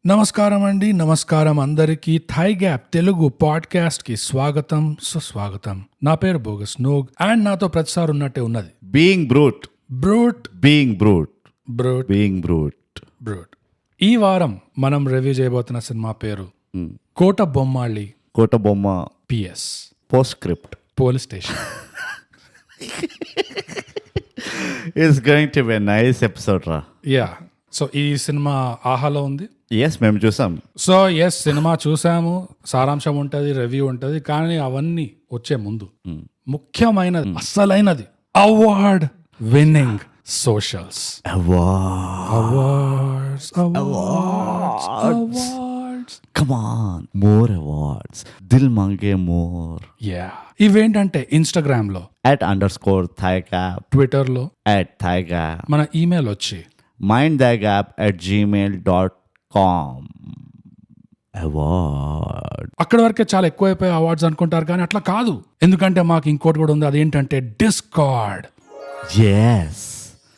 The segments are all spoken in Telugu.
నమస్కారం అండి, నమస్కారం అందరికీ. థై గ్యాప్ తెలుగు పాడ్కాస్ట్ కి స్వాగతం, సుస్వాగతం. నా పేరు బోగస్ నోగ్ అండ్ నాతో ప్రతిసారి ఉన్నట్టే ఉన్నది being brute brute being brute brute being brute brute. ఈ వారం మనం రివ్యూ చేయబోతున్న సినిమా పేరు కోట బొమ్మాళి కోట బొమ్మ PS post script police station. It's going to be nice episode రా. యా, సో ఈ సినిమా ఆహాలో ఉంది. ఎస్, మేము చూసాం. సో ఎస్, సినిమా చూసాము, సారాంశం ఉంటుంది, రివ్యూ ఉంటుంది. కానీ అవన్నీ వచ్చే ముందు ముఖ్యమైనది, అస్సలైనది, award winning socials. Awards come on, more awards, దిల్ మంగే మోర్. యా, ఇవేంటంటే ఇన్స్టాగ్రామ్ లో @_thigap, ట్విట్టర్ లో @thigap, మన ఈమెయిల్ వచ్చి mindthigap@gmail.com. అవార్డ్ అక్కడ వరకే చాలా ఎక్కువైపోయి అవార్డ్స్ అనుకుంటారు, కానీ అట్లా కాదు. ఎందుకంటే మాకు ఇంకోటి కూడా ఉంది, అదేంటంటే డిస్కార్డ్. ఎస్,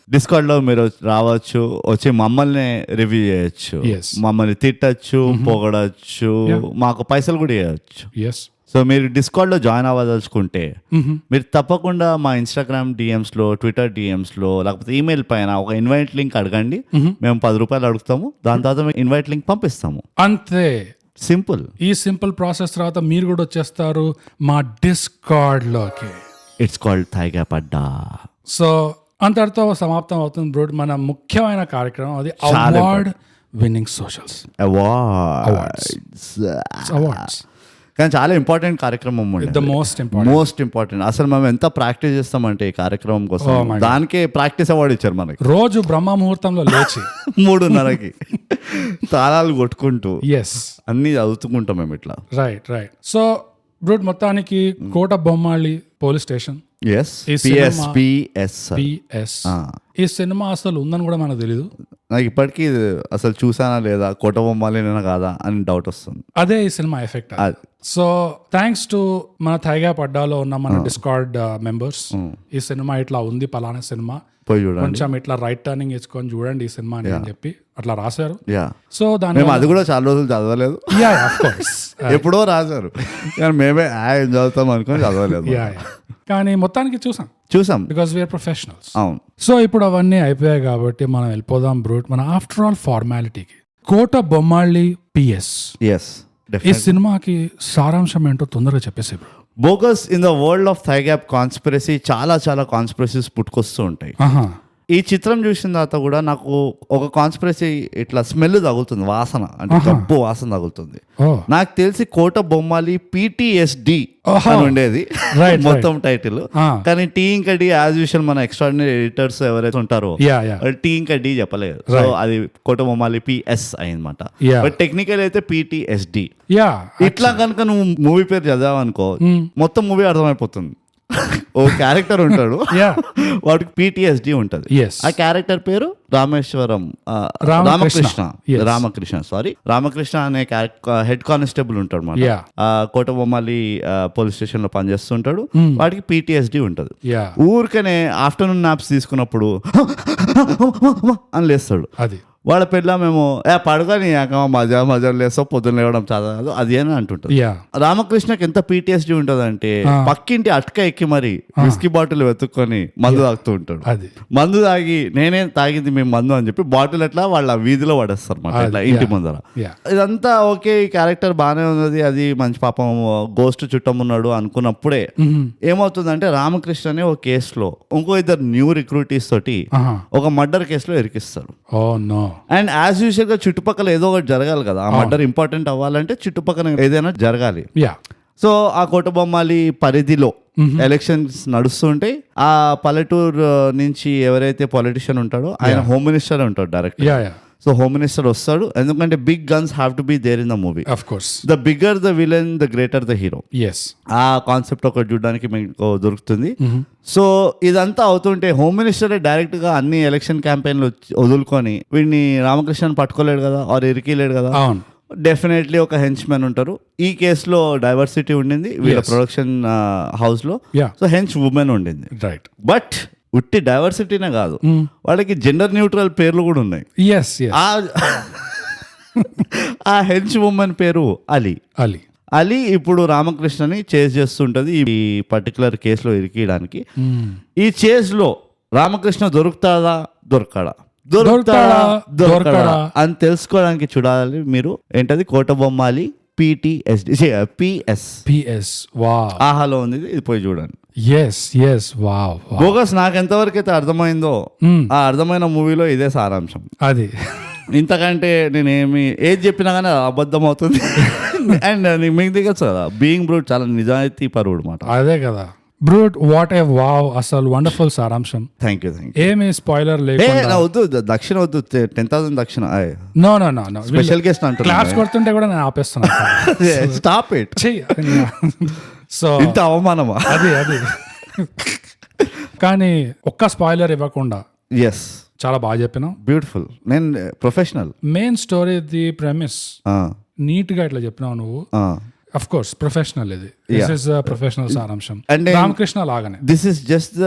డిస్కార్డ్ లో మీరు రావచ్చు, వచ్చి మమ్మల్ని రివ్యూ చేయొచ్చు, Yes. మమ్మల్ని తిట్టచ్చు, పొగడచ్చు, మాకు పైసలు కూడా ఇవ్వచ్చు. ఎస్. సో మీరు డిస్కార్డ్ లో జాయిన్ అవ్వదలుచుకుంటే మీరు తప్పకుండా మా ఇన్స్టాగ్రామ్ డిఎమ్స్ లో, ట్విట్టర్ డిఎమ్స్ లో, లేకపోతే ఈమెయిల్ పైన ఒక ఇన్వైట్ లింక్ అడగండి. మేము ₹10 అడుగుతాము, దాని తర్వాత మేము ఇన్వైట్ లింక్ పంపిస్తాము. అంతే సింపుల్. ఈ సింపుల్ ప్రాసెస్ తర్వాత మీరు కూడా వచ్చేస్తారు మా డిస్కార్డ్ లోకి. ఇట్స్ కాల్డ్ థైగ్యాప్ అడ్డా. సో అంతటితో సమాప్తం అవుతుంది బ్రూట్ మన ముఖ్యమైన కార్యక్రమం, అది అవార్డ్ విన్నింగ్ సోషల్స్. అవార్డ్స్ కానీ చాలా ఇంపార్టెంట్ కార్యక్రమం ద మోస్ట్ ఇంపార్టెంట్. అసలు మనం ఎంత ప్రాక్టీస్ చేస్తామంటే ఈ కార్యక్రమం కోసం, దానికే ప్రాక్టీస్ అవార్డు ఇచ్చారు మనకి. రోజు బ్రహ్మ ముహూర్తంలో లేచి 3:30కి తాళాలు కొట్టుకుంటూ ఎస్ అన్ని చదువుతుంటాం మేము ఇట్లా. రైట్. సో బ్రూట్ మొత్తానికి కోట బొమ్మాళి పోలీస్ స్టేషన్ ఎస్, ఈ సినిమా- పిఎస్. ఈ సినిమా అసలు ఉందని కూడా మనకు తెలీదు. నాకు ఇప్పటికీ అసలు చూసానా లేదా, కోట బొమ్మాలినా కాదా అని డౌట్ వస్తుంది. అదే ఈ cinema effect. So thanks to మన థైగ్యాప్ అడ్డాలో ఉన్న మన డిస్కార్డ్ మెంబర్స్, ఈ సినిమా ఇట్లా ఉంది, పలానా సినిమా, పోయి చూడండి, కొంచెం ఇట్లా రైట్ టర్నింగ్ ఇచ్చుకొని చూడండి ఈ సినిమా అని చెప్పి అట్లా రాశారు. యా, సో దాని మేము అది కూడా చాలా రోజులు చదవలేదు. ఎప్పుడో రాశారు, కానీ మేమే ఏం చదువుతాం అనుకొని చదవలేదు. కానీ మొత్తానికి చూసాం బికాస్ వీఆర్ ప్రొఫెషనల్స్. అవును. సో ఇప్పుడు అవన్నీ అయిపోయాయి కాబట్టి మనం వెళ్ళిపోదాం బ్రూట్ మన ఆఫ్టర్ ఆల్ ఫార్మాలిటీకి. కోట బొమ్మాళి పిఎస్, ఎస్, ఈ సినిమాకి సారాంశం ఏంటో తొందరగా చెప్పేసి. Bogus, in the world of థైగ్యాప్ కాన్స్పిరసీ చాలా కాన్స్పిరసీస్ పుట్టుకొస్తూ ఉంటాయి. ఈ చిత్రం చూసిన తర్వాత కూడా నాకు ఒక కాన్స్పిరసీ ఇట్లా స్మెల్ తగులుతుంది, వాసన అంటే గబ్బు వాసన తగులుతుంది. నాకు తెలిసి కోట బొమ్మాలి PTSD అని ఉండేది మొత్తం టైటిల్. కానీ టీ ఇంకా డి యాజ్ యూజువల్ మన ఎక్స్ట్రాడినరీ ఎడిటర్స్ ఎవరైతే ఉంటారో టీ ఇంకా డి చెప్పలేదు. సో అది కోట బొమ్మాలి PS అయిందన్నమాట. బట్ టెక్నికల్ అయితే PTSD. ఇట్లా కనుక నువ్వు మూవీ పేరు చదివావనుకో మొత్తం మూవీ అర్థమైపోతుంది. ఓ క్యారెక్టర్ ఉంటాడు, వాడికి PTSD ఉంటది. ఆ క్యారెక్టర్ పేరు రామకృష్ణ అనే హెడ్ కానిస్టేబుల్ ఉంటాడు అన్నమాట. కోట బొమ్మాలి పోలీస్ స్టేషన్ లో పనిచేస్తుంటాడు. వాడికి PTSD ఉంటది. ఊరికనే ఆఫ్టర్నూన్ నాప్స్ తీసుకున్నప్పుడు అని లేస్తాడు. వాళ్ళ పిల్ల మేము పడుకొని మజా లేస్తావు, పొద్దున్న లేవడం చదవదు అది అని అంటుంటారు. రామకృష్ణకి ఎంత PTSD ఉంటదంటే పక్కింటి అట్క ఎక్కి మరి విస్కీ బాటిల్ వెతుక్కొని మందు తాగుతూ ఉంటాడు. మందు తాగి నేనే తాగింది మేము మందు అని చెప్పి బాటిల్ ఎట్లా వాళ్ళ వీధిలో పడేస్తారు అన్నమాట, ఇట్లా ఇంటి ముందర. ఇదంతా ఓకే, ఈ క్యారెక్టర్ బాగానే ఉన్నది, అది మంచి పాపం గోస్ట్ చుట్టం ఉన్నాడు అనుకున్నప్పుడే ఏమవుతుందంటే రామకృష్ణని ఒక కేసులో ఇంకో 2 న్యూ రిక్రూటీస్ తోటి ఒక మర్డర్ కేసులో ఇరికిస్తారు. అండ్ యాజ్ యూజువల్ గా చుట్టుపక్కల ఏదో ఒకటి జరగాలి కదా, ఆ మర్డర్ ఇంపార్టెంట్ అవ్వాలంటే చుట్టుపక్కల ఏదైనా జరగాలి. సో ఆ కోట బొమ్మాలి పరిధిలో ఎలక్షన్స్ నడుస్తుంటాయి. ఆ పల్లెటూరు నుంచి ఎవరైతే పొలిటీషియన్ ఉంటాడో ఆయన హోమ్ మినిస్టర్ ఉంటాడు డైరెక్ట్. సో హోమ్ మినిస్టర్ వస్తాడు, ఎందుకంటే big guns have to be there in the movie. The bigger the villain the greater the hero. ఆ కాన్సెప్ట్ ఒకటి చూడడానికి మీకు దొరుకుతుంది. సో ఇదంతా అవుతుంటే హోమ్ మినిస్టర్ డైరెక్ట్ గా అన్ని ఎలక్షన్ క్యాంపెయిన్లు వదులుకొని వీడిని రామకృష్ణని పట్టుకోలేడు కదా, ఆర్ ఇరికిలేడు కదా, డెఫినెట్లీ ఒక హెంచ్మెన్ ఉంటారు. ఈ కేసులో డైవర్సిటీ ఉండింది వీళ్ళ ప్రొడక్షన్ హౌస్ లో. సో హెంచ్ ఉమెన్ ఉండింది. బట్ ఉట్టి డైవర్సిటీనే కాదు, వాళ్ళకి జెండర్ న్యూట్రల్ పేర్లు కూడా ఉన్నాయి. ఆ హెంచ్ ఉమెన్ పేరు అలీ. అలీ ఇప్పుడు రామకృష్ణని చేజ్ చేస్తుంటది ఈ పర్టికులర్ కేసులో ఇరికియడానికి. ఈ చేజ్ లో రామకృష్ణ దొరుకుతాడా దొరకడా అని తెలుసుకోవడానికి చూడాలి మీరు. ఏంటది కోటబొమ్మాలి పిఎస్ ఆహాలో ఉంది, ఇది పోయి చూడండి. బోగస్ నాకు ఎంతవరకు అయితే అర్థమైందో ఆ అర్థమైన మూవీలో ఇదే సారాంశం. అది ఇంతకంటే నేనేమి ఏది చెప్పినా కానీ అబద్ధం అవుతుంది. అండ్ మీకు దిగచ్చు కదా, బీయింగ్ బ్రూట్ చాలా నిజాయితీ పరువుడు మాట. అదే కదా బ్రూట్. వాట్ ఏ వావ్, అసలు వండర్ఫుల్ సారాంశం. Thank you. ఏమి స్పాయిలర్ లేకుండా. వద్దు దక్షిణ వద్దు, 10,000 దక్షిణ. నో స్పెషల్ గెస్ట్ అంటారు. క్లాస్ కొడుతుంటే కూడా నేను ఆపేస్తున్నాను. Stop it. సో ఇంత అవమానమా? అది కానీ ఒక్క స్పాయిలర్ ఇవ్వకుండా ఎస్ చాలా బాగా చెప్పినావు. బ్యూటిఫుల్. నేను professional. Main story the premise neat గా ఇట్లా చెప్పినావు నువ్వు. అఫ్ కోర్స్ ప్రొఫెషనల్, ఇది ప్రొఫెషనల్ సారాంశం. రామకృష్ణ లాగానే this is just the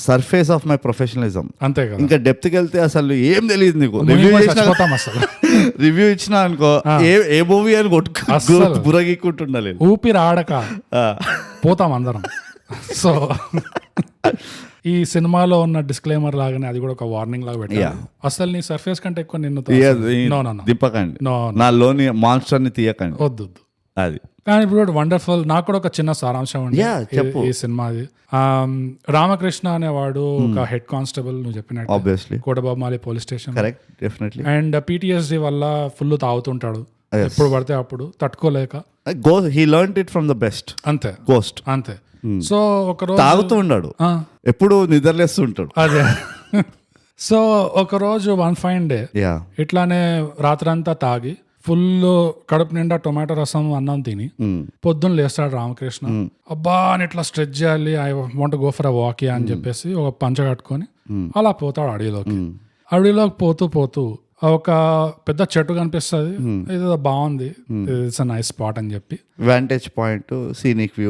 surface of my professionalism. అంతే కదా. ఇంకా డెప్త్ కి వెళ్తే అసలు ఏం తెలియదు నీకు. రివ్యూ ఇచ్చినా అనుకో ఏ మూవీ అని బురగిక్కుంటుండాలి, ఊపిరి ఆడక పోతాం అందరం. సో ఈ సినిమాలో ఉన్న డిస్క్లైమర్ లాగానే అది కూడా ఒక వార్నింగ్ లాగా పెట్టారు. అసలు నీ సర్ఫేస్ కంటే ఎక్కువ నిన్ను దింపకండి, నాలోని మాన్స్టర్ ని తీయకండి, వద్దు. అది కానీ ఇప్పుడు వండర్ఫుల్. నాకు కూడా ఒక చిన్న సారాంశం ఉంది ఈ సినిమాది. రామకృష్ణ అనేవాడు ఒక హెడ్ కానిస్టేబుల్, నువ్వు చెప్పినట్టు Kotabommali police station. And PTSD వల్ల ఫుల్ తాగుతుంటాడు ఎప్పుడు పడితే అప్పుడు, తట్టుకోలేక. He learned it from the best. అంతే అంతే. సో ఒక రోజు తాగుతూ ఉన్నాడు, ఎప్పుడు నిద్రలేస్తుంటాడు. అదే. సో ఒక రోజు వన్ ఫైన్ డే ఇట్లానే రాత్రంతా తాగి ఫుల్ కడుపు నిండా టొమాటో రసం అన్నం తిని పొద్దున్న లేస్తాడు రామకృష్ణ. అబ్బా అని ఇట్లా స్ట్రెచ్ చేయాలి, I want go for a walk అని చెప్పేసి ఒక పంచ కట్టుకొని అలా పోతాడు అడవిలోకి. అడవిలోకి పోతూ ఒక పెద్ద చెట్టు కనిపిస్తుంది, ఇది బాగుంది, ఇట్స్ నైస్ స్పాట్ అని చెప్పి. Vantage point, scenic view,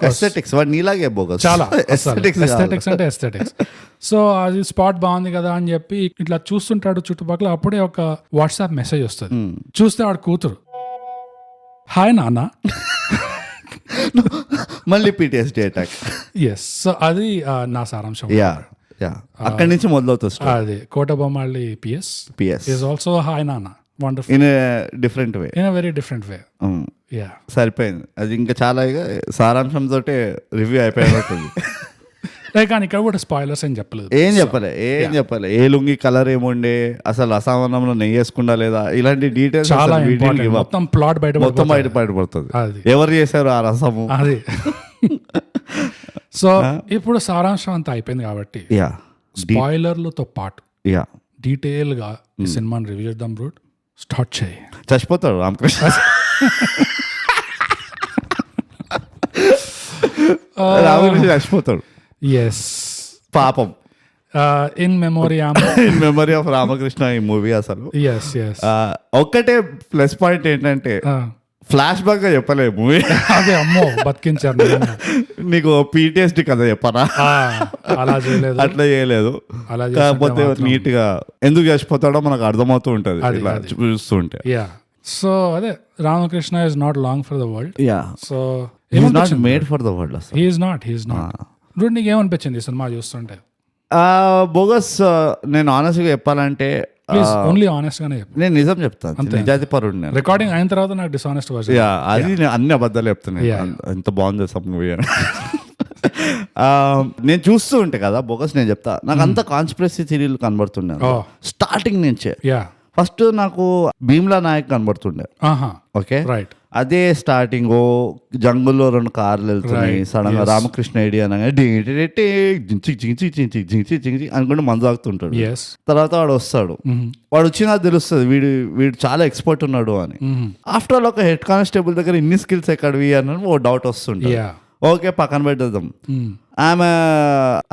aesthetics నీలాగే బోగస్. చాలా ఎస్థెటిక్స్ అంటే ఎస్థెటిక్స్. సో అది స్పాట్ బాగుంది కదా అని చెప్పి ఇట్లా చూస్తుంటాడు చుట్టుపక్కల. అప్పుడే ఒక వాట్సాప్ మెసేజ్ వస్తుంది. చూస్తే వాడు కూతురు, హాయ్ నాన్న. మళ్ళీ PTSD అటాక్. ఎస్. సో అది నా సారాంశం. అక్కడి నుంచి మొదలవుతుంది. అది Kotabommali PS is also hi nana. Wonderful. In a different way. In a very different way. Yeah. సరిపోయింది. అది ఇంకా చాలా సారాంశం తోటే రివ్యూ అయిపోయింది. కానీ ఇక్కడ కూడా స్పాయిలర్స్ ఏం చెప్పలేదు. ఏం చెప్పలే. ఏ లుంగి కలర్ ఏముండే, అసలు అసామానంలో నెయ్యి వేసుకుండా లేదా, ఇలాంటి డీటెయిల్స్ చాలా మొత్తం ప్లాట్ బయటపడుతుంది. ఎవరు చేశారు ఆ రసము అది. సో ఇప్పుడు సారాంశం అంతా అయిపోయింది కాబట్టి స్పాయిలర్లతో పాటు డీటెయిల్ గా ఈ సినిమాని రివ్యూ చేద్దాం. బ్రూట్ స్టార్ట్ చేయి. చచ్చిపోతాడు రామకృష్ణ. రామకృష్ణ చచ్చిపోతాడు. ఎస్, పాపం. ఇన్ మెమోరీ ఆఫ్ రామకృష్ణ ఈ మూవీ. అసలు ఒక్కటే ప్లస్ పాయింట్ ఏంటంటే ఫ్లాష్ బ్యాక్ గా చెప్పలేదు మూవీ. అదే అమ్మో బతికించారు. నీకు PTSD కదా చెప్పరా, అట్లా చేయలేదు. కాకపోతే నీట్ గా ఎందుకు చచ్చిపోతాడో మనకు అర్థమవుతూ ఉంటది ఇలా చూస్తుంటే. సో అదే Ramakrishna is not long for the world. So made for the world. He's not. నీకు ఏమనిపించింది ఈ సినిమా చూస్తుంటే? బోగస్, నేను ఆనెస్ట్ గా చెప్పాలంటే ఓన్లీ ఆనెస్ట్ గానే చెప్పు. నేను నిజం చెప్తాను, నిజాయితీ పరుడు. నేను రికార్డింగ్ అయిన తర్వాత నాకు డిసానెస్ట్ వర్షన్. అది అన్ని అబద్ధాలు చెప్తున్నాను. ఎంత బాగుంది మూవీ అని. నేను చూస్తూ ఉంటే కదా బోగస్, నేను చెప్తా, నాకు అంత కాన్స్పిరసీ థియరీలు కనబడుతున్నాను స్టార్టింగ్ నుంచే. ఫస్ట్ నాకు భీమ్లా నాయక్ కనబడుతుండే. Okay, right. అదే స్టార్టింగ్ జంగుల్లో 2 కార్లు వెళ్తున్నాయి, సడన్ గా రామకృష్ణ ఐడియా అనుకుంటే మందు తాగుతుంటాడు. తర్వాత వాడు వస్తాడు, వాడు వచ్చినా తెలుస్తుంది వీడు చాలా ఎక్స్పర్ట్ ఉన్నాడు అని. ఆఫ్టర్ ఆల్ ఒక హెడ్ కానిస్టేబుల్ దగ్గర ఇన్ని స్కిల్స్ ఎక్కడివి అని ఓ డౌట్ వస్తుంటుంది. ఓకే, పక్కన పెట్టేద్దాం. ఆమె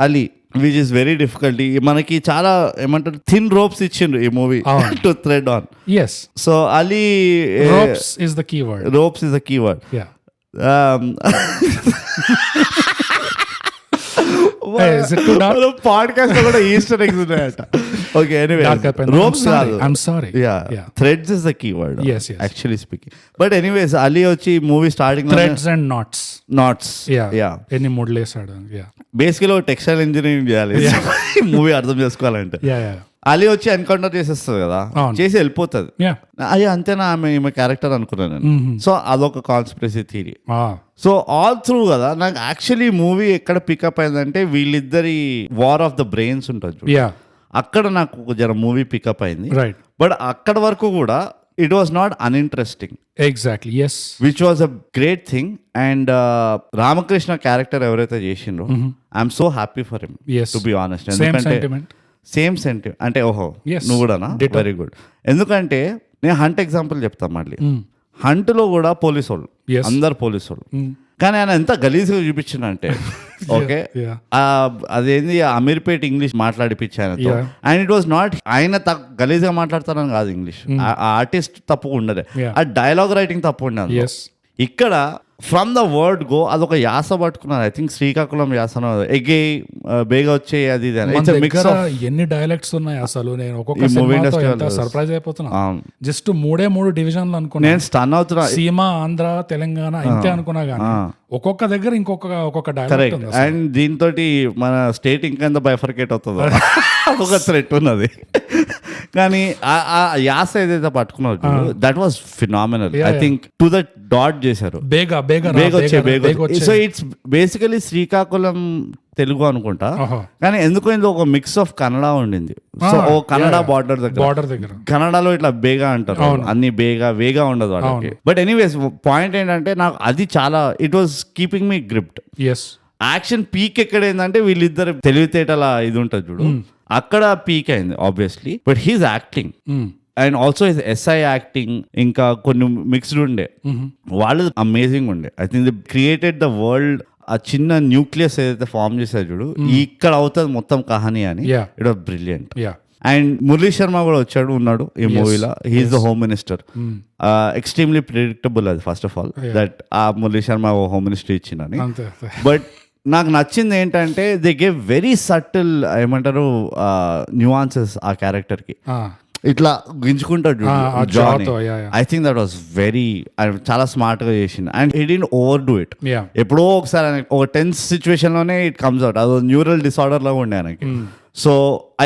Ali, which is very difficult. మనకి చాలా ఏమంటారు థిన్ రోప్స్ ఇచ్చిండ్రు ఈ movie to thread on. So Ali, ropes is the keyword. Podcast లో కూడా ఈస్టర్ ఎగ్స్ ఉన్నాయట. ఓకే, రోప్స్ కాదు, threads is the keyword actually speaking. But anyways Ali వచ్చి movie starting threads and knots ఎన్ని మూడు లేసాడు. బేసికలీ టెక్స్టైల్ ఇంజనీరింగ్ చేయాలి మూవీ అర్థం చేసుకోవాలంటే. అలీ వచ్చి ఎన్కౌంటర్ చేసేస్తుంది కదా, చేసి వెళ్ళిపోతుంది. అయ్యా అంతేనా ఈమె క్యారెక్టర్ అనుకున్నాను నేను. సో అదొక conspiracy theory. So all through కదా నాకు యాక్చువల్లీ మూవీ ఎక్కడ పికప్ అయిందంటే వీళ్ళిద్దరి వార్ ఆఫ్ ద బ్రెయిన్స్ ఉంటుంది, అక్కడ నాకు ఒక జర మూవీ పికప్ అయింది. బట్ అక్కడ వరకు కూడా it was not uninteresting. Exactly, yes, which was a great thing. And Ramakrishna character ఎవరైతే చేసిండ్రో I'm so happy for him to be honest. ఎందుకంటే సేమ్ సెంటిమెంట్ అంటే ఓహో నువ్వు కూడానా, వెరీ గుడ్. ఎందుకంటే నేను హంట్ ఎగ్జాంపుల్ చెప్తాను మళ్ళీ. హంట్ లో కూడా పోలీసు వాళ్ళు, అందరు పోలీసు వాళ్ళు, కానీ ఆయన ఎంత గలీజ్గా చూపించిందంటే ఓకే అదేంది అమీర్పేట్ ఇంగ్లీష్ మాట్లాడిపించాను. అండ్ ఇట్ వాజ్ నాట్ ఆయన గలీజ్గా మాట్లాడతానని కాదు ఇంగ్లీష్, ఆర్టిస్ట్ తప్పు ఉండదు, ఆ డైలాగ్ రైటింగ్ తప్పు ఉండదు. ఇక్కడ ఫ్రమ్ ద వర్డ్ గో అదొక యాస పట్టుకున్నారు. ఐ థింక్ శ్రీకాకుళం యాసను ఎగే బేగా వచ్చే అది ఎన్ని డైలెక్ట్స్ ఉన్నాయి అసలు. నేను ఒక్కొక్క సర్ప్రైజ్ అయిపోతున్నా. జస్ట్ 3 డివిజన్లు అనుకున్నా, నేను స్టన్ అవుతున్నా. సీమ, ఆంధ్ర, తెలంగాణ ఇంతే అనుకున్నా, కానీ ఒక్కొక్క దగ్గర ఒక్కొక్క డైలెక్ట్ ఉంది. అండ్ దీంతో మన స్టేట్ ఇంకా ఎంత బైఫర్కేట్ అవుతుందో ఒక థ్రెట్ ఉన్నది. కానీ ఆ యాస ఏదైతే పట్టుకున్నారు that was phenomenal. I think to the dot చేశారు. So it's basically Srikakulam Telugu అనుకుంటా, కానీ ఎందుకు ఇందులో ఒక మిక్స్ ఆఫ్ కన్నడ ఉండింది. సో ఓ కన్నడ బార్డర్ దగ్గర కన్నడలో ఇట్లా బేగా అంటారు, అన్ని వేగా ఉండదు వాళ్ళకి. బట్ ఎనీవేస్ పాయింట్ ఏంటంటే నాకు అది చాలా it was keeping me gripped. Action peak ఎక్కడ ఏంటంటే వీళ్ళిద్దరు తెలివితేటల ఇది ఉంటుంది చూడు, అక్కడ పీక్ అయింది obviously. But he's acting and also his SI acting ఇంకా కొన్ని మిక్స్డ్ ఉండే, వాళ్ళు అమేజింగ్ ఉండే. I think they created the world. ఆ చిన్న న్యూక్లియస్ ఏదైతే ఫార్మ్ చేశారు చూడు, ఇక్కడ అవుతుంది మొత్తం కహానీ అని, it was brilliant. And Murali Sharma కూడా ఉన్నాడు ఈ మూవీలో. He's the home minister. Extremely predictable అది ఫస్ట్ ఆఫ్ ఆల్ దట్ ఆ మురళీ శర్మ హోమ్ మినిస్టర్ ఇచ్చిందని. బట్ నాకు నచ్చింది ఏంటంటే దే గేవ్ వెరీ సటిల్ ఏమంటారు న్యూఆన్సెస్ ఆ క్యారెక్టర్ కి. ఇట్లా గింజుకుంటాడు జానీ. I think that was very చాలా స్మార్ట్ గా చేసింది. And he didn't overdo it. ఎప్పుడో ఒకసారి ఒక టెన్స్ సిచ్యువేషన్ లోనే ఇట్ కమ్స్ అవుట్. అది న్యూరల్ డిసార్డర్ లాగా ఉండే ఆయనకి. సో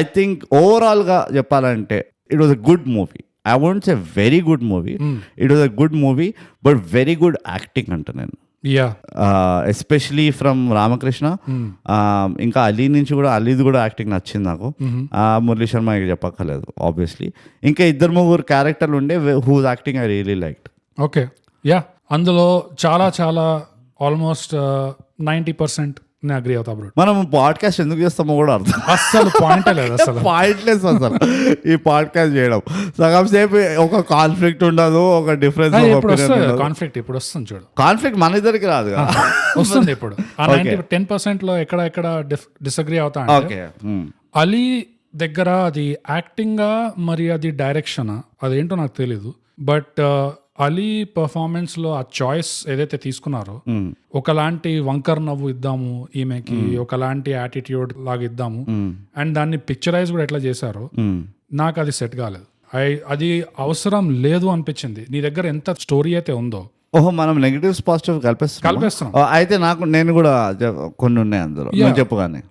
ఐ థింక్ ఓవరాల్ గా చెప్పాలంటే it was a good movie. I won't say very good movie, it was a good movie, but very good acting అంట నేను. Especially from Ramakrishna. ఇంకా అలీ నుంచి కూడా, అలీది కూడా యాక్టింగ్ నచ్చింది నాకు. మురళీ శర్మ చెప్పక్కర్లేదు ఆబ్వియస్లీ. ఇంకా 2-3 క్యారెక్టర్లు ఉండే whose acting I really liked. Okay, yeah, అందులో చాలా ఆల్మోస్ట్ 90% నేను అగ్రీ అవుతా బ్రో. మనం పాడ్కాస్ట్ ఎందుకు చేస్తామో కూడా అర్థం అసలు పాయింట్ లేదు, అసలు పాయింట్లెస్ అసలు ఈ పాడ్కాస్ట్ చేయడం. సగం సేపు ఒక కాన్ఫ్లిక్ట్ ఉండదు, ఒక డిఫరెన్స్. కాన్ఫ్లిక్ట్ ఇప్పుడు వస్తుంది చూడు. కాన్ఫ్లిక్ట్ మన ఇద్దరికి రాదు కదా, వస్తుంది ఇప్పుడు. 10% లో ఎక్కడ డిసగ్రీ అవుతా అంటే అలీ దగ్గర అది యాక్టింగా మరి అది డైరెక్షనా అదేంటో నాకు తెలీదు. బట్ అలీ పర్ఫార్మెన్స్ లో ఆ చాయిస్ ఏదైతే తీసుకున్నారో, ఒకలాంటి వంకర్ నవ్వు ఇద్దాము ఈమెకి, ఒకలాంటి యాటిట్యూడ్ లాగా ఇద్దాము, అండ్ దాన్ని పిక్చరైజ్ కూడా ఎట్లా చేశారో నాకు అది సెట్ కాలేదు. అది అవసరం లేదు అనిపించింది. నీ దగ్గర ఎంత స్టోరీ అయితే ఉందో. ఓహో, మనం నెగటివ్స్ పాజిటివ్ కలిపేస్తాం. అయితే నేను కూడా కొన్ని ఉన్నాయి అందులో, చెప్పుగానే.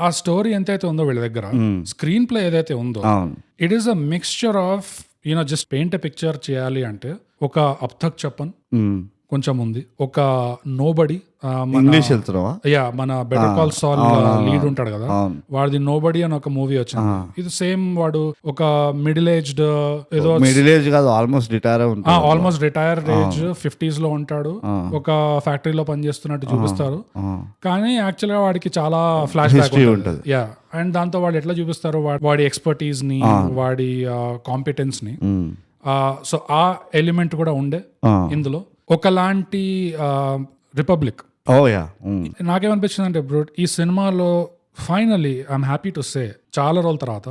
ఆ స్టోరీ ఎంతైతే ఉందో వీళ్ళ దగ్గర, స్క్రీన్ ప్లే ఏదైతే ఉందో, it is a mixture of just paint a picture చేయాలి అంటే ఒక అబ్ తక్ చప్పన్ కొంచెం ఉంది, ఒక నోబడి ఇంగ్లీష్ వెళ్తున్నావా, మన బెటర్ కాల్ సాల్ లీడ్ ఉంటాడు కదా, వాడిది నోబడి అని ఒక మూవీ వచ్చింది. ఇది సేమ్, వాడు ఒక మిడిల్ ఏజ్డ్ కాదు ఆల్మోస్ట్ రిటైర్డ్ ఏజ్ 50s లో ఉంటాడు, ఒక ఫ్యాక్టరీలో పనిచేస్తున్నట్టు చూపిస్తారు, కానీ యాక్చువల్ గా వాడికి చాలా ఫ్లాష్ బ్యాక్ ఉంటుంది. అండ్ దాంతో వాడు ఎట్లా చూపిస్తారు వాడి ఎక్స్పర్టీస్ ని, వాడి కాంపిటెన్స్ ని. సో ఆ ఎలిమెంట్ కూడా ఉండే ఇందులో. ఒకలాంటి రిపబ్లిక్. నాకేమనిపించింది అంటే బ్రో, ఈ సినిమాలో finally I'm happy to say, చాలా రోజుల తర్వాత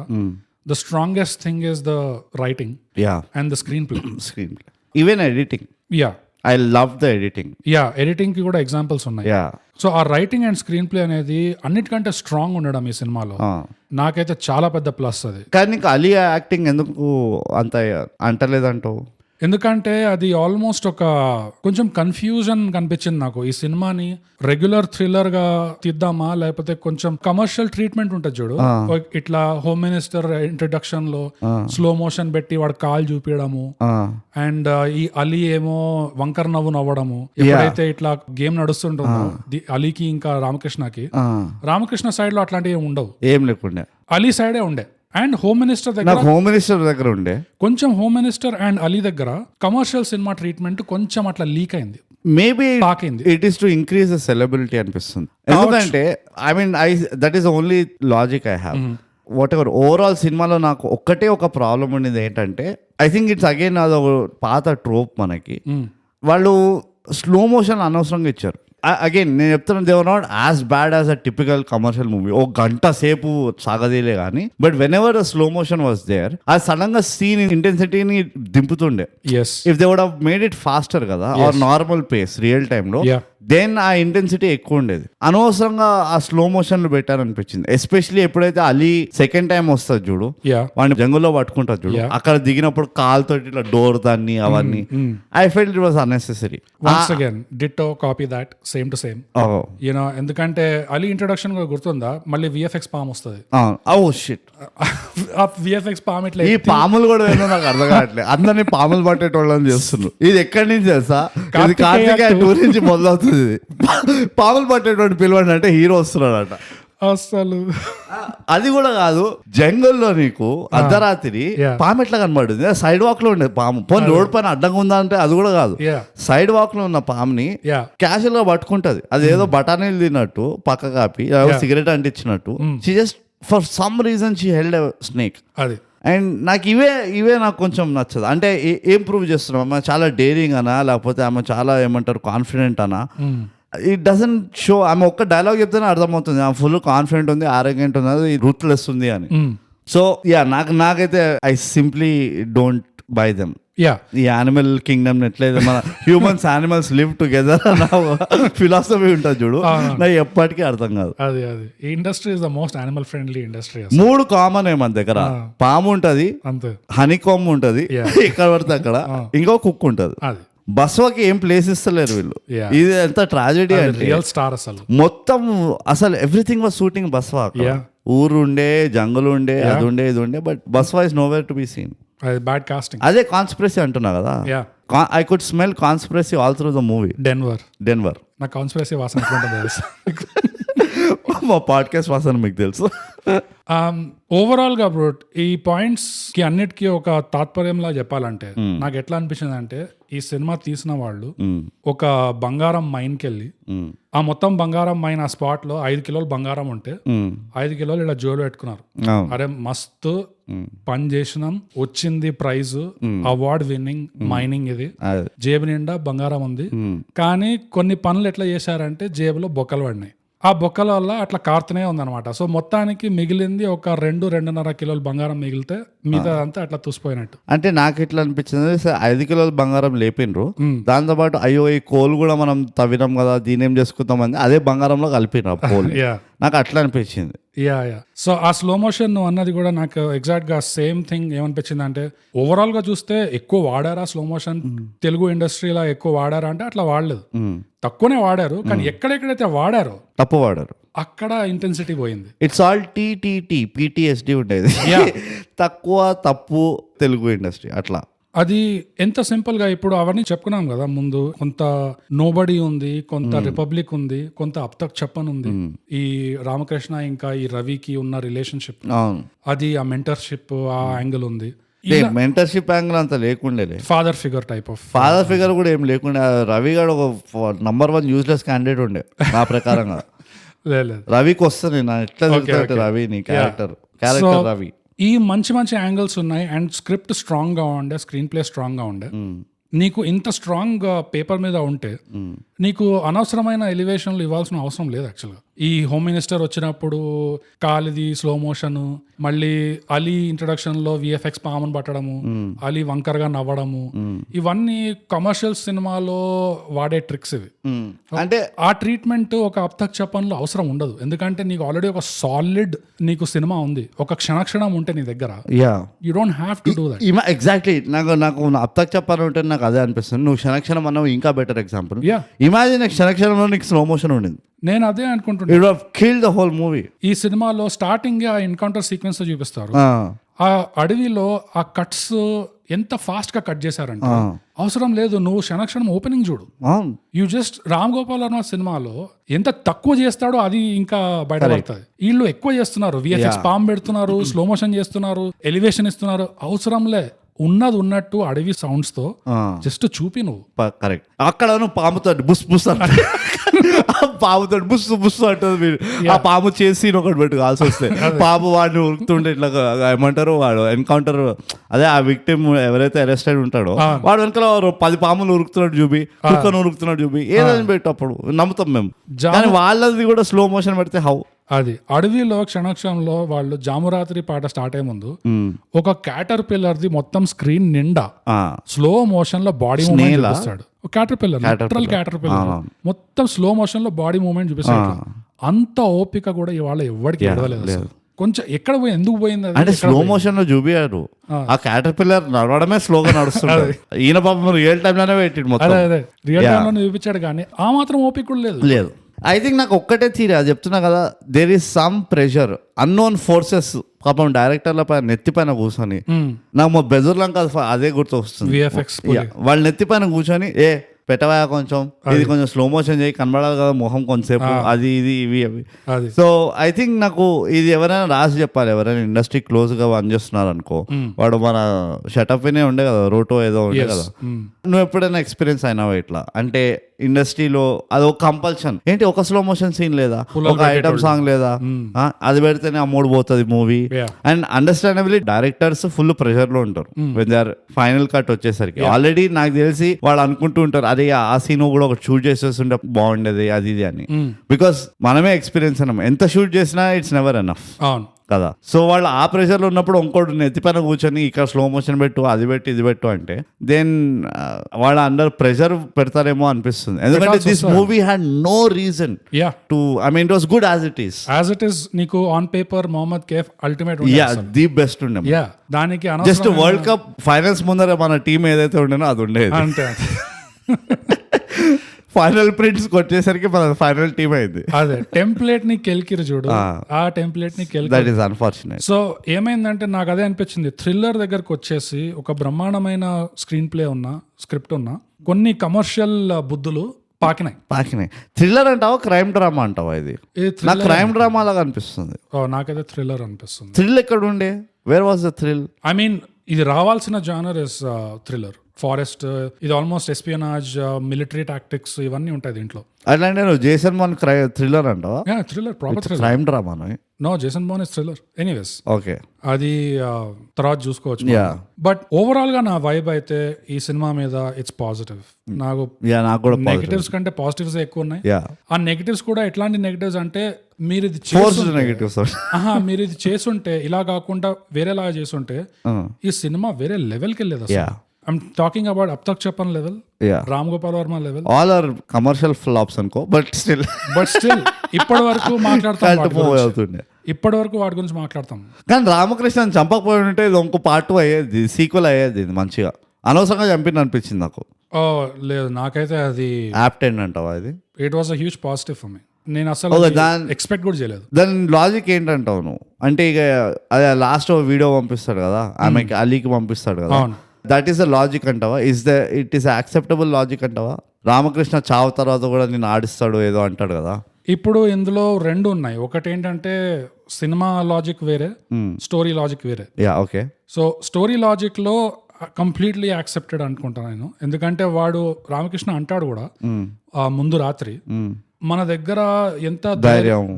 the strongest thing is the writing and the screen play, even editing. I love the editing. Editing కి కూడా ఎగ్జాంపుల్స్ ఉన్నాయి. సో ఆ రైటింగ్ అండ్ స్క్రీన్ ప్లే అనేది అన్నిటికంటే స్ట్రాంగ్ ఉండడం ఈ సినిమాలో నాకైతే చాలా పెద్ద ప్లస్ అది. కానీ నీకు అలీ యాక్టింగ్ ఎందుకు అంత అంటలేదంటావు? ఎందుకంటే అది ఆల్మోస్ట్ ఒక కొంచెం కన్ఫ్యూజన్ కనిపించింది నాకు. ఈ సినిమాని రెగ్యులర్ థ్రిల్లర్ గా తీద్దామా లేకపోతే కొంచెం కమర్షియల్ ట్రీట్మెంట్ ఉంటుంది చూడు, ఇట్లా హోమ్ మినిస్టర్ ఇంట్రడక్షన్ లో స్లో మోషన్ పెట్టి వాడు కాల్ చూపించడము అండ్ ఈ అలీ ఏమో వంకర నవ్వు నవ్వడము, ఎప్పుడైతే ఇట్లా గేమ్ నడుస్తుంటుందో అలీకి ఇంకా రామకృష్ణ సైడ్ లో అట్లాంటివి ఉండవు, ఏం లేకుండా అలీ సైడే ఉండే. అండ్ హోమ్ మినిస్టర్ దగ్గర ఉండే కొంచెం హోమ్ మినిస్టర్ అండ్ అలీ దగ్గర కమర్షియల్ సినిమా ట్రీట్మెంట్ కొంచెం అట్లా లీక్ అయింది, మేబీ తాకింది. It is to increase the celebrity అనిపిస్తుంది. ఎందుకంటే that is only logic I have. What ever overall సినిమాలో నాకు ఒక్కటే ఒక ప్రాబ్లం ఉండేది ఏంటంటే, ఐ థింక్ ఇట్స్ అగైన్ అది పాత ట్రోప్ మనకి. వాళ్ళు స్లో మోషన్ అనవసరంగా ఇచ్చారు. అగైన్ నేను చెప్తున్నాను, they were not as bad as a typical commercial movie. ఒక గంట సేపు సాగదీలే కానీ, but whenever the slow motion was there, అది సడన్ గా సీన్ ఇంటెన్సిటీని దింపుతుండే. If they would have made it faster కదా, or normal pace real time లో, దెన్ ఆ ఇంటెన్సిటీ ఎక్కువ ఉండేది. అనవసరంగా ఆ స్లో మోషన్ లో పెట్టారనిపించింది. ఎస్పెషల్లీ ఎప్పుడైతే అలీ సెకండ్ టైం వస్తుంది చూడు, వాడిని జంగుల్లో పట్టుకుంటారు చూడు, అక్కడ దిగినప్పుడు కాల్తో ఇట్లా డోర్ దాన్ని అవన్నీ, I felt it was unnecessary. Once again ditto copy that same to same. You know ఎందుకంటే అలీ ఇంట్రొడక్షన్ కూడా గుర్తుందా, మళ్ళీ విఎఫ్ఎక్స్ పామ్ వస్తుంది. విఎఫ్ఎక్స్ పామ్ ఇట్లా ఈ పాములు కూడా ఏమో నాకు అర్థం కావట్లేదు. అందరినీ పాములు పట్టేటోళ్ళని చేస్తున్నారు. ఇది ఎక్కడి నుంచి తెలుసా, కార్తికేయ టూర్ నుంచి మొదలవుతుంది. పాములు పట్టేటువంటి పిలవండి అంటే హీరో వస్తున్నాడట. అసలు అది కూడా కాదు, జంగల్లో నీకు అర్ధరాత్రి పాము ఎట్లా కనబడుతుంది? సైడ్ వాక్ లో ఉండేది పాము. పోనీ రోడ్ పైన అడ్డంగా ఉందా అంటే అది కూడా కాదు, సైడ్ వాక్ లో ఉన్న పాముని క్యాషువల్ గా పట్టుకుంటది. అది ఏదో బఠానీలు తిన్నట్టు పక్క కాపి సిగరెట్ అంటించినట్టు. She just for some reason she held a snake. అది అండ్ నాకు ఇవే నాకు కొంచెం నచ్చదు. అంటే ఏం ప్రూవ్ చేస్తున్నాం, ఆమె చాలా డేరింగ్ అనా లేకపోతే ఆమె చాలా ఏమంటారు కాన్ఫిడెంట్ అనా? It doesn't show. ఆమె ఒక్క డైలాగ్ చెప్తేనే అర్థమవుతుంది ఆమె ఫుల్ కాన్ఫిడెంట్ ఉంది, ఆరోగ్యంట్ ఉంది, అది రూత్లెస్ ఉంది అని. సో నాకైతే I simply don't by them. ఈ యానిమల్ కింగ్డమ్ ఎట్లయితే మన హ్యూమన్స్ యానిమల్స్ లివ్ టుగెదర్ అన్న ఫిలాసఫీ ఉంటుంది చూడు, నాకు ఎప్పటికీ అర్థం కాదు. అది industry is the most animal friendly industry. 3 common మన దగ్గర, పాము ఉంటది, హనీ కామ్ ఉంటది, ఇక్కడ పడితే అక్కడ ఇంకో కుక్ ఉంటది. బస్వాకి ఏం ప్లేస్ ఇస్తలేరు వీళ్ళు. ఇది ఎంత ట్రాజెడీ అంటే రియల్ స్టార్ అసలు మొత్తం అసలు ఎవ్రీథింగ్ వాజ్ షూటింగ్ బస్వా. ఊరు ఉండే, జంగల్ ఉండే, అది ఉండే, ఇది ఉండే, but Baswa is nowhere to be seen. Bad casting. అదే కాన్స్పిరసీ అంటున్నా కదా. I could smell conspiracy all through the movie. డెన్వర్ నా కాన్స్పిరసీ వాసన తెలుసు. మా పాడ్కాస్ట్ వాసన మీకు తెలుసు. ఓవరాల్ గా బ్రో, ఈ పాయింట్స్ కి అన్నిటికీ ఒక తాత్పర్యంలా చెప్పాలంటే నాకు ఎట్లా అనిపించింది అంటే, ఈ సినిమా తీసిన వాళ్ళు ఒక బంగారం మైన్ కి వెళ్ళి ఆ మొత్తం బంగారం మైన్ ఆ స్పాట్ లో 5 కిలోలు బంగారం ఉంటే 5 కిలోలు ఇలా జోలు పెట్టుకున్నారు. అరే మస్తు పని చేసినాం, వచ్చింది ప్రైజ్, అవార్డ్ విన్నింగ్ మైనింగ్, ఇది జేబు నిండా బంగారం ఉంది. కానీ కొన్ని పనులు ఎట్లా చేశారంటే జేబులో బొక్కలు పడినాయి. ఆ బొక్కల వల్ల అట్లా కారుతూనే ఉందన్నమాట. సో మొత్తానికి మిగిలింది ఒక 2-2.5 కిలోలు బంగారం మిగిలితే మిగతా అంతా అట్లా తుసిపోయినట్టు. అంటే నాకు ఎట్లా అనిపించింది, 5 కిలోలు బంగారం లేపిండ్రు, దాంతో పాటు అయ్యో ఈ కోల్ కూడా మనం తవ్వినాం కదా, దీని ఏం చేసుకుంటామని అదే బంగారంలో కలిపిన కోల్. నాకు అట్లా అనిపించింది. సో ఆ స్లో మోషన్ అన్నది కూడా నాకు ఎగ్జాక్ట్ గా సేమ్ థింగ్ ఏమనిపించింది అంటే, ఓవరాల్ గా చూస్తే ఎక్కువ వాడారా స్లో మోషన్ తెలుగు ఇండస్ట్రీలో, ఎక్కువ వాడారా అంటే అట్లా వాడలేదు, తక్కువనే వాడారు. కానీ ఎక్కడెక్కడైతే వాడారో తప్పు వాడారు, అక్కడ ఇంటెన్సిటీ పోయింది. ఇట్స్ ఆల్ PTSD ఉండేది. తక్కువ తప్పు తెలుగు ఇండస్ట్రీ అట్లా. అది ఎంత సింపుల్ గా ఇప్పుడు అవన్నీ చెప్పుకున్నాం కదా ముందు. కొంత నోబడీ ఉంది, కొంత రిపబ్లిక్ ఉంది, కొంత అబ్ తక్ చెప్పన్ ఉంది. ఈ రామకృష్ణ ఇంకా ఈ రవికి ఉన్న రిలేషన్షిప్, అది ఆ మెంటర్షిప్ ఆ యాంగిల్ ఉంది. మెంటర్షిప్ యాంగిల్ అంత లేకుండే, father figure type of father figure కూడా ఏం లేకుండే. రవి గారు ఒక నంబర్ 1 యూజ్లెస్ క్యాండిడేట్ ఉండే నా ప్రకారంగా. రవికి వస్తుంది నా ఎట్లా రవి నీ క్యారెక్టర్ రవి. ఈ మంచి యాంగిల్స్ ఉన్నాయి అండ్ స్క్రిప్ట్ స్ట్రాంగ్ గా ఉండే, స్క్రీన్ ప్లే స్ట్రాంగ్ గా ఉండే. నీకు ఇంత స్ట్రాంగ్ పేపర్ మీద ఉంటే నీకు అనవసరమైన ఎలివేషన్లు ఇవ్వాల్సిన అవసరం లేదు యాక్చువల్గా. ఈ హోమ్ మినిస్టర్ వచ్చినప్పుడు కాలిది స్లో మోషన్, మళ్ళీ అలీ ఇంట్రడక్షన్ లో విఎఫ్ఎక్స్ పామును పట్టడము, అలీ వంకరగా నవ్వడము, ఇవన్నీ కమర్షియల్ సినిమాలో వాడే ట్రిక్స్ ఇవి. అంటే ఆ ట్రీట్మెంట్ ఒక అబ్ తక్ చప్పన్లో అవసరం ఉండదు, ఎందుకంటే నీకు ఆల్రెడీ ఒక సాలిడ్ నీకు సినిమా ఉంది, ఒక క్షణక్షణం ఉంటే నీ దగ్గర, you don't have to do that. Exactly నాకు అబ్ తక్ చెప్పాలంటే నాకు అదే అనిపిస్తుంది. నువ్వు క్షణక్షణం అన్నావు, ఇంకా బెటర్ ఎగ్జాంపుల్. ఇమాజిన్ క్షణక్షణంలో నీకు స్లో మోషన్ ఉండింది, నేను అదే అనుకుంటున్నాను. Kill the whole movie. ఈ సినిమాలో స్టార్టింగ్ ఆ ఎన్కౌంటర్ సీక్వెన్స్ చూపిస్తారు, ఆ అడవిలో ఆ కట్స్ ఎంత ఫాస్ట్ గా కట్ చేశారంటే అవసరం లేదు, నువ్వు క్షణక్షణం ఓపెనింగ్ చూడు. యూ జస్ట్ రామ్ గోపాల్ వర్మ సినిమాలో ఎంత తక్కువ చేస్తాడో అది ఇంకా బయటపడుతుంది. వీళ్ళు ఎక్కువ చేస్తున్నారు, విఎఫ్ఎక్స్ పామ్ పెడుతున్నారు, స్లో మోషన్ చేస్తున్నారు, ఎలివేషన్ ఇస్తున్నారు. అవసరంలే, ఉన్నది ఉన్నట్టు అడవి సౌండ్స్ తో జస్ట్ చూపి నువ్వు. కరెక్ట్. అక్కడ నువ్వు పాముతో బుస్ బుస్ పాముతో బుస్ బుస్ అంటుంది మీరు. ఆ పాము చేసి ఒకటి పెట్టి కాల్సి వస్తే పాము వాడిని ఉరుకుతుంటే ఇట్లా ఏమంటారు, వాడు ఎన్కౌంటర్ అదే ఆ విక్టిమ్ ఎవరైతే అరెస్ట్ అయి ఉంటాడో వాడు వెనకాల 10 పాములు ఉరుకుతున్నాడు చూపి, కుక్కను ఉరుకుతున్నాడు చూపి, ఏదైనా పెట్టప్పుడు నమ్ముతాం మేము. కానీ వాళ్ళది కూడా స్లో మోషన్ పెడితే హౌ. అది అడవిలో క్షణక్షణంలో వాళ్ళు జామురాత్రి పాట స్టార్ట్ అయ్యే ముందు ఒక క్యాటర్ పిల్లర్ ది మొత్తం స్క్రీన్ నిండా స్లో మోషన్ లో బాడీ మూవ్మెంట్ చూపిస్తాడు. క్యాటర్ పిల్లర్, లిటరల్ క్యాటర్ పిల్లర్ మొత్తం స్లో మోషన్ లో బాడీ మూవ్మెంట్ చూపిస్తాడు. అంత ఓపిక కూడా ఇవాళ ఎవరికి ఇవ్వలేదు. కొంచెం ఎక్కడ పోయి ఎందుకు పోయింది అంటే స్లో మోషన్ లో చూపించారు. ఆ క్యాటర్ పిల్లర్ నడవడమే స్లోగా నడుస్తుంది. ఈయన పాపం రియల్ టైమ్ లోనే పెట్టిండు మొత్తం. అదే రియల్ టైమ్ లోనే చూపించాడు, కానీ ఆ మాత్రం ఓపిక కూడా లేదు. ఐ థింక్ నాకు ఒక్కటే థీరీ అది చెప్తున్నా కదా, there is some pressure, unknown forces పాపం డైరెక్టర్ల పైన నెత్తి పైన కూర్చొని, నాకు మా బెజర్లంక అదే గుర్తు వస్తుంది. వాళ్ళ నెత్తి పైన కూర్చొని పెట్టవా కొంచెం, ఇది కొంచెం స్లో మోషన్ చేయి, కనబడాలి కదా మొహం కొంచెంసేపు, అది ఇది ఇవి అవి. సో ఐ థింక్ నాకు ఇది ఎవరైనా రాసి చెప్పాలి. ఎవరైనా ఇండస్ట్రీ క్లోజ్ గా పని చేస్తున్నారు అనుకో, వాడు మన షటప్ వినే ఉండే కదా, రోటో ఏదో ఉండే కదా. నువ్వు ఎప్పుడైనా ఎక్స్పీరియన్స్ అయినావా ఇట్లా? అంటే ఇండస్ట్రీలో అది ఒక కంపల్షన్ ఏంటి, ఒక స్లో మోషన్ సీన్ లేదా, ఒక ఐటమ్ సాంగ్ లేదా, అది పెడితేనే అమ్మోడు పోతుంది మూవీ. And understandably directors full pressure లో ఉంటారు when they are final cut వచ్చేసరికి. ఆల్రెడీ నాకు తెలిసి వాళ్ళు అనుకుంటూ ఉంటారు, అదే ఆ సీన్ కూడా ఒక షూట్ చేసేస్తుంటే బాగుండేది అది ఇది అని. బికాస్ మనమే ఎక్స్పీరియన్స్ అన్నాం, ఎంత షూట్ చేసినా ఇట్స్ నెవర్ ఎనఫ్ కదా. సో వాళ్ళు ఆ ప్రెషర్లో ఉన్నప్పుడు ఇంకోటి నెత్తిపైన కూర్చొని ఇక్కడ స్లో మోషన్ పెట్టు, అది పెట్టు, ఇది పెట్టు అంటే దెన్ వాళ్ళ అండర్ ప్రెషర్ పెడతారేమో అనిపిస్తుంది. ఎందుకంటే this movie had no reason to, I mean it was good as it is. నీకు on paper Mohammed cafe ultimate, the best ఉండే. దానికి జస్ట్ వరల్డ్ కప్ ఫైనల్స్ ముందర మన టీం ఏదైతే ఉండేనో అది ఉండేది. అంతే ఫైనల్ ప్రింట్స్ వచ్చేసరికి మన ఫైనల్ టీమ్ అయింది. అదే టెంప్లెట్ ని కెలికిరు చూడు, ఆ టెంప్లెట్ ని దట్ ఈస్ అన్ఫార్చునేట్. సో ఏమైందంటే నాకు అదే అనిపించింది, థ్రిల్లర్ దగ్గరకు వచ్చేసి ఒక బ్రహ్మాండమైన స్క్రీన్ ప్లే ఉన్న స్క్రిప్ట్ ఉన్న కొన్ని కమర్షియల్ బుద్ధులు పాకినాయి. థ్రిల్లర్ అంటావా, క్రైమ్ డ్రామా అంటావా? ఇది నాకు క్రైమ్ డ్రామా లాగా అనిపిస్తుంది. నాకైతే థ్రిల్లర్ అనిపిస్తుంది. థ్రిల్ ఎక్కడ ఉండే, where was the thrill? I mean ఇది రావాల్సిన జానర్ ఇస్ థ్రిల్లర్, ఫారెస్ట్, ఇది ఆల్మోస్ట్ ఎస్పియనాజ్, మిలిటరీ టాక్టిక్స్ ఇవన్నీ ఉంటాయి దీంట్లో. అట్లాంటి నువ్వు జేసన్ బార్న్ థ్రిల్లర్ అంటావా? Thriller, proper crime drama. No, Jason Bourne is thriller. Anyways, okay, అది తర్వాత చూసుకోవచ్చు. బట్ ఓవరాల్ గా నా వైబ్ అయితే ఈ సినిమా మీద ఇట్స్ పాజిటివ్. నాకు నెగటివ్స్ కంటే పాజిటివ్స్ ఎక్కువ ఉన్నాయి. ఆ నెగటివ్స్ కూడా ఎట్లాంటి నెగటివ్స్ అంటే, మీరు ఇది మీరు ఇది చేస్తుంటే, ఇలా కాకుండా వేరేలాగా చేస్తుంటే ఈ సినిమా వేరే లెవెల్కి వెళ్ళేది అసలు. I'm talking about Ab Tak Chhappan level, Ram Gopal Varma level. All are commercial flops అనుకో, బట్ స్టిల్ ఇప్పటి వరకు మాట్లాడతాం, వాటి గురించి మాట్లాడతాం. కానీ రామకృష్ణ చంపకపోయి ఉంటే ఇది ఇంకో పార్ట్ 2 అయ్యేది, సీక్వెల్ అయ్యేది. ఇది మంచిగా అనవసరంగా చంపింది అనిపించింది నాకు. లేదు, నాకైతే అది యాప్ట్ ఎండ్ అంటావా? ఇది it was a huge positive for me. నేను అసలు ఎక్స్పెక్ట్ కూడా చేయలేదు. దాని లాజిక్ ఏంటంటావు నువ్వు? అంటే ఇక అదే లాస్ట్ వీడియో పంపిస్తాడు కదా, ఆమెకి అలీకి పంపిస్తాడు కదా, దట్ ఈస్ ద లాజిక్ అంటావా? ఇట్ ఈస్ యాక్సెప్టబుల్ లాజిక్ అంటావా? రామకృష్ణ చావు తర్వాత కూడా నేను ఆడిస్తాడు ఏదో అంటాడు కదా. ఇప్పుడు ఇందులో 2 ఉన్నాయి. ఒకటి ఏంటంటే సినిమా లాజిక్ వేరే, స్టోరీ లాజిక్ వేరే. ఓకే. సో స్టోరీ లాజిక్ లో కంప్లీట్లీ యాక్సెప్టెడ్ అనుకుంటాను నేను. ఎందుకంటే వాడు రామకృష్ణ అంటాడు కూడా ముందు రాత్రి, మన దగ్గర ఎంత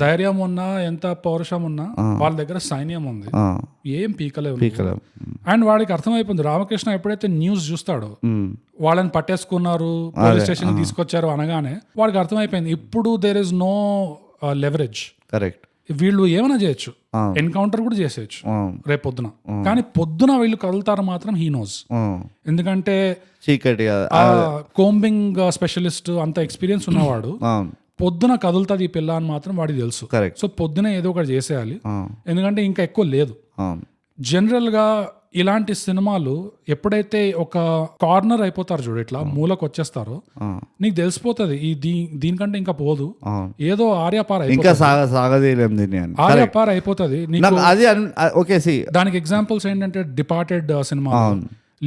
ధైర్యం ఉన్నా, ఎంత పౌరుషం ఉన్నా, వాళ్ళ దగ్గర సైన్యం ఉంది, ఏం పీకలేవు. అండ్ వాడికి అర్థమైపోయింది, రామకృష్ణ ఎప్పుడైతే న్యూస్ చూస్తాడో వాళ్ళని పట్టేసుకున్నారు, పోలీస్ స్టేషన్ తీసుకొచ్చారు అనగానే వాడికి అర్థమైపోయింది, ఇప్పుడు there is no leverage. Correct. వీళ్ళు ఏమైనా చేయొచ్చు, ఎన్కౌంటర్ కూడా చేసేయచ్చు రేపు పొద్దున, కానీ పొద్దున వీళ్ళు కదులుతారు మాత్రం హీ నోస్. ఎందుకంటే చీకటి కోంబింగ్ స్పెషలిస్ట్ అంత ఎక్స్పీరియన్స్ ఉన్నవాడు పొద్దున కదులుతుంది ఈ పిల్ల అని మాత్రం వాడికి తెలుసు. సో పొద్దున ఏదో ఒకటి చేసేయాలి, ఎందుకంటే ఇంకా ఎక్కువ లేదు. జనరల్ గా ఇలాంటి సినిమాలు ఎప్పుడైతే ఒక కార్నర్ అయిపోతారు చూడు, ఇట్లా మూలకు వచ్చేస్తారో నీకు తెలిసిపోతుంది దీనికంటే ఇంకా పోదు, ఏదో ఆర్యాపార్ ఆర్యాపార్ అయిపోతుంది. దానికి ఎగ్జాంపుల్స్ ఏంటంటే డిపార్టెడ్ సినిమా,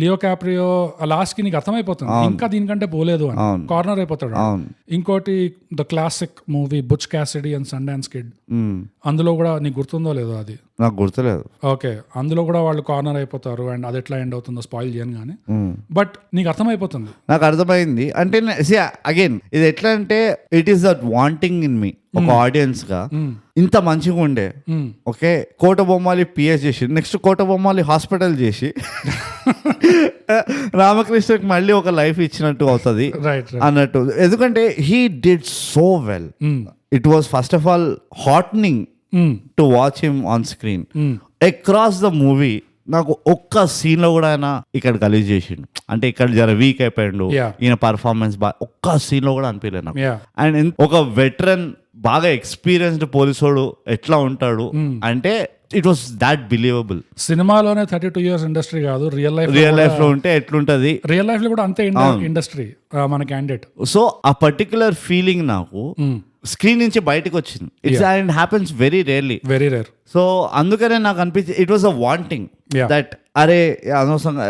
లియో క్యాప్రియో లాస్ట్ కి నీకు అర్థమైపోతుంది ఇంకా దీనికంటే పోలేదు అని, కార్నర్ అయిపోతాడు. ఇంకోటి the classic movie Butch Cassidy and Sundance Kid, అందులో కూడా నీకు గుర్తుందో లేదో, అది నాకు గుర్తులేదు. ఓకే, అందులో కూడా వాళ్ళు కార్నర్ అయిపోతారు అండ్ అది ఎట్లా ఎండ్ అవుతుందో స్పాయిల్ చేయను కానీ, బట్ నీకు అర్థమైపోతుంది. నాకు అర్థమైంది. అంటే అగైన్ ఇది ఎట్లా అంటే it is that wanting in me, ఒక ఆడియన్స్ గా ఇంత మంచిగా ఉండే. ఓకే, కోట బొమ్మాలి పిఎస్ చేసి నెక్స్ట్ కోట బొమ్మాలి హాస్పిటల్ చేసి రామకృష్ణకి మళ్ళీ ఒక లైఫ్ ఇచ్చినట్టు అవుతుంది అన్నట్టు. ఎందుకంటే he did so well. It was first of all heartening to watch him on screen. Across the movie నాకు ఒక్క సీన్ లో కూడా ఆయన ఇక్కడ గలీజ్ చేసిండు, అంటే ఇక్కడ జర వీక్ అయిపోయిండు, ఈయన పర్ఫార్మెన్స్ బాగా ఒక్క సీన్ లో కూడా అనిపించలేదు నాకు. అండ్ ఒక వెటరన్ బాగా ఎక్స్పీరియన్స్డ్ పోలీసోడు ఎట్లా ఉంటాడు అంటే ఇట్ వాస్ దాట్ బిలీవబుల్. సినిమాలోనే 32 years ఇండస్ట్రీ కాదు, రియల్ లైఫ్ లో ఉంటే ఎట్లుంటది, రియల్ లైఫ్ లో కూడా అంతే ఇండస్ట్రీ మన క్యాండిడేట్. సో ఆ పర్టికులర్ ఫీలింగ్ నాకు స్క్రీన్ నుంచి బయటకు వచ్చింది. It's and happens very rare. So అందుకనే నాకు అనిపించింది it was a wanting that అరే అనవసరంగా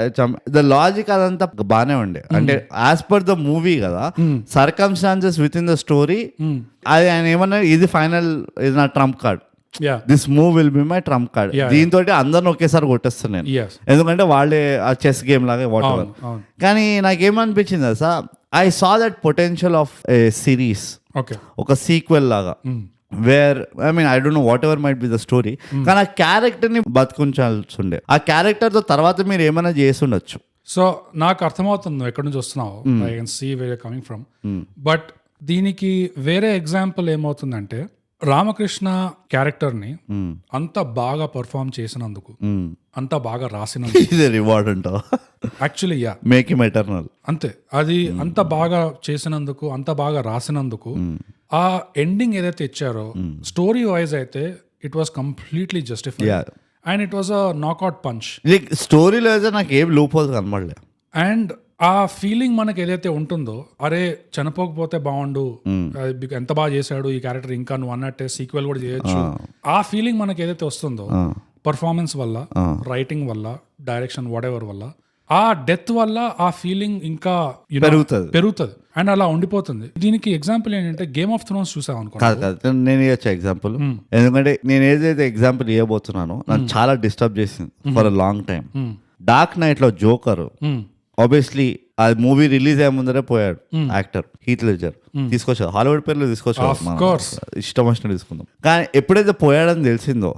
ద లాజిక్ అదంతా బానే ఉండే. అంటే యాజ్ పర్ ద మూవీ కదా, circumstances with in the story, అది ఆయన ఏమన్నా ఇది ఫైనల్, ఇది నా Trump card, this move will be my Trump card. దీంతో అందరిని ఒకేసారి కొట్టేస్తాను నేను, ఎందుకంటే వాళ్ళే ఆ చెస్ గేమ్ లాగా వాట్ ఎవర్. కానీ నాకేమనిపించింది sir, I saw that potential of a series, ఒక సీక్వెల్ లాగా, where I mean I don't know whatever might be the story, కానీ ఆ క్యారెక్టర్ ని బతుకుంచాల్సి ఉండే. ఆ క్యారెక్టర్ తో తర్వాత మీరు ఏమైనా చేసి ఉండొచ్చు. సో నాకు అర్థమవుతుంది ఎక్కడి నుంచి వస్తున్నావు, I can see where you coming from. But దీనికి వేరే ఎగ్జాంపుల్ ఏమవుతుందంటే, రామకృష్ణ క్యారెక్టర్ ని అంత బాగా పర్ఫార్మ్ చేసినందుకు, అంత బాగా రాసినందుకు రివార్డ్ అంటావు యాక్చువల్లీ, మేక్ హిమ్ ఎటర్నల్. అంతే, అది అంత బాగా చేసినందుకు, అంత బాగా రాసినందుకు, ఆ ఎండింగ్ ఏదైతే ఇచ్చారో స్టోరీ వైజ్ అయితే it was completely justified and it was a నాక్అవుట్ punch. స్టోరీలో అయితే నాకు ఏం లూప్ హోల్స్ కనబడలే. అండ్ ఆ ఫీలింగ్ మనకి ఏదైతే ఉంటుందో, అరే చనిపోకపోతే బాగుండు, ఎంత బాగా చేశాడు ఈ క్యారెక్టర్, ఇంకా నువ్వు అన్నట్టే సీక్వెల్ కూడా చేయొచ్చు, ఆ ఫీలింగ్ మనకి ఏదైతే వస్తుందో పర్ఫార్మెన్స్ వల్ల, రైటింగ్ వల్ల, డైరెక్షన్ వాట్ ఎవర్ వల్ల, ఆ డెత్ వల్ల ఆ ఫీలింగ్ ఇంకా పెరుగుతుంది అండ్ అలా ఉండిపోతుంది. దీనికి ఎగ్జాంపుల్ ఏంటంటే గేమ్ ఆఫ్ థ్రోన్స్ చూసావు అనుకో. నేను ఇవ్వచ్చు ఎగ్జాంపుల్, ఎందుకంటే నేను ఏదైతే ఎగ్జాంపుల్ ఇవ్వబోతున్నానో నాకు చాలా డిస్టర్బ్ చేసింది for a long time. Dark night లో జోకర్ ఆబ్వియస్లీ ఆ మూవీ రిలీజ్ అయ్యే ముందరే పోయాడు యాక్టర్ హీత్ లెడ్జర్, తీసుకొచ్చారు హాలీవుడ్ పేర్లు తీసుకొచ్చారు, ఇష్టం వచ్చినట్టు తీసుకుందాం. కానీ ఎప్పుడైతే పోయాడని తెలిసిందో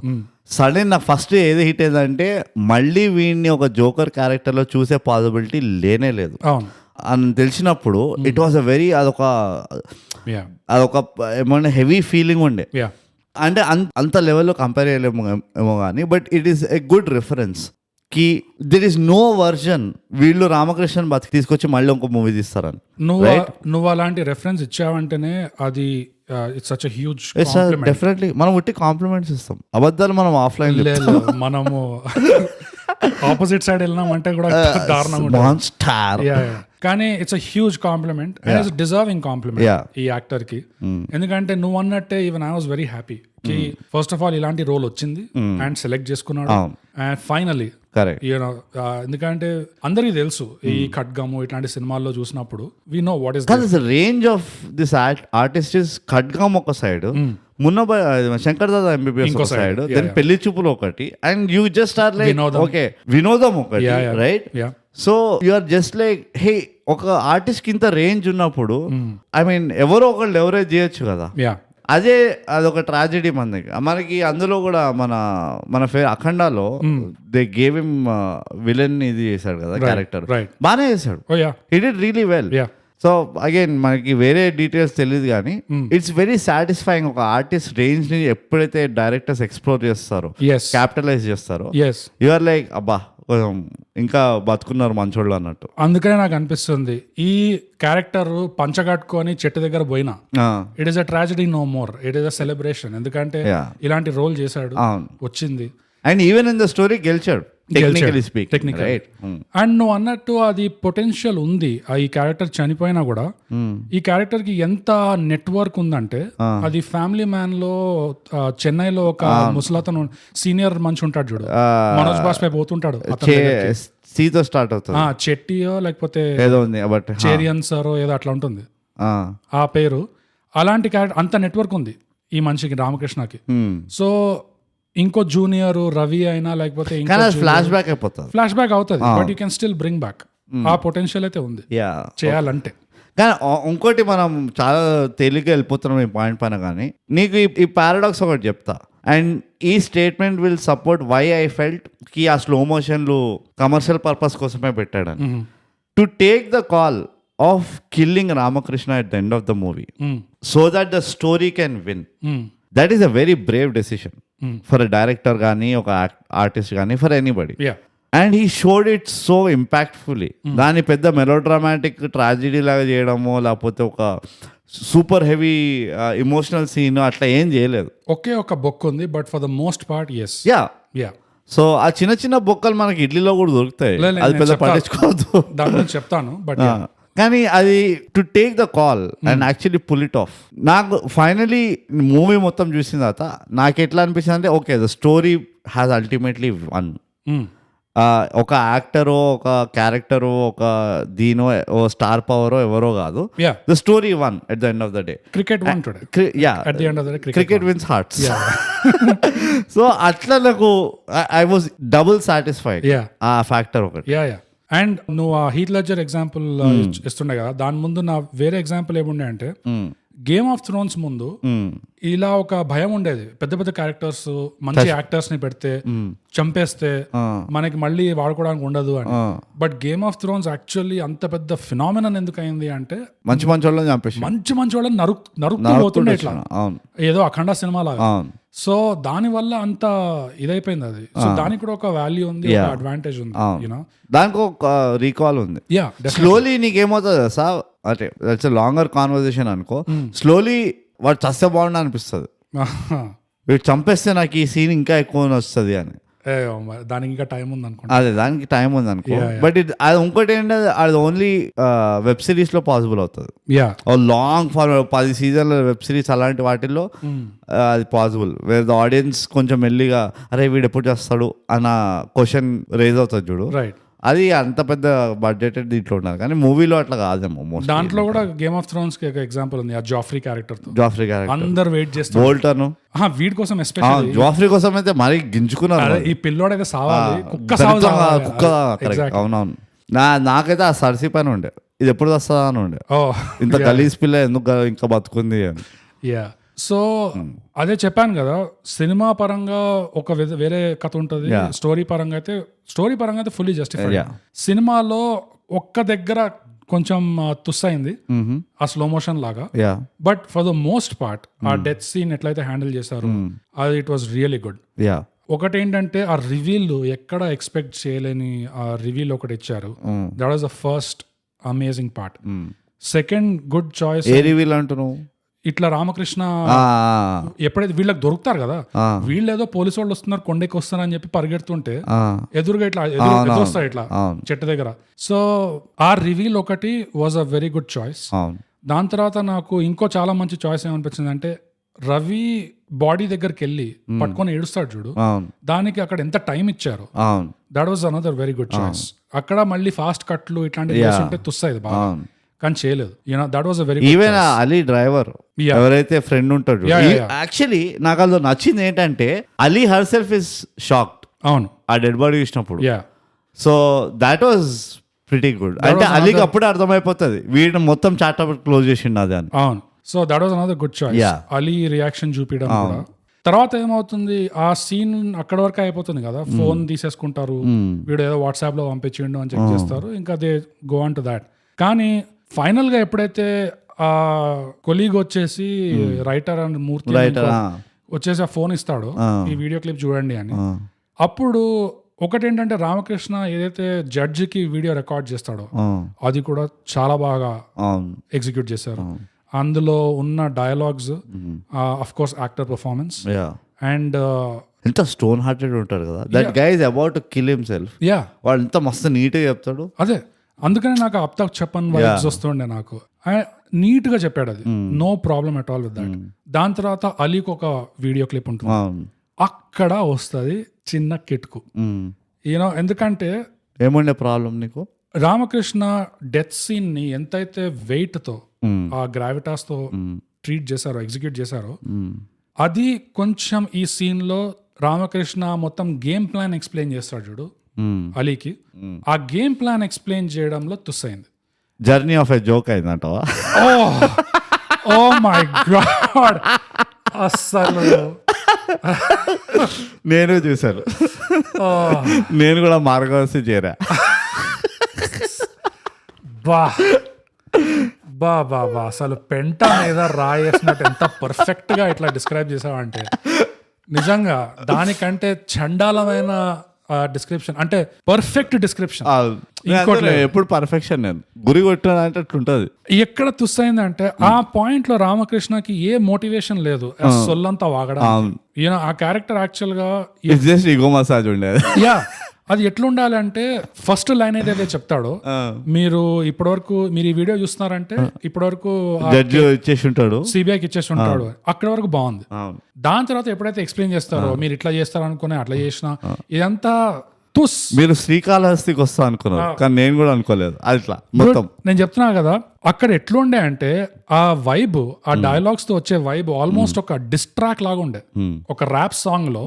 సడన్ నాకు ఫస్ట్ ఏది హిట్ అయిందంటే, మళ్ళీ వీడిని ఒక జోకర్ క్యారెక్టర్ లో చూసే పాసిబిలిటీ లేనే లేదు అని తెలిసినప్పుడు ఇట్ వాస్ అ వెరీ అదొక ఏమన్నా హెవీ ఫీలింగ్ ఉండే. అంటే అంత లెవెల్లో కంపేర్ చేయలేము ఏమో కానీ, but it is a good reference కి దిర్ ఇస్ నో వర్జన్ వీళ్ళు రామకృష్ణన్ బతికి తీసుకొచ్చి మళ్ళీ ఇంకో మూవీ తీస్తారని. నువ్వు అలాంటి రెఫరెన్స్ ఇచ్చావంటేనే అది it's such a huge definitely. మనం ఉట్టి కాంప్లిమెంట్స్ ఇస్తాం, అబద్ధాలు మనం ఆఫ్లైన్ మనము ఆపోజిట్ సైడ్ వెళ్ళినామంటే కూడా దారుణంగా. కానీ it's a huge compliment and it's deserving compliment ఈ యాక్టర్ కి. ఎందుకంటే నువ్వు అన్నట్టే even I was very happy కి ఫస్ట్ ఆఫ్ ఆల్ ఇలాంటి రోల్ వచ్చింది అండ్ సెలెక్ట్ చేసుకున్నాడు అండ్ ఫైనలీ. ఎందుకంటే అందరికి తెలుసు ఈ ఖడ్గము ఇట్లాంటి సినిమాల్లో చూసినప్పుడు we know what is the range of this artist is. Khadgam ఒక సైడ్, మున్నబాయ్ శంకర్ దాదా ఎంబీబీఎస్ ఒక సైడ్, దెన్ పెళ్లి చూపులు ఒకటి, and you just are like okay Vinodam ఒకటి, right? So you are just like hey, ఒక ఆర్టిస్ట్ కి ఇంత రేంజ్ ఉన్నప్పుడు ఐ మీన్ ఎవరో ఒకళ్ళు ఎవరైతే చేయొచ్చు కదా. అదే అదొక ట్రాజెడీ మనకి. అందులో కూడా మన అఖండాలో దే గేవ్ హిమ్ విలన్ ఇది చేశాడు కదా క్యారెక్టర్, బాగానే చేశాడు, హి did really well. So again మనకి వేరే డీటెయిల్స్ తెలియదు కానీ ఇట్స్ వెరీ సాటిస్ఫైయింగ్. ఒక ఆర్టిస్ట్ రేంజ్ ని ఎప్పుడైతే డైరెక్టర్స్ ఎక్స్ప్లోర్ చేస్తారో, క్యాపిటలైజ్ చేస్తారో, యు ఆర్ లైక్ అబ్బా కొంచెం ఇంకా బతుకున్నారు మంచోళ్ళు అన్నట్టు. అందుకనే నాకు అనిపిస్తుంది ఈ క్యారెక్టర్ పంచగట్టుకొని చెట్టు దగ్గర పోయినా it is a tragedy no more, it is a celebration. ఎందుకంటే ఇలాంటి రోల్ చేశాడు, వచ్చింది, and even in the story గెలిచాడు టెక్నికల్. అండ్ నువ్వు అన్నట్టు అది పొటెన్షియల్ ఉంది. ఈ క్యారెక్టర్ చనిపోయినా కూడా ఈ క్యారెక్టర్ కి ఎంత నెట్వర్క్ ఉందంటే, అది ఫ్యామిలీ మ్యాన్ లో చెన్నైలో ఒక ముసలతను సీనియర్ మనిషి ఉంటాడు చూడు, మనోజ్ బాస్పై పోతుంటాడు, సీతో స్టార్ట్ అవుతుంది, చెట్టియో లేకపోతే ఏదో ఉంది బట్ చేరియన్ సారో ఏదో అట్లా ఉంటుంది ఆ పేరు. అలాంటి క్యారెక్టర్ అంత నెట్వర్క్ ఉంది ఈ మనిషికి, రామకృష్ణకి. సో ఇంకో జూనియర్ రవి అయినా లేకపోతే ఫ్లాష్ బ్యాక్ అవుతుంది, but you can still bring back. ఆ పొటెన్షియల్ అయితే ఉంది చేయాలంటే. కానీ ఇంకోటి మనం చాలా తేలిగ్గా వెళ్ళిపోతున్నాం ఈ పాయింట్ పైన. కానీ నీకు ఈ పారాడాక్స్ ఒకటి చెప్తా, అండ్ ఈ statement will support why I felt కి ఆ స్లో మోషన్లు కమర్షియల్ పర్పస్ కోసమే పెట్టాడని. To take the call of killing Ramakrishna at the end of the movie so that the story can win, that is a very brave decision for a director కానీ, ఒక ఆర్టిస్ట్ కానీ, for anybody. And he showed it so impactfully. దాన్ని పెద్ద మెలోడ్రామాటిక్ ట్రాజడీ లాగా చేయడమో లేకపోతే ఒక సూపర్ హెవీ ఇమోషనల్ సీన్ అట్లా ఏం చేయలేదు. ఒకే ఒక బొక్క ఉంది, but for the most part yeah. So ఆ చిన్న చిన్న బొక్కలు మనకి ఇడ్లీలో కూడా దొరుకుతాయి, అది పెద్ద పట్టించుకోవద్దు, దాని గురించి చెప్తాను. బట్ కానీ అది to take the call and actually pull it off. నాకు ఫైనలీ మూవీ మొత్తం చూసిన తర్వాత నాకు ఎట్లా అనిపించింది అంటే, okay the story has ultimately won. ఒక యాక్టరో, ఒక క్యారెక్టరో, ఒక దీనో, ఓ స్టార్ పవరో ఎవరో కాదు, the story won at the end of the day. Cricket wins hearts. So అట్లా నాకు ఐ వాజ్ డబుల్ సాటిస్ఫైడ్ ఆ ఫ్యాక్టర్ ఒకటి. అండ్ నువ్వు ఆ హీత్ లెడ్జర్ ఎగ్జాంపుల్ ఇస్తుండే కదా, దాని ముందు నా వేరే ఎగ్జాంపుల్ ఏముండే అంటే, గేమ్ ఆఫ్ థ్రోన్స్ ముందు ఇలా ఒక భయం ఉండేది, పెద్ద పెద్ద క్యారెక్టర్స్ మంచి యాక్టర్స్ ని పెడితే చంపేస్తే మనకి మళ్ళీ వాడుకోవడానికి ఉండదు అని. But game of Thrones actually అంత పెద్ద ఫినామినన్ ఎందుకు అయింది అంటే, మంచి వాళ్ళని చంపేసి మంచి వాళ్ళని నరుకుతూ పోతుండే ఇట్లా, ఏదో అఖండ సినిమా లాగా. సో దాని వల్ల అంత ఇదైపోయింది అది. సో దానికి కూడా ఒక వాల్యూ ఉంది, ఒక అడ్వాంటేజ్ ఉంది, యూనో, దానికి ఒక రీకాల్ ఉంది. స్లోలీ నీకేమవుతుంది సార్ అంటే, దట్స్ ఎ లాంగర్ కాన్వర్సేషన్ అనుకో, స్లోలీ వాడు చస్తే బాగుండు అనిపిస్తుంది, వీడు చంపేస్తే నాకు ఈ సీన్ ఇంకా ఎక్కువ వస్తుంది అని. దానికి ఇంకా టైం ఉంది అనుకో, అదే దానికి టైం ఉంది అనుకో. బట్ అది ఇంకోటి ఏంటంటే, అది ఓన్లీ వెబ్ సిరీస్ లో పాసిబుల్ అవుతుంది. లాంగ్ ఫార్ 10 సీజన్ల వెబ్ సిరీస్ అలాంటి వాటిల్లో అది పాసిబుల్, వేర్ ద ఆడియన్స్ కొంచెం మెల్లిగా అరే వీడు ఎప్పుడు చేస్తాడు అన్న క్వశ్చన్ రేజ్ అవుతుంది చూడు. అది అంత పెద్ద బడ్జెటెడ్ దీంట్లో ఉన్నారు, కానీ మూవీలో అట్లా కాదేమో. దాంట్లో కూడా గేమ్ ఆఫ్ థ్రోన్స్ కి ఒక ఎగ్జాంపుల్ ఉంది, ఆ జాఫ్రీ క్యారెక్టర్ అందరు వెయిట్ చేస్తారు, బోల్టన్ వీడి కోసం ఎస్పెషల్లీ. జాఫ్రీ కోసం అయితే మరీ గింజుకున్నారు, ఈ పిల్లోడైతే సావాలి, కుక్క. అవునవును. నాకైతే ఆ సర్సీ పైన ఉండే, ఇది ఎప్పుడు వస్తుందా అని ఉండే, ఇంత గలీజ్ పిల్ల ఎందుకు ఇంకా బతుకుంది అని. సో అదే చెప్పాను కదా, సినిమా పరంగా ఒక వేరే కథ ఉంటుంది, స్టోరీ పరంగా అయితే ఫుల్లీ జస్టిఫైడ్. సినిమాలో ఒక్క దగ్గర కొంచెం తుస్సైంది ఆ స్లో మోషన్ లాగా, but for the most part ఆ డెత్ సీన్ ఎట్లయితే హ్యాండిల్ చేశారు అది ఇట్ వాస్ రియలీ గుడ్. ఒకటి ఏంటంటే, ఆ రివీల్ ఎక్కడ ఎక్స్పెక్ట్ చేయలేని ఆ రివీల్ ఒకటి ఇచ్చారు, that was the first amazing part. Second good choice A reveal అంటున్నావు, ఇట్లా రామకృష్ణ ఎప్పుడైతే వీళ్ళకి దొరుకుతారు కదా, వీళ్ళు ఏదో పోలీసు వాళ్ళు వస్తున్నారు కొండకి వస్తున్నారని చెప్పి పరిగెడుతుంటే ఎదురుగా ఇట్లా ఎదురొస్తారు ఇట్లా చెట్టు దగ్గర. సో ఆ రివీల్ ఒకటి was a very good choice. దాని తర్వాత నాకు ఇంకో చాలా మంచి చాయిస్ ఏమనిపించింది అంటే, రవి బాడీ దగ్గరికి వెళ్ళి పట్టుకొని ఏడుస్తాడు చూడు, దానికి అక్కడ ఎంత టైం ఇచ్చారు, that was another very good choice. అక్కడ మళ్ళీ ఫాస్ట్ కట్లు ఇట్లాంటివి ఉంటే తుస్సాయి బాగా, కానీ చేయలేదు. That was very even Ali driver ఎవరైతే ఫ్రెండ్ ఉంటాడు, యాక్చువల్లీ నాకు అందులో నచ్చింది ఏంటంటే, Ali her self is shocked. అవును, ఆ డెడ్ బాడీ చూసినప్పుడు. So that was pretty good. అంటే అలీకి అప్పుడే అర్థమైపోతుంది వీడు మొత్తం చాప్టర్ క్లోజ్ చేసిండు అది అని. అవును, so that was another good choice. Ali reaction చూపించడం కూడా. తర్వాత ఏమవుతుంది, ఆ సీన్ అక్కడ వరకు అయిపోతుంది కదా, ఫోన్ తీసేసుకుంటారు, వీడు ఏదో వాట్సాప్ లో పంపించిండు అని చెక్ చేస్తారు, ఇంకా they go on to that. కానీ ఫైనల్ గా ఎప్పుడైతే ఆ కొలీగ్ వచ్చేసి రైటర్ అండ్ మూర్తి వచ్చేసి ఆ ఫోన్ ఇస్తాడు, ఈ వీడియో క్లిప్ చూడండి అని. అప్పుడు ఒకటేంటంటే రామకృష్ణ ఏదైతే జడ్జికి వీడియో రికార్డ్ చేస్తాడో అది కూడా చాలా బాగా ఎగ్జిక్యూట్ చేశారు. అందులో ఉన్న dialogues, of course actor performance, and ఎంత స్టోన్ హార్టెడ్ ఉంటాడు కదా that guy is about to kill himself. వాడు ఎంత మస్తు నీట్ గా చెప్తాడు. అదే అందుకనే నాకు అప్ తక్ చెప్పని వైబ్స్ వస్తుండే నాకు. నీట్ గా చెప్పాడు అది, no problem at all with that. దాని తర్వాత అలీకి ఒక వీడియో క్లిప్ ఉంటుంది, అక్కడ వస్తుంది చిన్న కిట్కు. యూనో ఎందుకంటే ఏముండే ప్రాబ్లం నీకు, రామకృష్ణ డెత్ సీన్ ని ఎంతైతే వెయిట్ తో ఆ గ్రావిటాస్ తో ట్రీట్ చేశారో, ఎగ్జిక్యూట్ చేశారో, అది కొంచెం ఈ సీన్ లో రామకృష్ణ మొత్తం గేమ్ ప్లాన్ ఎక్స్ప్లెయిన్ చేస్తాడు చూడు అలీకి. ఆ గేమ్ ప్లాన్ ఎక్స్ప్లెయిన్ చేయడంలో తుస్సైంది. జర్నీ ఆఫ్ ఎ జోక్ అయిందంటవా? ఓ మై గాడ్, అస్సలు నేను చూశాను, నేను కూడా మార్గదర్శి చేరా. బా బా బా బా అసలు పెంట మీద రాయేసినట్టు ఎంత పర్ఫెక్ట్ గా ఇట్లా డిస్క్రైబ్ చేసావంటే, నిజంగా దానికంటే చండాలమైన డిస్క్రిప్షన్, అంటే పర్ఫెక్ట్ డిస్క్రిప్షన్. ఎప్పుడు పర్ఫెక్షన్, నేను గురి కొట్టినంటే అట్లుంటది. ఎక్కడ తుస్సైందంటే ఆ పాయింట్ లో రామకృష్ణకి ఏ మోటివేషన్ లేదు, సొల్లంతా వాగడం. ఈయన ఆ క్యారెక్టర్ యాక్చువల్ గా జస్ట్ ఈగో మసాజ్ ఉండేది. యా, అది ఎట్లుండాలి అంటే ఫస్ట్ లైన్ ఏదైతే చెప్తాడో, మీరు ఇప్పటివరకు మీరు ఈ వీడియో చూస్తున్నారంటే ఇప్పటివరకు జడ్జి ఇచ్చేసి ఉంటాడు, సిబిఐకి ఇచ్చేసి ఉంటాడు, అక్కడి వరకు బాగుంది. దాని తర్వాత ఎప్పుడైతే ఎక్స్ప్లెయిన్ చేస్తారో, మీరు ఇట్లా చేస్తారు అనుకుని అట్లా చేసిన, ఇదంతా తుస్. మీరు శ్రీకాళహస్తికి వస్తా అనుకున్నారు, కానీ నేను కూడా అనుకోలేదు అట్లా మొత్తం. నేను చెప్తున్నా కదా, అక్కడ ఎట్లుండే అంటే ఆ వైబ్, ఆ డైలాగ్స్ తో వచ్చే వైబ్ ఆల్మోస్ట్ ఒక డిస్ట్రాక్ లాగా ఉండే. ఒక ర్యాప్ సాంగ్ లో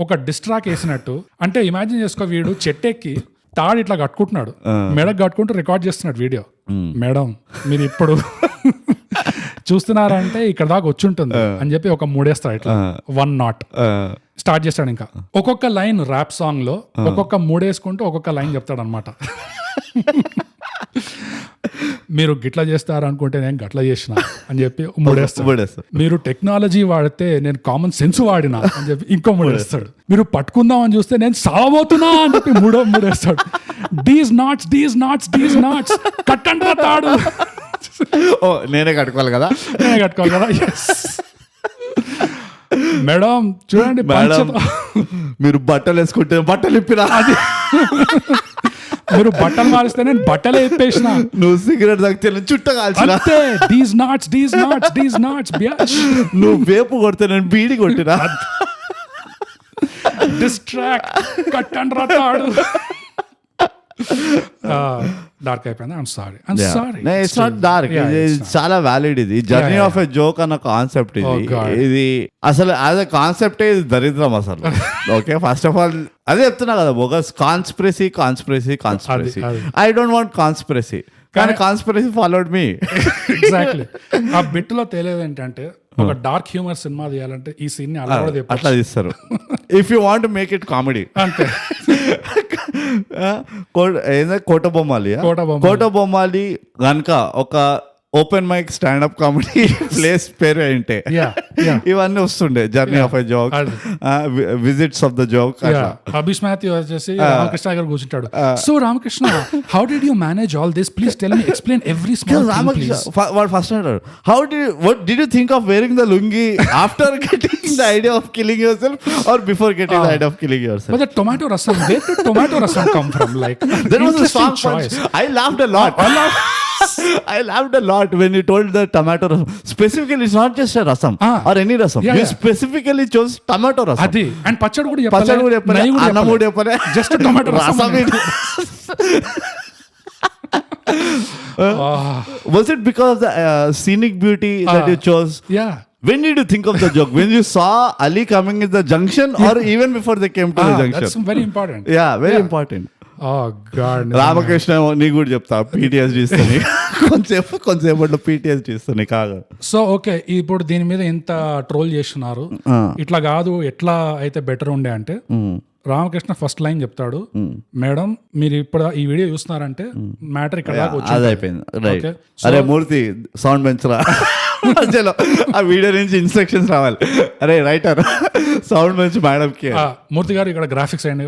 ఒక డిస్ట్రాక్ వేసినట్టు. అంటే ఇమాజిన్ చేసుకో, వీడు చెట్టెక్కి తాడు ఇట్లా కట్టుకుంటున్నాడు, మెడకు కట్టుకుంటూ రికార్డ్ చేస్తున్నాడు వీడియో. మేడం మీరు ఇప్పుడు చూస్తున్నారంటే ఇక్కడ దాకా వచ్చి ఉంటుంది అని చెప్పి ఒక మూడేస్తాడు ఇట్లా, 1 నాట్ స్టార్ట్ చేస్తాడు. ఇంకా ఒక్కొక్క లైన్ ర్యాప్ సాంగ్ లో ఒక్కొక్క మూడేసుకుంటూ ఒక్కొక్క లైన్ చెప్తాడు అనమాట. మీరు గిట్లా చేస్తారు అనుకుంటే నేను గట్లా చేసిన అని చెప్పి మూడేస్తాడు. మీరు టెక్నాలజీ వాడితే నేను కామన్ సెన్స్ వాడినా అని చెప్పి ఇంకో మూడేస్తాడు. మీరు పట్టుకుందాం అని చూస్తే నేను సావబోతున్నా అని చెప్పి మూడేస్తాడు. దీస్ నాట్స్ కట్టండి తాడు. నేనే కట్టుకోవాలి కదా. మేడం చూడండి, మీరు బట్టలు వేసుకుంటే బట్టలు ఇప్పినా, మీరు బట్టలు మారిస్తే నేను బట్టలే ఇప్పేసిన, నువ్వు సిగరెట్ తాగితే చుట్ట కాల్చిన, దీస్ నాట్స్ నువ్వు వేపు కొడితే నేను బీడి కొట్టినా, డిస్ట్రాక్ట్ కట్టండి రాడు. డార్క్ అయిపోయింది. I'm sorry. It's not dark, చాలా వ్యాలిడ్. ఇది జర్నీ ఆఫ్ ఎ జోక్ అన్న కాన్సెప్ట్. ఇది అసలు యాజ్ అ కాన్సెప్టే ఇది దరిద్రం అసలు. ఓకే, ఫస్ట్ ఆఫ్ ఆల్ అదే చెప్తున్నా కదా, bogus conspiracy. I don't want conspiracy, కానీ కాన్స్పిరసీ ఫాలోడ్ మీ. ఎగ్జాక్ట్లీ. ఆ బిట్ లో తేలేదు ఏంటంటే, ఒక డార్క్ హ్యూమర్ సినిమా తీయాలంటే ఈ సీన్ ని అట్లా తీస్తారు. If you want make it comedy అంతే. కోట బొమ్మాలి కనుక ఒక open mic standup comedy place పేరు ఏంటే ఇవన్నీ వస్తుండే. Journey of a joke, visits of the joke. Abish Mathew వచ్చేసి రామకృష్ణ గారు కూర్చుంటాడు. So Ramakrishna, how did you manage all this? Please tell me, explain every small thing please. First అంటాడు, what did you think of wearing the lungi after getting the idea of killing yourself or before getting the idea of killing yourself? But the tomato rasam, where did tomato rasam come from? Like, there was a strong choice. I laughed a lot. I laughed a lot when you told the tomato rasam. Specifically, it's not just a rasam or any rasam. You specifically chose tomato rasam. Adi, and pachadu kuda cheppale, annamu cheppale, just tomato rasam. Was it because of the scenic beauty that you chose? Yeah. When did you think of the joke? When you saw Ali coming in the junction, or even before they came to the junction? That's very important. Yeah, very important. Oh God. Ramakrishna నీ కూడా చెప్తా, PTSD ఇస్తాను కొంచెంసేపట్లో PTSD ఇస్తాను కాగా. సో ఓకే, ఇప్పుడు దీని మీద ఎంత ట్రోల్ చేస్తున్నారు, ఇట్లా కాదు ఎట్లా అయితే బెటర్ ఉండే అంటే, రామకృష్ణ ఫస్ట్ లైన్ చెప్తాడు, మేడం మీరు ఇప్పుడు ఈ వీడియో చూస్తున్నారంటే మ్యాటర్ ఇక్కడ దాకా అది వచ్చింది. అయిపోయింది రైట్. Okay. అరే మూర్తి సౌండ్ పెంచరా మధ్యలో ఆ వీడియో నుంచి ఇన్స్ట్రక్షన్స్ రావాలి. అరే రైటర్ సౌండ్ పెంచి మేడంకి. మూర్తి గారు ఇక్కడ గ్రాఫిక్స్ అయ్యండి,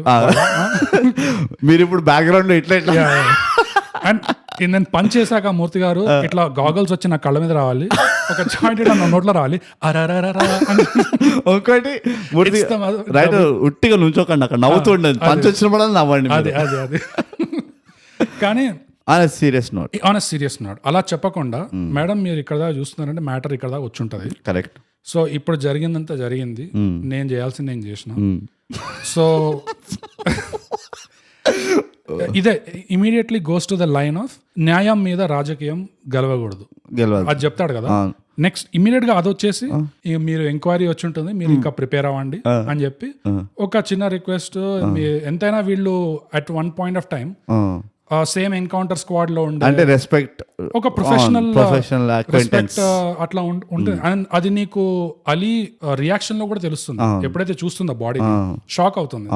మీరు ఇప్పుడు బ్యాక్గ్రౌండ్ లో ఇట్లా ఇట్లా అండ్ నేను పని చేశాక మూర్తి గారు ఇట్లా గాగల్స్ వచ్చి నా కళ్ళ మీద రావాలి, ఒక జాయింట్ నా నోట్లో రావాలి, అరరరరా అని. ఇంకోటి మూర్తి రైటర్ ఉట్టిగా నుంచోకండి అక్కడ నవ్వుతూ ఉండండి, పంచి వచ్చినప్పుడు నవ్వండి. అది అది అది కానీ serious note, on serious note అలా చెప్పకుండా మేడం మీరు ఇక్కడ దాకా చూస్తున్నారంటే మ్యాటర్ ఇక్కడ దాకా వచ్చి ఉంటుంది. కరెక్ట్. సో ఇప్పుడు జరిగిందంతా జరిగింది, నేను చేయాల్సింది నేను చేసిన. సో ఇదే immediately goes to the line of న్యాయం మీద రాజకీయం గెలవకూడదు అది చెప్తాడు కదా. నెక్స్ట్ ఇమీడియట్ గా అది వచ్చేసి ఇక మీరు ఎంక్వైరీ వచ్చి ఉంటుంది, మీరు ఇంకా ప్రిపేర్ అవ్వండి అని చెప్పి ఒక చిన్న రిక్వెస్ట్. ఎంతైనా వీళ్ళు at one point of time same encounter squad లో ఉండే అంటే రెస్పెక్ట్, ఒక ప్రొఫెషనల్ రెస్పెక్ట్ అట్లా ఉంటుంది. అండ్ అది నీకు అలీ రియాక్షన్ లో కూడా తెలుస్తుంది, ఎప్పుడైతే చూస్తుందో బాడీ షాక్ అవుతుంది.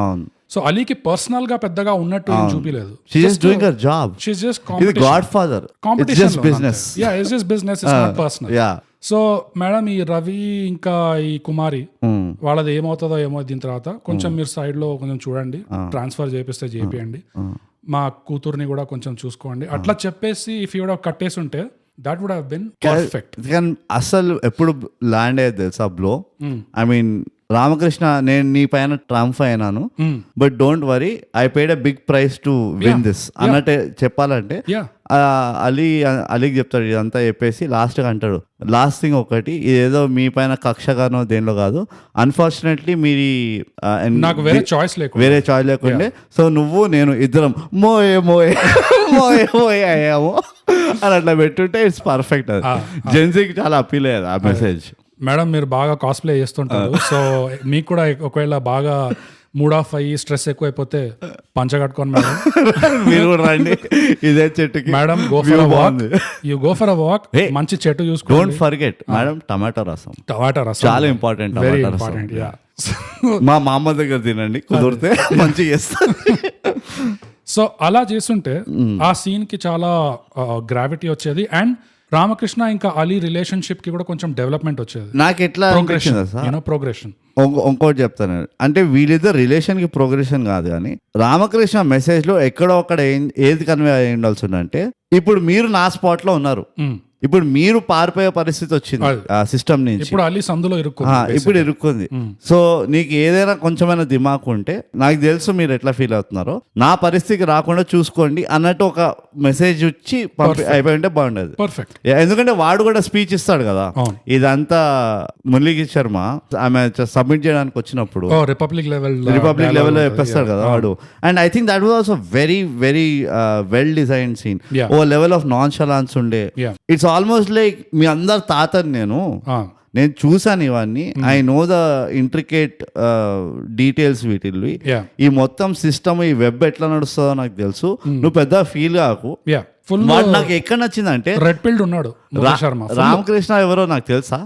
సో అలీకి పర్సనల్ గా పెద్దగా ఉన్నట్టు చూపిలేదు. సో మేడం ఈ రవి ఇంకా ఈ కుమారి వాళ్ళది ఏమవుతుందో ఏమో దీని తర్వాత కొంచెం మీరు సైడ్ లో కొంచెం చూడండి, ట్రాన్స్ఫర్ చేపిస్తే చేపియండి, మా కూతుర్ని కూడా కొంచెం చూసుకోండి అట్లా చెప్పేసి ఇఫ్ యూ వుడ్ హావ్ కట్టేసి ఉంటే that would have been perfect. అసలు ఎప్పుడు ల్యాండ్ అయ్యేది తెలుసా బ్లో. ఐ మీన్ రామకృష్ణ నేను నీ పైన ట్రంప్ అయినాను, but don't worry I paid a big price to win this అన్నట్టే చెప్పాలంటే అలీకి చెప్తాడు ఇదంతా చెప్పేసి లాస్ట్ అంటాడు, లాస్ట్ థింగ్ ఒకటి, ఇదేదో మీ పైన కక్షగానో దేనిలో కాదు, అన్ఫార్చునేట్లీ మీరు నాకు వేరే చాయిస్ లేకుండే, సో నువ్వు నేను ఇద్దరం మోయే మోయే మోయే మోయే అయ్యాము అని అట్లా పెట్టుంటే ఇట్స్ పర్ఫెక్ట్. అది జెన్సీకి చాలా అప్పీల్ అయ్యేది ఆ మెసేజ్. మేడం మీరు బాగా కాస్ప్లే చేస్తుంటారు, సో మీకు కూడా ఒకవేళ బాగా మూడ్ ఆఫ్ అయ్యి స్ట్రెస్ ఎక్కువైపోతే పంచ కట్టుకోండి మేడం, మీరు కూడా రండి ఇదే చెట్టుకి madam, go for a walk, మంచి చెట్టు చూసుకోండి. డోంట్ ఫర్గెట్ మేడం టమాటో రసం చాలా ఇంపార్టెంట్, వెరీ ఇంపార్టెంట్. మా మామ దగ్గర తినండి కుదిరితే మంచిగా చేస్తారు. సో అలా చేస్తుంటే ఆ సీన్ కి చాలా గ్రావిటీ వచ్చేది అండ్ రామకృష్ణ ఇంకా అలీ రిలేషన్షిప్ కి కూడా కొంచెం డెవలప్మెంట్ వచ్చేది. నాకు ఎట్లా ప్రోగ్రెషన్ ఇంకోటి చెప్తాను అంటే వీళ్ళిద్దరు రిలేషన్ కి ప్రోగ్రెషన్ కాదు కానీ రామకృష్ణ మెసేజ్ లో ఎక్కడో అక్కడ ఏది కన్వే అయి ఉండాల్సి ఉందంటే, ఇప్పుడు మీరు నా స్పాట్ లో ఉన్నారు, ఇప్పుడు మీరు పారిపోయే పరిస్థితి వచ్చింది ఆ సిస్టమ్ నుంచి, ఇప్పుడు అలీ సందులో ఇప్పుడు ఇరుక్కుంది. సో నీకు ఏదైనా కొంచెమైనా దిమాకు ఉంటే నాకు తెలుసు మీరు ఎట్లా ఫీల్ అవుతున్నారో, నా పరిస్థితికి రాకుండా చూసుకోండి అన్నట్టు ఒక మెసేజ్ ఇచ్చి అయిపోయి ఉంటే బాగుండేది. పర్ఫెక్ట్. ఎందుకంటే వాడు కూడా స్పీచ్ ఇస్తాడు కదా, ఇదంతా మురళీ శర్మ ఆమె సబ్మిట్ చేయడానికి వచ్చినప్పుడు రిపబ్లిక్ లెవెల్లో చెప్పేస్తాడు కదా వాడు. And I think that was also very very well design scene. ఓ లెవెల్ ఆఫ్ నాన్ షలాన్స్ ఉండే. ఇట్స్ ఆల్మోస్ట్ లైక్ మీ అందరు తాతని నేను చూసాను ఇవన్నీ, I know the intricate details వీటిల్వి, ఈ మొత్తం సిస్టమ్ ఈ వెబ్ ఎట్లా నడుస్తుందో నాకు తెలుసు, నువ్వు పెద్ద ఫీల్ కాకు. నాకు ఎక్కడ నచ్చిందంటే రెడ్ పిల్డ్ ఉన్నాడు రామకృష్ణ ఎవరో నాకు తెలుసా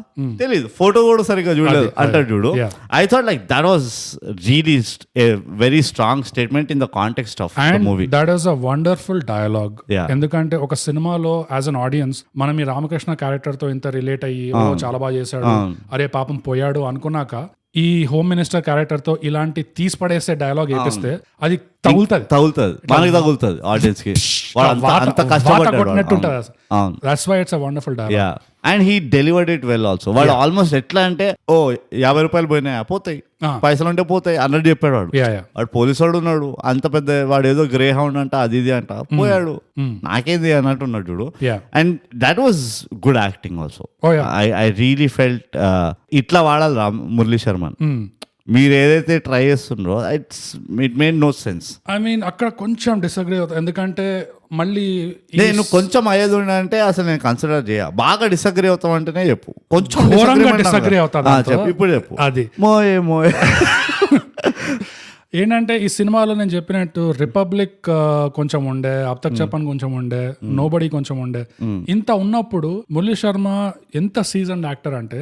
తెలీదు, ఫోటో కూడా సరిగ్గా చూడలేదు అంటాడు చూడు. I thought like that was really a very strong statement in the context of the movie. That is a wonderful dialogue. ఎందుకంటే ఒక సినిమాలో యాజ్ అన్ ఆడియన్స్ మనం ఈ రామకృష్ణ క్యారెక్టర్ తో ఇంత రిలేట్ అయ్యి చాలా బాగా చేశాడు, అరే పాపం పోయాడు అనుకున్నాక ఈ హోమ్ మినిస్టర్ క్యారెక్టర్ తో ఇలాంటి తీసి పడేసే డైలాగ్ వేపిస్తే అది తగులుతుంది మనకి తగులుతుంది ఆడియన్స్ కి. That's why it's a wonderful dialogue. Yeah. And he delivered it well also. వాడు ఆల్మోస్ట్ ఎట్లా అంటే ఓ 50 రూపాయలు పోయినాయా పోతాయి, పైసలు ఉంటే పోతాయి అన్నట్టు చెప్పాడు వాడు. వాడు పోలీసు వాడు ఉన్నాడు, అంత పెద్ద వాడు ఏదో గ్రే హౌండ్ అంట అది ఇది అంట పోయాడు, నాకేంది అన్నట్టు ఉన్నాడు చూడు. And that was good acting also. I really felt ఇట్లా వాడాలి మురళీ శర్మన్. మీరు ఏదైతే ట్రై చేస్తుండ్రో it made no sense. I mean అక్కడ కొంచెం డిసగ్రీ అవుతుంది, ఎందుకంటే మళ్ళీ నేను కొంచెం అయ్యేది అంటే అసలు నేను కన్సిడర్ చేయ, బాగా డిసగ్రీ అవుతాం అంటేనే చెప్పు, కొంచెం డిసగ్రీ అవుతా చెప్పు, ఇప్పుడు చెప్పు. అది మోయే మోయే ఏంటంటే ఈ సినిమాలో నేను చెప్పినట్టు రిపబ్లిక్ కొంచెం ఉండే, అబ్తక్ చెప్పన్ కొంచెం ఉండే, నోబడీ కొంచెం ఉండే. ఇంత ఉన్నప్పుడు మురళీ శర్మ ఎంత సీజన్ యాక్టర్ అంటే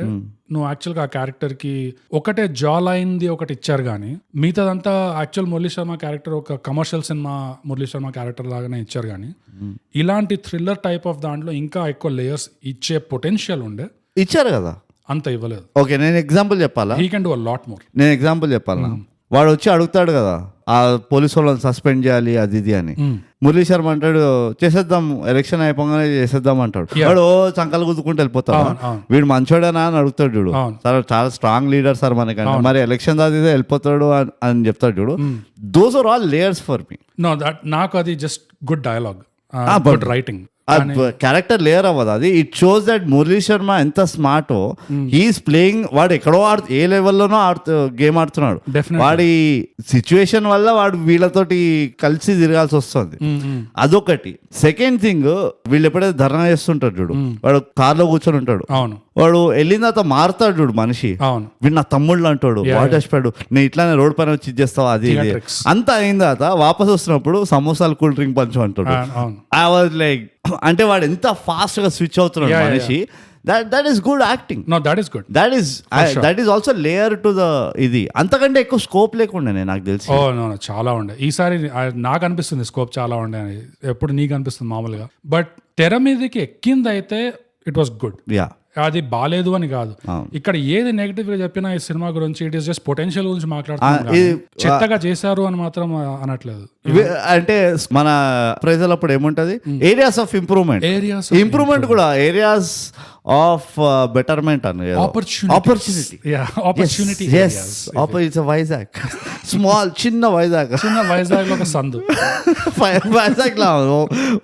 నువ్వు యాక్చువల్ గా ఆ క్యారెక్టర్ కి ఒకటే జా లైన్ ది ఒకటి ఇచ్చారు కానీ మిగతాదంతా యాక్చువల్ మురళీ శర్మ క్యారెక్టర్ ఒక commercial cinema Murali Sharma character లాగానే ఇచ్చారు కానీ ఇలాంటి థ్రిల్లర్ టైప్ ఆఫ్ దాంట్లో ఇంకా ఎక్కువ లేయర్స్ ఇచ్చే పొటెన్షియల్ ఉండే. ఇచ్చారు కదా, అంత ఇవ్వలేదు. ఓకే నేను ఎగ్జాంపుల్ చెప్పాలా, he can do a lot more. నేను ఎగ్జాంపుల్ చెప్పాలా, వాడు వచ్చి అడుగుతాడు కదా ఆ పోలీసు వాళ్ళని సస్పెండ్ చేయాలి అది ఇది అని. మురళీ శర్మ అంటాడు చేసేద్దాం, ఎలక్షన్ అయిపోగానే చేసేద్దాం అంటాడు. వాడు చంకలు గుద్దుకుంటూ వెళ్ళిపోతాడు. వీడు మంచోడేనా అని అడుగుతాడు చూడు, సార్ చాలా స్ట్రాంగ్ లీడర్ సార్ మనకంటే, మరి ఎలక్షన్ దాకా వెళ్ళిపోతాడు అని చెప్తాడు చూడు. Those are all layers for me. No that నాకు అది just good dialogue, good writing. Character layer అవ్వదు అది. It shows that Murali Sharma ఎంత స్మార్టో, హీఈస్ ప్లేయింగ్. వాడు ఎక్కడో ఏ లెవెల్లోనో గేమ్ ఆడుతున్నాడు. వాడి సిచ్యువేషన్ వల్ల వాడు వీళ్ళతోటి కలిసి తిరగాల్సి వస్తుంది. అదొకటి. సెకండ్ థింగ్, వీళ్ళు ఎప్పుడైతే ధర్నా చేస్తుంటారు చూడు, వాడు కార్లో కూర్చొని ఉంటాడు, వాడు వెళ్ళిన తర్వాత మారుతాడు చూడు మనిషి. వీడు నా తమ్ముళ్ళు అంటాడు, వాడు చచ్చిపోయాడు, నేను ఇట్లానే రోడ్ పైన వచ్చి ఇచ్చేస్తావు అది ఇది అంతా అయిన తర్వాత వాపస్ వస్తున్నప్పుడు సమోసాలు కూల్ డ్రింక్ పంచు అంటాడు. ఐ వాజ్ లైక్, అంటే వాడు ఎంత ఫాస్ట్ గా స్విచ్ అవుతున్నాడు మనిషి. That is good acting. No, that is good. That is also layer to the ఇది. అంతకంటే ఎక్కువ స్కోప్ లేకుండా నాకు తెలిసి. నో చాలా ఉండే. ఈసారి నాకు అనిపిస్తుంది స్కోప్ చాలా ఉండే అని. ఎప్పుడు నీకు అనిపిస్తుంది మామూలుగా. బట్ తెర మీదకి ఎక్కింది అయితే ఇట్ వాస్ గుడ్. అది బాలేదు అని కాదు. ఇక్కడ ఏది నెగటివ్ గా చెప్పినా ఈ సినిమా గురించి ఇట్ ఈస్ జస్ట్ పొటెన్షియల్ గురించి మాట్లాడుతున్నాం, చెత్తగా చేశారు అని మాత్రం అనట్లేదు. అంటే మన ప్రజలు అప్పుడు ఏముంటది, ఏరియాస్ ఆఫ్ ఇంప్రూవ్మెంట్, ఇంప్రూవ్మెంట్ కూడా ఏరియాస్ ఆఫ్ బెటర్మెంట్ అని, ఆపర్చునిటీ. వైజాగ్ స్మాల్ చిన్న వైజాగ్ లో ఒక సందు,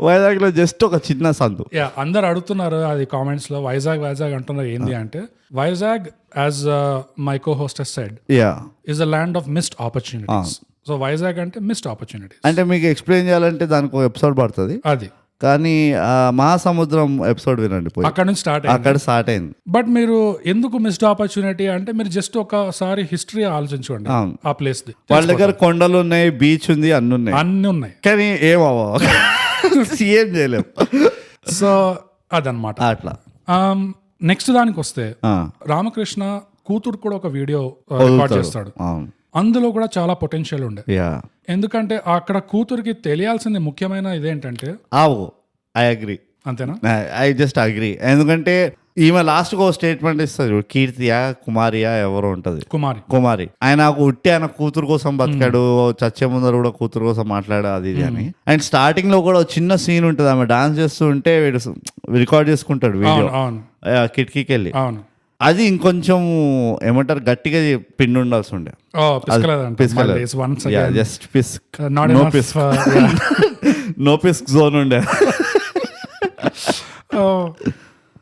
వైజాగ్ లో జస్ట్ ఒక చిన్న సందు. అందరు అడుగుతున్నారు అది కామెంట్స్ లో, వైజాగ్ అంటున్నారు ఏంది అంటే, Vizag as my co hostess said is the land of missed opportunities. So Vizag అంటే మిస్డ్ ఆపర్చునిటీస్. అంటే మీకు ఎక్స్ప్లెయిన్ చేయాలంటే దానికి ఒక ఎపిసోడ్ పడుతుంది అది. కానీ మహాసముద్రం ఎపిసోడ్ వినండి, అక్కడ నుంచి స్టార్ట్ అయింది. బట్ మీరు ఎందుకు మిస్డ్ ఆపర్చునిటీ అంటే, మీరు జస్ట్ ఒకసారి హిస్టరీ ఆలోచించుకోండి. ఆ ప్లేస్ వాళ్ళ దగ్గర కొండలు ఉన్నాయి, బీచ్ ఉంది, అన్ని ఉన్నాయి కానీ ఏమవ్వ ఏం చేయలేము. సో అదనమాట అట్లా. నెక్స్ట్ దానికి వస్తే, రామకృష్ణ కూతురు కూడా ఒక వీడియో రికార్డ్ చేస్తాడు. అందులో కూడా చాలా పొటెన్షియల్ ఉండే. ఎందుకంటే అక్కడ కూతురికి తెలియాల్సింది ముఖ్యమైన ఇదేంటంటే, ఐ అగ్రీ. అంతేనా? I just agree. ఎందుకంటే ఈమె లాస్ట్ కు స్టేట్మెంట్ ఇస్తుంది, కీర్తియా కుమారియా ఎవరో ఉంటది, కుమారి. ఆయన ఉట్టి ఆయన కూతురు కోసం బతికాడు, చచ్చే ముందర కూడా కూతురు కోసం మాట్లాడా అది ఇది అని. అండ్ స్టార్టింగ్ లో కూడా చిన్న సీన్ ఉంటుంది, ఆమె డాన్స్ చేస్తూ ఉంటే వీడు రికార్డ్ చేసుకుంటాడు వీడియో కిటికీకి వెళ్ళి. అది ఇంకొంచెం ఏమంటారు గట్టిగా పిండి ఉండాల్సి ఉండే. జస్ట్ పిస్క్, నో పిస్క్ జోన్ ఉండే.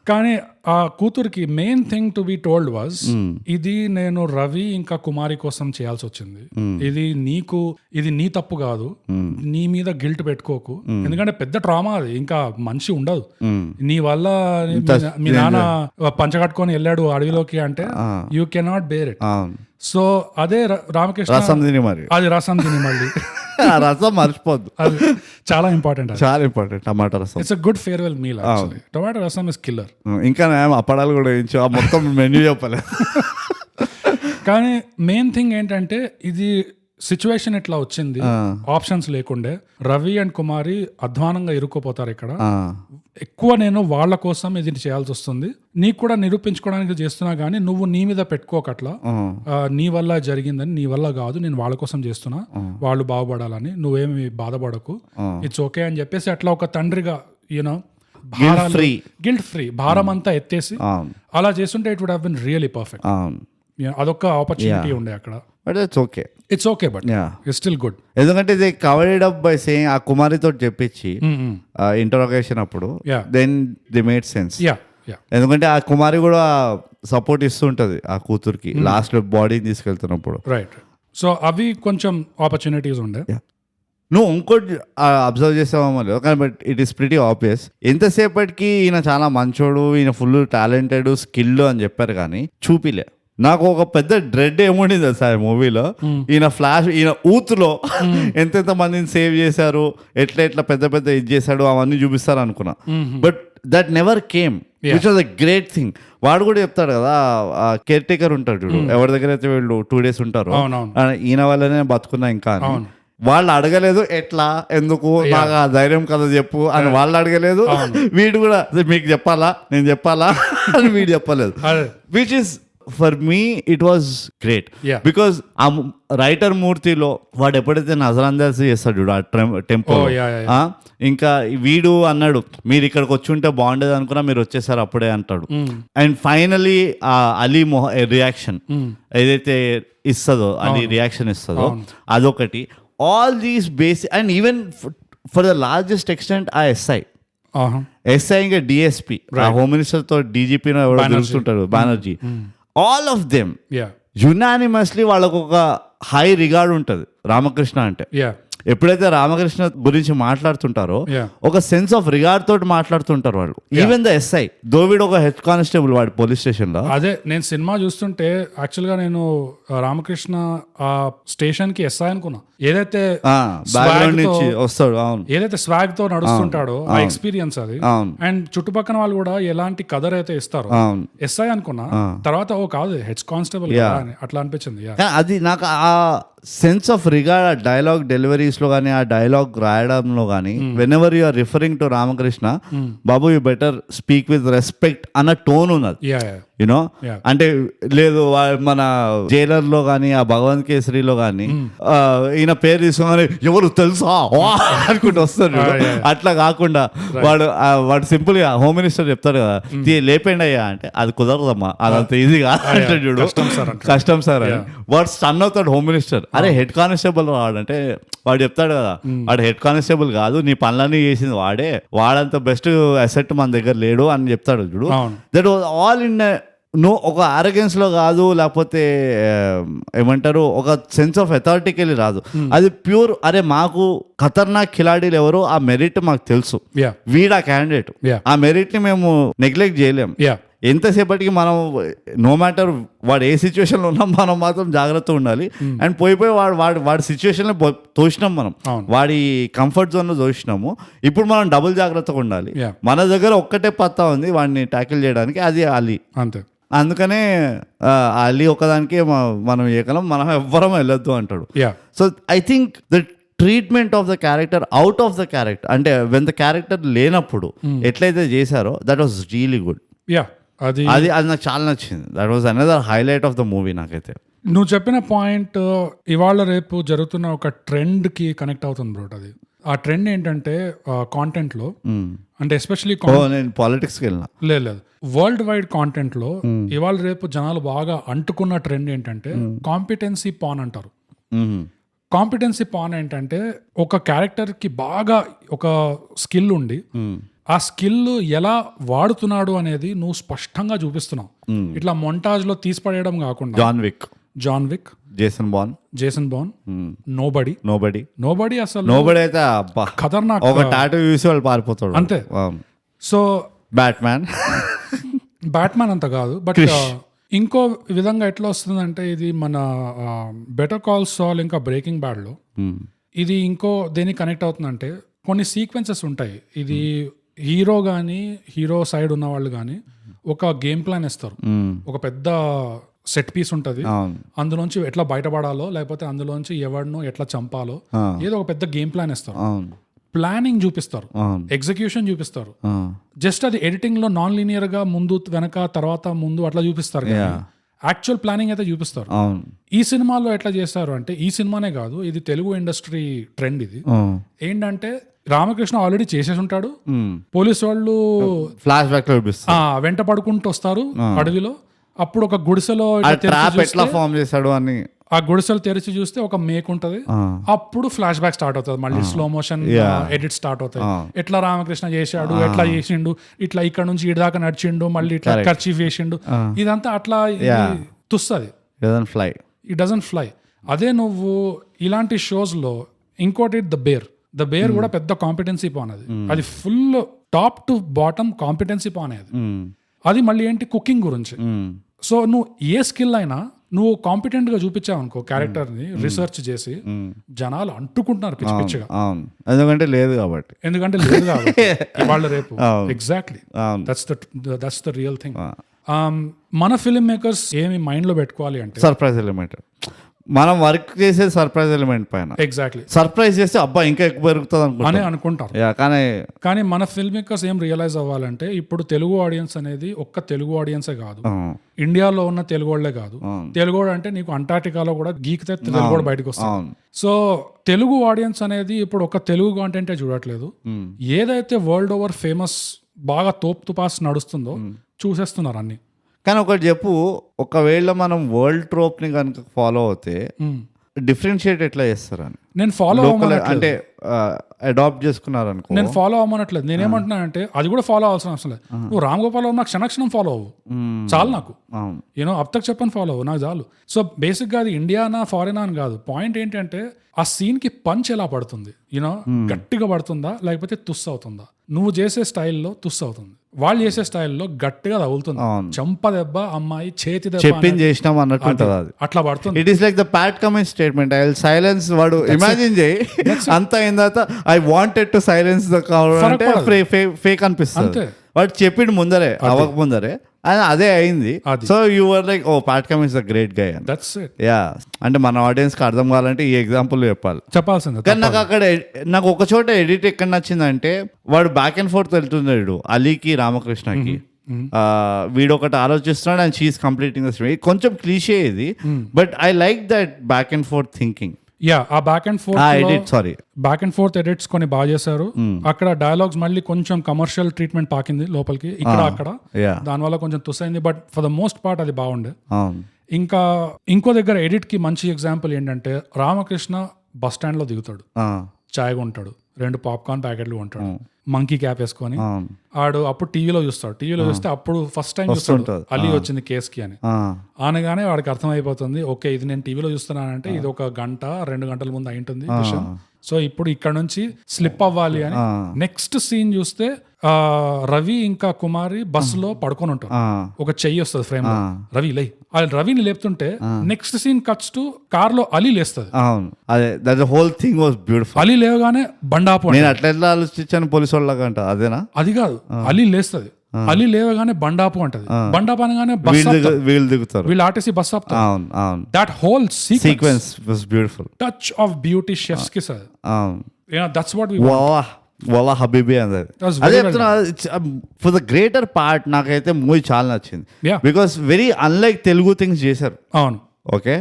కానీ ఆ కూతురికి main thing to be told was, ఇది నేను రవి ఇంకా కుమారి కోసం చేయాల్సి వచ్చింది, ఇది నీ తప్పు కాదు, నీ మీద గిల్ట్ పెట్టుకోకు, ఎందుకంటే పెద్ద ట్రామా అది, ఇంకా మనిషి ఉండదు. నీ వల్ల మీ నాన్న పంచగట్టుకొని వెళ్ళాడు అడవిలోకి అంటే you cannot bear it. So అదే రామకృష్ణ అది రసం తిని మళ్ళీ రసం మర్చిపోద్దు, అది చాలా ఇంపార్టెంట్. టమాటా రసం it's a good farewell meal. Tomato రసం ఇస్ కిల్లర్. ఇంకా అప్పడాలు కూడా మొత్తం మెన్యూ చెప్పలేదు. కానీ మెయిన్ థింగ్ ఏంటంటే, ఇది సిచ్యువేషన్ ఇట్లా వచ్చింది, ఆప్షన్స్ లేకుండే. రవి అండ్ కుమారి అధ్వానంగా ఇరుక్కుపోతారు ఇక్కడ. ఎక్కువ నేను వాళ్ళ కోసం ఇది చేయాల్సి వస్తుంది, నీకు కూడా నిరూపించుకోవడానికి చేస్తున్నా కానీ నువ్వు నీ మీద పెట్టుకోకట్లా, నీ వల్ల జరిగిందని, నీ వల్ల కాదు, నేను వాళ్ళ కోసం చేస్తున్నా, వాళ్ళు బాగుపడాలని, నువ్వేమి బాధపడకు, ఇట్స్ ఓకే అని చెప్పేసి అట్లా ఒక తండ్రిగా యూనో గిల్ట్ ఫ్రీ భారం అంతా ఎత్తేసి అలా చేస్తుంటే it would have been really perfect. అదొక ఆపర్చునిటీ ఉండే అక్కడ. But it's okay but it's still good. ఎందుకంటే ఇది కవర్డ్ అప్ బై సేయింగ్, ఆ కుమారితో చెప్పించి ఇంటరోగేషన్ అప్పుడు దెన్ ది మేడ్ సెన్స్. ఎందుకంటే ఆ కుమారి కూడా సపోర్ట్ ఇస్తుంటది ఆ కూతురికి లాస్ట్ లో బాడీని తీసుకెళ్తున్నప్పుడు. రైట్. సో అవి కొంచెం ఆపర్చునిటీస్ ఉండే. నువ్వు ఇంకోటి అబ్జర్వ్ చేసావా? కానీ but it is pretty obvious. ఎంతసేపటికి ఈయన చాలా మంచోడు, ఈయన ఫుల్ టాలెంటెడ్, స్కిల్ అని చెప్పారు కానీ చూపిలే. నాకు ఒక పెద్ద డ్రెడ్ ఏముండింది సార్ మూవీలో, ఈయన ఊతులో ఎంతెంత మందిని సేవ్ చేశారు, ఎట్లా పెద్ద ఇది చేశాడు అవన్నీ చూపిస్తారు అనుకున్నా. But that never came, which was a great thing. వాడు కూడా చెప్తాడు కదా, కేర్ టేకర్ ఉంటాడు చూడు, ఎవరి దగ్గర అయితే వీళ్ళు 2 days ఉంటారు, ఈయన వల్లనే బతుకున్నా ఇంకా అని. వాళ్ళు అడగలేదు ఎట్లా ఎందుకు నాకు ఆ ధైర్యం కదా చెప్పు అని వాళ్ళు అడగలేదు. వీడు కూడా మీకు చెప్పాలా నేను చెప్పాలా అని వీడు చెప్పలేదు. Which is for me it was great, because ఆ రైటర్ మూర్తిలో వాడు ఎప్పుడైతే నజరాందాస్ చేస్తాడు చూడు ఆ టెంపుల్, ఇంకా వీడు అన్నాడు మీరు ఇక్కడికి వచ్చి ఉంటే బాగుండేది అనుకున్నా, మీరు వచ్చేసారు అప్పుడే అంటాడు. అండ్ ఫైనలీ ఆ అలీ రియాక్షన్ ఏదైతే ఇస్తుందో, అలీ రియాక్షన్ ఇస్తుందో అదొకటి. All these basic and even for the largest extent ఆ ఎస్ఐ ఇంకా డిఎస్పీ, హోమ్ మినిస్టర్ తో డీజీపీ ఎవరో తెలుస్తుంటారు Banerjee, all of them unanimously వాళ్ళకు ఒక హై రిగార్డ్ ఉంటుంది రామకృష్ణ అంటే. ఎప్పుడైతే రామకృష్ణ గురించి మాట్లాడుతుంటారో ఒక సెన్స్ ఆఫ్ రిగార్డ్ తోటి మాట్లాడుతుంటారు వాళ్ళు. ఈవెన్ ద ఎస్ఐ దోవిడ్ ఒక హెడ్ కానిస్టేబుల్ వాడు పోలీస్ స్టేషన్ లో. అదే నేను సినిమా చూస్తుంటే యాక్చువల్ గా నేను రామకృష్ణ ఆ స్టేషన్ కి ఎస్ఐ అనుకున్నా. ఏదైతే బ్యాక్గ్రౌండ్ నుంచి వస్తాడు, అవును, ఏదైతే స్వాగ్ తో నడుస్తుంటాడో ఆ ఎక్స్పీరియన్స్ అది. అండ్ చుట్టుపక్కల వాళ్ళు కూడా ఎలాంటి కదర్ అయితే ఇస్తారో ఎస్ఐ అనుకున్నా. తర్వాత ఓ కాదు హెడ్ కానిస్టేబుల్ అట్లా అనిపించింది. అది నాకు ఆ సెన్స్ ఆఫ్ రిగార్డ్, ఆ డైలాగ్ డెలివరీస్ లో కానీ, ఆ డైలాగ్ రాయడంలో కానీ, whenever you are referring to Ramakrishna, బాబు you better speak with respect అన్న టోన్ ఉన్నది. యునో అంటే లేదు మన జైలర్ లో కానీ, ఆ భగవంత్ కేసరిలో కానీ ఈయన పేరు తీసుకోగానే ఎవరు తెలుసా అనుకుంటూ వస్తారు. అట్లా కాకుండా వాడు సింపుల్ గా హోమ్ మినిస్టర్ చెప్తాడు కదా, లేపండి అయ్యా అంటే అది కుదరదమ్మా, అదంత ఈజీగా అంటే చూడు కష్టం సార్ అని వాడు స్టన్ అవుతాడు హోమ్ మినిస్టర్. అరే హెడ్ కానిస్టేబుల్ వాడంటే వాడు చెప్తాడు కదా, వాడు హెడ్ కానిస్టేబుల్ కాదు, నీ పనులన్నీ చేసింది వాడే, వాడంత బెస్ట్ అసెట్ మన దగ్గర లేడు అని చెప్తాడు చూడు. దట్ వాజ్ ఆల్ ఇన్ ఒక అరగెన్స్ లో కాదు, లేకపోతే ఏమంటారు ఒక సెన్స్ ఆఫ్ అథారిటీకి వెళ్ళి రాదు. అది ప్యూర్ అరే మాకు ఖతర్నాక్ ఖిలాడీలు ఎవరు, ఆ మెరిట్ మాకు తెలుసు, వీడా క్యాండిడేట్, ఆ మెరిట్ ని మేము నెగ్లెక్ట్ చేయలేం. ఎంతసేపటికి మనం నో మ్యాటర్ వాడు ఏ సిచ్యువేషన్ లో ఉన్నా మనం మాత్రం జాగ్రత్తగా ఉండాలి. అండ్ పోయి వాడి సిచ్యువేషన్ లో తోసినాం మనం, వాడి కంఫర్ట్ జోన్ లో తోసినాము. ఇప్పుడు మనం డబుల్ జాగ్రత్తగా ఉండాలి. మన దగ్గర ఒక్కటే పత్తా ఉంది వాడిని ట్యాకిల్ చేయడానికి, అది అలీ. అంతే, అందుకనే అలీ ఒకదానికి మనం ఏకలం, మనం ఎవ్వరం వెళ్ళొద్దు అంటాడు. So I think the treatment of the character out of the character, అంటే వెన్ ద క్యారెక్టర్ లేనప్పుడు ఎట్లయితే చేశారో దట్ వాస్ రియలీ గుడ్. అది నాకు చాలా నచ్చింది. That was another highlight of the movie నాకైతే. నువ్వు చెప్పిన పాయింట్ ఇవాళ రేపు జరుగుతున్న ఒక ట్రెండ్ కి కనెక్ట్ అవుతుంది బ్రో. అది ఆ ట్రెండ్ ఏంటంటే కాంటెంట్ లో, అంటే ఎస్పెషల్లీ నేను పాలిటిక్స్కి వెళ్ళినా లేదు వరల్డ్ వైడ్ కాంటెంట్ లో ఇవాళ రేపు జనాలు బాగా అంటుకున్న ట్రెండ్ ఏంటంటే కాంపిటెన్సీ పాన్ అంటారు. కాంపిటెన్సీ పాన్ ఏంటంటే ఒక క్యారెక్టర్ కి బాగా ఒక స్కిల్ ఉండి ఆ స్కిల్ ఎలా వాడుతున్నాడు అనేది నువ్వు స్పష్టంగా చూపిస్తున్నావు. ఇట్లా మొంటాజ్ లో తీసిపడేయడం కాకుండా John Wick, Jason Bourne, nobody అసలు అయితే ఖతర్నాక్, ఒక టాటూ చూసి వాళ్ళు పారిపోతాడు అంతే. సో బ్యాట్మ్యాన్ అంత కాదు, బట్ ఇంకో విధంగా ఎట్లా వస్తుందంటే ఇది మన బెటర్ కాల్ సాల్ ఇంకా బ్రేకింగ్ బ్యాడ్ లో ఇది ఇంకో దేనికి కనెక్ట్ అవుతుందంటే కొన్ని సీక్వెన్సెస్ ఉంటాయి. ఇది హీరో సైడ్ ఉన్న వాళ్ళు కానీ ఒక గేమ్ ప్లాన్ ఇస్తారు, ఒక పెద్ద సెట్ పీస్ ఉంటది, అందులోంచి ఎట్లా బయటపడాలో లేకపోతే అందులోంచి ఎవరినో ఎట్లా చంపాలో ఏదో ఒక పెద్ద గేమ్ ప్లాన్ ఇస్తారు, ప్లానింగ్ చూపిస్తారు, ఎగ్జిక్యూషన్ చూపిస్తారు. జస్ట్ అది ఎడిటింగ్ లో నాన్ లీనియర్ గా ముందు వెనక తర్వాత ముందు అట్లా చూపిస్తారు, యాక్చువల్ ప్లానింగ్ అయితే చూపిస్తారు. ఈ సినిమాలో ఎట్లా చేస్తారు అంటే, ఈ సినిమానే కాదు ఇది తెలుగు ఇండస్ట్రీ ట్రెండ్. ఇది ఏంటంటే రామకృష్ణ ఆల్రెడీ చేసేసి ఉంటాడు, పోలీసు వాళ్ళు ఫ్లాష్ బ్యాక్ లో వెంట పడుకుంటూ వస్తారు అడవిలో, అప్పుడు ఒక గుడిసెలో ఎట్లా ఫామ్ చేశాడు అని ఆ గుడిసెలు తెరిచి చూస్తే ఒక మేక్ ఉంటది, అప్పుడు ఫ్లాష్ బ్యాక్ స్టార్ట్ అవుతుంది, మళ్ళీ స్లో మోషన్ ఎడిట్ స్టార్ట్ అవుతాయి. ఎట్లా రామకృష్ణ చేశాడు, ఎట్లా చేసిండు, ఇట్లా ఇక్కడ నుంచి ఇటు దాకా నడిచిండు, మళ్ళీ ఇట్లా కర్చీఫ్ వేసిండు, ఇదంతా అట్లా తుస్తది, ఇట్ డజంట్ ఫ్లై. అదే నువ్వు ఇలాంటి షోస్ లో ఇంకోటి ద బేర్ కూడా పెద్ద కాంపిటెన్సీ పాన్, అది full top to bottom competency pan. అది మళ్ళీ ఏంటి కుకింగ్ గురించి, సో నువ్వు ఏ స్కిల్ అయినా నువ్వు కాంపిటెంట్ గా చూపించావు అనుకో క్యారెక్టర్ ని రీసెర్చ్ చేసి జనాలు అంటుకుంటున్నారు పిచ్చి పిచ్చిగా. అవును, ఎందుకంటే లేదు కాబట్టి ఇవాళ రేపు exactly that's the real thing. మన ఫిల్మ్ మేకర్స్ ఏమి మైండ్ లో పెట్టుకోవాలి అంటే సర్ప్రైజ్ ఎలిమెంట్. మనం వర్క్ చేసే సర్ప్రైజ్ ఎలిమెంట్ పైన. ఎగ్జాక్ట్లీ. సర్ప్రైజ్ చేస్తే అబ్బా ఇంకా ఎక్కువ పెరుగుతుంది అని అనుకుంటారు. కానీ మన ఫిల్మ్ మేకర్స్ ఏం రియలైజ్ అవ్వాలంటే ఇప్పుడు తెలుగు ఆడియన్స్ అనేది ఒక్క తెలుగు ఆడియన్సే కాదు, ఇండియాలో ఉన్న తెలుగు వాళ్ళే కాదు. తెలుగు అంటే నీకు అంటార్టికాలో కూడా గీకితే తెలుగు కూడా బయటకు వస్తుంది. సో తెలుగు ఆడియన్స్ అనేది ఇప్పుడు ఒక తెలుగు కాంటెంటే చూడట్లేదు, ఏదైతే వరల్డ్ ఓవర్ ఫేమస్ బాగా తుపాస్ నడుస్తుందో చూసేస్తున్నారు అన్ని. కానీ ఒకటి చెప్పు, ఒకవేళ మనం వరల్డ్ ట్రోప్ ని కనుక ఫాలో అవుతే డిఫరెన్షియేట్ ఎట్లా చేస్తారని. నేను ఫాలో అంటే అడాప్ట్ చేసుకున్నారు అనుకో. నేను ఫాలో అవ్వనట్లేదు, నేనేమంటున్నా అంటే అది కూడా ఫాలో అవ్వాల్సిన అవసరం లేదు. నువ్వు రామ్ గోపాల్ వర్మ క్షణక్షణం ఫాలో అవ్వు చాలు, నాకు యూనో అప్ తక్ చెప్పని ఫాలో అవ్వు నాకు చాలు. సో బేసిక్ గా అది ఇండియానా ఫారెనా అని కాదు, పాయింట్ ఏంటంటే ఆ సీన్ కి పంచ్ ఎలా పడుతుంది, యూనో గట్టిగా పడుతుందా లేకపోతే తుస్ అవుతుందా. నువ్వు చేసే స్టైల్లో తుస్ అవుతుంది, వాళ్ళు చేసే స్టైల్లో గట్టిగా తగులుతుంది, చంప దెబ్బ అమ్మాయి చేతి దెబ్బ చెప్పింది చేసినాం అన్నట్టు ఉంటుంది, అట్లా పడుతుంది. It is like the Pat Cummins statement, I will silence. వాడు ఇమాజిన్ చేయి అంత అయిన తర్వాత I wanted to silence the crowd అంటే ఫేక్ అనిపిస్తుంది. వాడు చెప్పిండు ముందరే అవ్వక ముందరే అదే అయింది. So you are like oh Pat Cummins the great guy. That's it. Yeah, అంటే మన ఆడియన్స్ కి అర్థం కావాలంటే ఈ ఎగ్జాంపుల్ చెప్పాల్సింది. కానీ నాకు అక్కడ నాకు ఒక చోట ఎడిట్ ఎక్కడ నచ్చిందంటే వాడు బ్యాక్ అండ్ ఫోర్త్ వెళ్తున్నాడు అలీకి రామకృష్ణకి. వీడు ఒకటి ఆలోచిస్తున్నాడు and she's completing the story. కొంచెం క్లీషే ఇది, but I like that back and forth thinking. Yeah, ఆ బ్యాక్ అండ్ ఫోర్త్ ఎడిట్స్ కొన్ని బాగా చేశారు. అక్కడ డైలాగ్స్ మళ్ళీ కొంచెం కమర్షియల్ ట్రీట్మెంట్ పాకింది లోపలికి ఇక్కడ అక్కడ, దానివల్ల కొంచెం తుసైంది. But for the most part అది బాగుండే. ఇంకా ఇంకో దగ్గర ఎడిట్ కి మంచి ఎగ్జాంపుల్ ఏంటంటే రామకృష్ణ బస్ స్టాండ్ లో దిగుతాడు, చాయ్ కొంటాడు, 2 పాప్కార్న్ ప్యాకెట్లు కొంటాడు, మంకీ క్యాప్ వేసుకొని. ఆడు అప్పుడు టీవీలో చూస్తే అప్పుడు ఫస్ట్ టైం చూస్తాడు అలీ వచ్చింది కేసుకి అని. అనగానే వాడికి అర్థమైపోతుంది, ఓకే ఇది నేను టీవీలో చూస్తున్నానంటే ఇది 1 గంట 2 గంటల ముందు అయింటుంది విషయం. సో ఇప్పుడు ఇక్కడ నుంచి స్లిప్ అవ్వాలి అని. నెక్స్ట్ సీన్ చూస్తే రవి ఇంకా కుమారి బస్సులో పడుకొని ఉంటారు, ఒక చెయ్యి వస్తుంది ఫ్రేమ్ లో, రవి లై, రవిని లేపుతుంటే next scene cuts to car లో అలీ లేస్తుంది. Whole thing was beautiful. Ali లేవగానే బండాపు. నేను అట్లా ఆలోచించాను పోలీసు వాళ్ళగా అంట, అదేనా? అది కాదు, అలీ లేస్తుంది, అలీ లేవగానే బండాపు అంటది, బండాపు అనగానే వీళ్ళు దిగుతారు, వీళ్ళు ఆర్టీసీ బస్ ఆపుతారు. That whole sequence was beautiful, touch of beauty chefs కి సార్. దట్స్ వాట్ వి వాళ్ళ హబీబీ అదే చెప్తున్నా. ఫర్ ద గ్రేటర్ పార్ట్ నాకైతే మూవీ చాలా నచ్చింది, because very unlike Telugu things చేశారు. అవును, okay,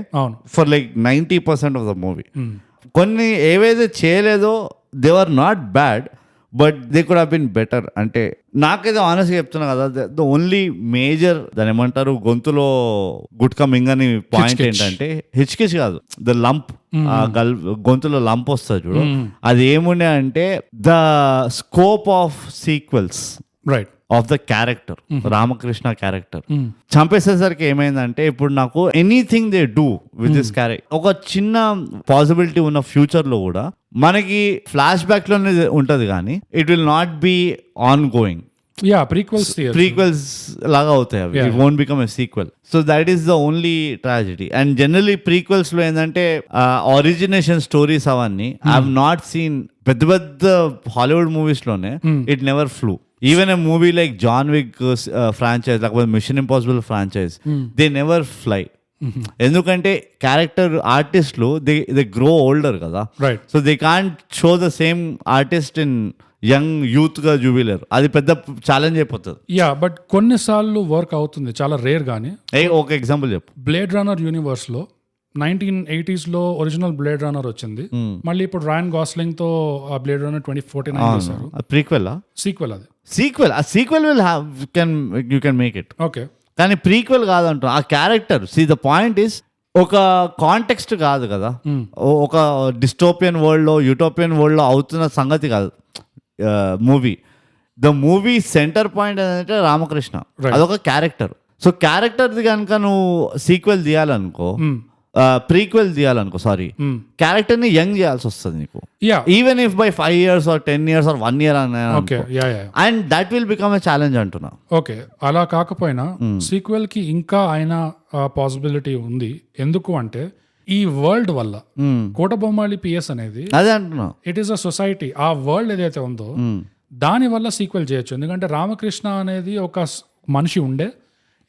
for like 90% of the movie. కొన్ని ఏవైతే చేయలేదో they are not bad, but they could have been better. అంటే నాకైతే ఆనెస్ట్గా చెప్తున్నా కదా, ద ఓన్లీ మేజర్ దాని ఏమంటారు గొంతులో గుట్కా మింగని పాయింట్ ఏంటంటే హిచ్కిచ్ కాదు, ద లంప్, గొంతులో లంప్ వస్తుంది చూడు, అది ఏముండే అంటే the scope of sequels right of the character, Ramakrishna character చంపేసేసరికి ఏమైందంటే ఇప్పుడు నాకు anything they do with this character, ఒక చిన్న పాసిబిలిటీ ఉన్న ఫ్యూచర్ లో కూడా మనకి ఫ్లాష్ బ్యాక్ లోనే ఉంటది కానీ it will not be ongoing. Prequels లాగా అవుతాయి అవి, it won't become a sequel. So that is the only tragedy. And generally prequels లో ఏంటంటే ఒరిజినేషన్ స్టోరీస్ అవన్నీ ఐ హావ్ నాట్ సీన్ పెద్ద పెద్ద హాలీవుడ్ మూవీస్ లోనే it never flew. Even a movie like John Wick franchise లేకపోతే Mission Impossible franchise, they never fly. ఎందుకంటే క్యారెక్టర్ ఆర్టిస్టులు దే గ్రో ఓల్డర్ కదా, so they can't show the same artist in young youth గా చూపిలేరు, అది పెద్ద ఛాలెంజ్ అయిపోతుంది. యా, బట్ కొన్నిసార్లు వర్క్ అవుతుంది, చాలా రేర్ గానీ. ఒక ఎగ్జాంపుల్ చెప్పు. బ్లేడ్ రన్నర్ యూనివర్స్ లో 1980s లో ఒరిజినల్ బ్లేడ్ రన్నర్ వచ్చింది, మళ్ళీ ఇప్పుడు రాయన్ గాస్లింగ్ తో ఆ బ్లేడ్ రన్నర్ 2049 చేశారు. ప్రీక్వెల్ సీక్వెల్, అది sequel will have you can make it, okay, కానీ ప్రీక్వెల్ కాదంటారు. ఆ క్యారెక్టర్ ద పాయింట్ ఇస్ ఒక కాంటెక్స్ట్ కాదు కదా, ఒక డిస్టోపియన్ వరల్డ్ లో యూటోపియన్ వరల్డ్ లో అవుతున్న సంగతి కాదు movie. The movie centre point ఏంటంటే రామకృష్ణ, అదొక క్యారెక్టర్. సో క్యారెక్టర్ది కనుక నువ్వు సీక్వెల్ తీయాలనుకో ప్రీక్వెల్ తీయాలనుకో, సారీ, క్యారెక్టర్ ని యంగ్ చేయాల్సి వస్తుంది నీకు, even if by 5 years or 10 years or 1 year and that will become a challenge అంటున్నా. ఓకే, అలా కాకపోయినా సీక్వెల్ కి ఇంకా అయినా పాసిబిలిటీ ఉంది. ఎందుకు అంటే ఈ వరల్డ్ వల్ల కోటబొమ్మాళి పిఎస్ అనేది అదే అంటున్నా, ఇట్ ఈస్ అ సొసైటీ. ఆ వరల్డ్ ఏదైతే ఉందో దాని వల్ల సీక్వెల్ చేయొచ్చు. ఎందుకంటే రామకృష్ణ అనేది ఒక మనిషి ఉండే,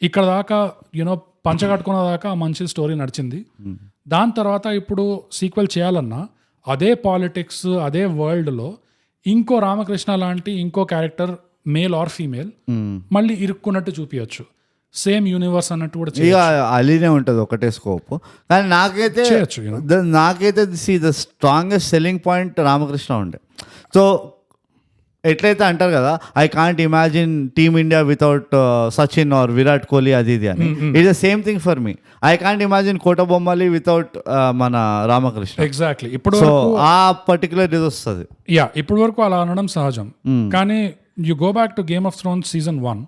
ఇక్కడ దాకా యూనో పంచగట్టుకున్న దాకా ఆ మనిషి స్టోరీ నడిచింది. దాని తర్వాత ఇప్పుడు సీక్వెల్ చేయాలన్నా అదే పాలిటిక్స్, అదే వరల్డ్లో ఇంకో రామకృష్ణ లాంటి ఇంకో క్యారెక్టర్, మేల్ ఆర్ ఫీమేల్, మళ్ళీ ఇరుక్కున్నట్టు చూపించచ్చు. సేమ్ యూనివర్స్ అన్నట్టు కూడా ఇక అలీనే ఉంటుంది, ఒకటే స్కోప్. కానీ నాకైతే the strongest selling point Ramakrishna ఉండే. సో ఎట్లయితే అంటారు కదా, I can't imagine team India without Sachin or Virat Kohli అది ఇది అని. It's the same thing for me. I can't imagine Kotabommali without మన రామకృష్ణ. ఎగ్జాక్ట్లీ. ఇప్పుడు ఆ పర్టికులర్ ఇది వస్తుంది. ఇప్పుడు వరకు అలా అనడం సహజం. కానీ you go back to game of Thrones season 1,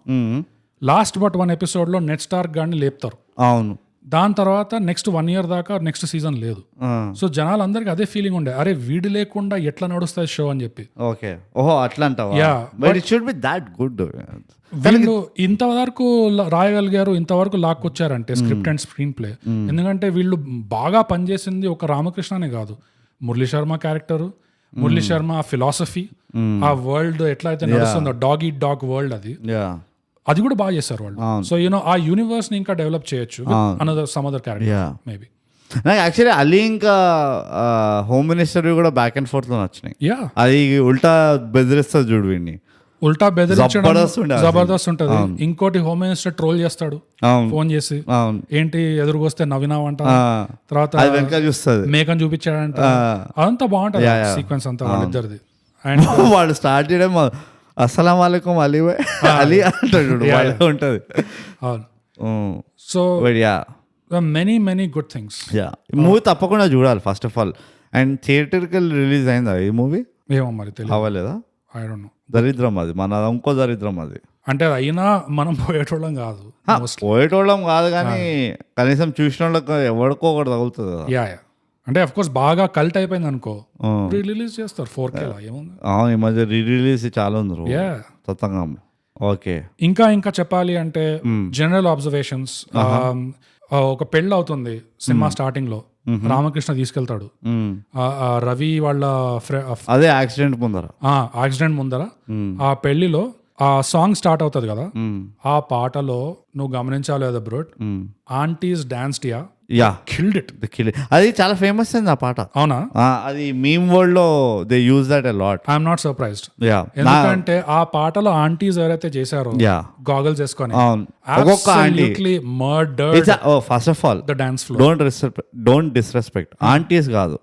last but 1 episode లో నెడ్ స్టార్క్ గాని లేపుతారు. అవును. దాని తర్వాత నెక్స్ట్ 1 year దాకా నెక్స్ట్ సీజన్ లేదు. సో జనాలందరికీ అదే ఫీలింగ్ ఉండే, అరే వీడు లేకుండా ఎట్లా నడుస్తుంది షో అని చెప్పి. ఓకే, ఓహో అట్లా అంటావా? But it should be that good. వీళ్ళు ఇంతవరకు రాయగలిగారు, ఇంతవరకు లాక్కొచ్చారంటే స్క్రిప్ట్ అండ్ స్క్రీన్ ప్లే. ఎందుకంటే వీళ్ళు బాగా పనిచేసింది ఒక రామకృష్ణనే కాదు, మురళీ శర్మ క్యారెక్టర్, మురళీ శర్మ ఆ ఫిలాసఫీ, ఆ వరల్డ్ ఎట్లా అయితే నడుస్తుందో డాగ్ ఈట్ డాగ్ వరల్డ్, అది కూడా బాగా చేశారు వాళ్ళు. సో యూనో ఆ యూనివర్స్ ని ఇంకా డెవలప్ చేయొచ్చు another some other character maybe. నాకు యాక్చువల్లీ అలీ ఇంకా హోమ్ మినిస్టర్ కూడా బ్యాక్ అండ్ ఫోర్త్ లో నచ్చినాయి. అది ఉల్టా బెదిరిస్తుంది చూడు, వీడిని ఉల్టా బెదిరించడం జబర్దస్త్ ఉంటది. ఇంకోటి హోమ్ మినిస్టర్ ట్రోల్ చేస్తాడు ఫోన్ చేసి, ఏంటి ఎదురుకొస్తే నవ్వినావంట, తర్వాత చూస్తుంది మేకన్ చూపించాడంట. అదంతా బాగుంటది సీక్వెన్స్ అంతా వాళ్ళిద్దరిది. అండ్ వాడు స్టార్ట్ చేయడం అస్సలం వాలేకుం అలీ అలీ అంటాడు ఉంటది. So many good things. Movie తప్పకుండా చూడాలి first of all. And theatrical release అయిందా ఈ మూవీ? ఏమో మరి తెలియదు, అవ్వలేదా? I don't no. దరిద్రం అది, మన ఇంకో దరిద్రం అది. అంటే అయినా మనం పోయేటోళ్ళం కాదు, కానీ కనీసం చూసిన వాళ్ళకి ఎవరికో ఒకటి తగులుతుంది కదా. అంటే అఫ్ కోర్స్ బాగా కల్ట్ అయిపోయింది అనుకో, రిలీజ్ చేస్తారు 4K. ఏముంది, ఈ మధ్య రిలీజ్ చాలా ఉంది సత్తంగా. ఓకే, ఇంకా చెప్పాలి అంటే జనరల్ అబ్జర్వేషన్స్. ఒక పెళ్ళి అవుతుంది సినిమా స్టార్టింగ్ లో, రామకృష్ణ తీసుకెళ్తాడు రవి వాళ్ళ అదే యాక్సిడెంట్ ముందర ఆ పెళ్లిలో ఆ సాంగ్ స్టార్ట్ అవుతుంది కదా, ఆ పాటలో నువ్వు గమనించాలి కదా బ్రోడ్, ఆంటీస్ డాన్స్డ్ కిల్డ్ ఇట్. అది చాలా ఫేమస్ అయింది ఆ పాట. అవునా? అది మీమ్ వరల్డ్ లో they use that a lot. I'm not surprised. ఎందుకంటే ఆ పాటలో ఆంటీస్ ఎవరైతే చేశారో గాగల్స్ వేసుకొని, murdered first of all the dance floor. Don't disrespect aunties కాదు,